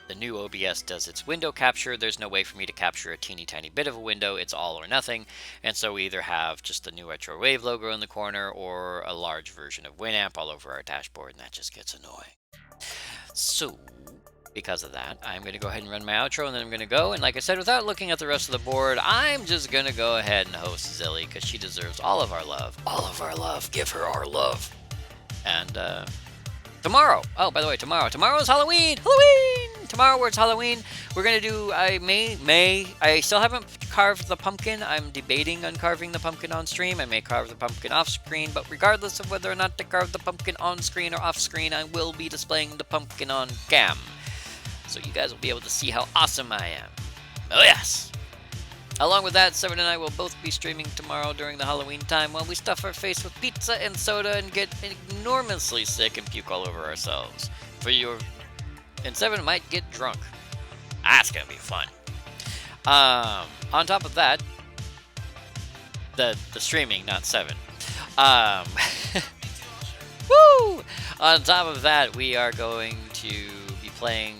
the new OBS does its window capture. There's no way for me to capture a teeny tiny bit of a window. It's all or nothing. And so we either have just the New Retro Wave logo in the corner or a large version of Winamp all over our dashboard, and that just gets annoying. So, because of that, I'm going to go ahead and run my outro, and then I'm going to go. And like I said, without looking at the rest of the board, I'm just going to go ahead and host Zilly, because she deserves all of our love. All of our love. Give her our love. And, tomorrow. Oh, by the way, tomorrow is Halloween. Halloween! Tomorrow, where it's Halloween, we're gonna do. I still haven't carved the pumpkin. I'm debating on carving the pumpkin on stream. I may carve the pumpkin off screen, but regardless of whether or not to carve the pumpkin on screen or off screen, I will be displaying the pumpkin on cam, so you guys will be able to see how awesome I am. Oh yes. Along with that, Seven and I will both be streaming tomorrow during the Halloween time while we stuff our face with pizza and soda and get enormously sick and puke all over ourselves. And Seven might get drunk. That's gonna be fun. On top of that, the streaming, not Seven. Woo! On top of that, we are going to be playing.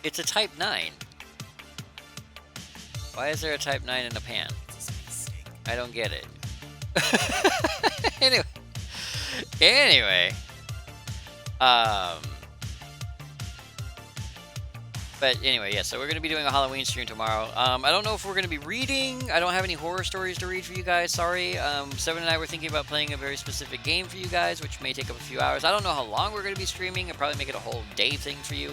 It's a Type 9. Why is there a Type 9 in a pan? I don't get it. Anyway. But But anyway, yeah, so we're going to be doing a Halloween stream tomorrow. I don't know if we're going to be reading. I don't have any horror stories to read for you guys, sorry. Seven and I were thinking about playing a very specific game for you guys, which may take up a few hours. I don't know how long we're going to be streaming. I'll probably make it a whole day thing for you.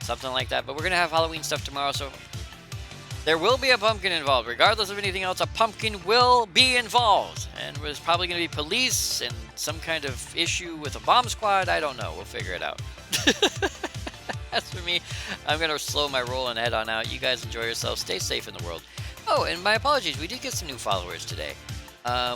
Something like that. But we're going to have Halloween stuff tomorrow, so there will be a pumpkin involved. Regardless of anything else, a pumpkin will be involved. And there's probably going to be police and some kind of issue with a bomb squad. I don't know. We'll figure it out. As for me, I'm going to slow my roll and head on out. You guys enjoy yourselves. Stay safe in the world. Oh, and my apologies. We did get some new followers today.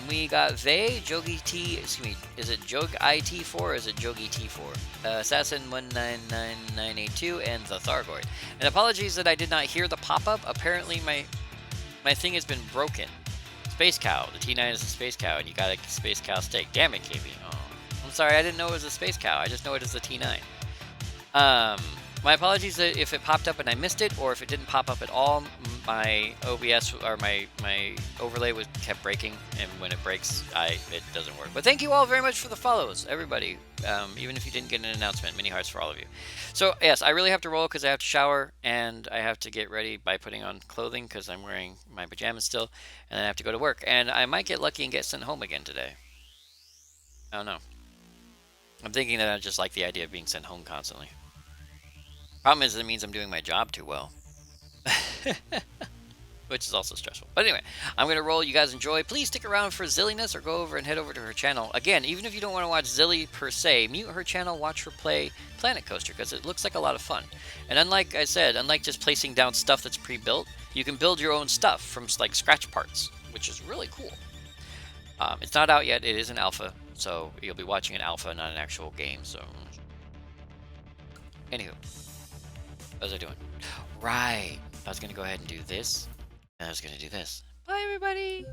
We got Vey, Jogi T, excuse me, is it Jog IT4 or is it Jogi T4? Assassin199982 and the Thargoid. And apologies that I did not hear the pop-up. Apparently my thing has been broken. Space Cow. The T9 is a Space Cow and you got a Space Cow steak. Damn it, KB. Oh, I'm sorry, I didn't know it was a Space Cow. I just know it is the T9. My apologies if it popped up and I missed it, or if it didn't pop up at all. My OBS or my overlay kept breaking, and when it breaks, it doesn't work. But thank you all very much for the follows, everybody. Even if you didn't get an announcement, many hearts for all of you. So yes, I really have to roll because I have to shower and I have to get ready by putting on clothing because I'm wearing my pajamas still, and then I have to go to work. And I might get lucky and get sent home again today. I don't know. I'm thinking that I just like the idea of being sent home constantly. Problem is, it means I'm doing my job too well. Which is also stressful. But anyway, I'm going to roll. You guys enjoy. Please stick around for Zilliness or go over and head over to her channel. Again, even if you don't want to watch Zilly per se, mute her channel, watch her play Planet Coaster because it looks like a lot of fun. And unlike I said, unlike just placing down stuff that's pre-built, you can build your own stuff from like scratch parts, which is really cool. It's not out yet. It is an alpha, so you'll be watching an alpha, not an actual game. So, anywho. What was I doing? Right. I was going to go ahead and do this. And I was going to do this. Bye, everybody.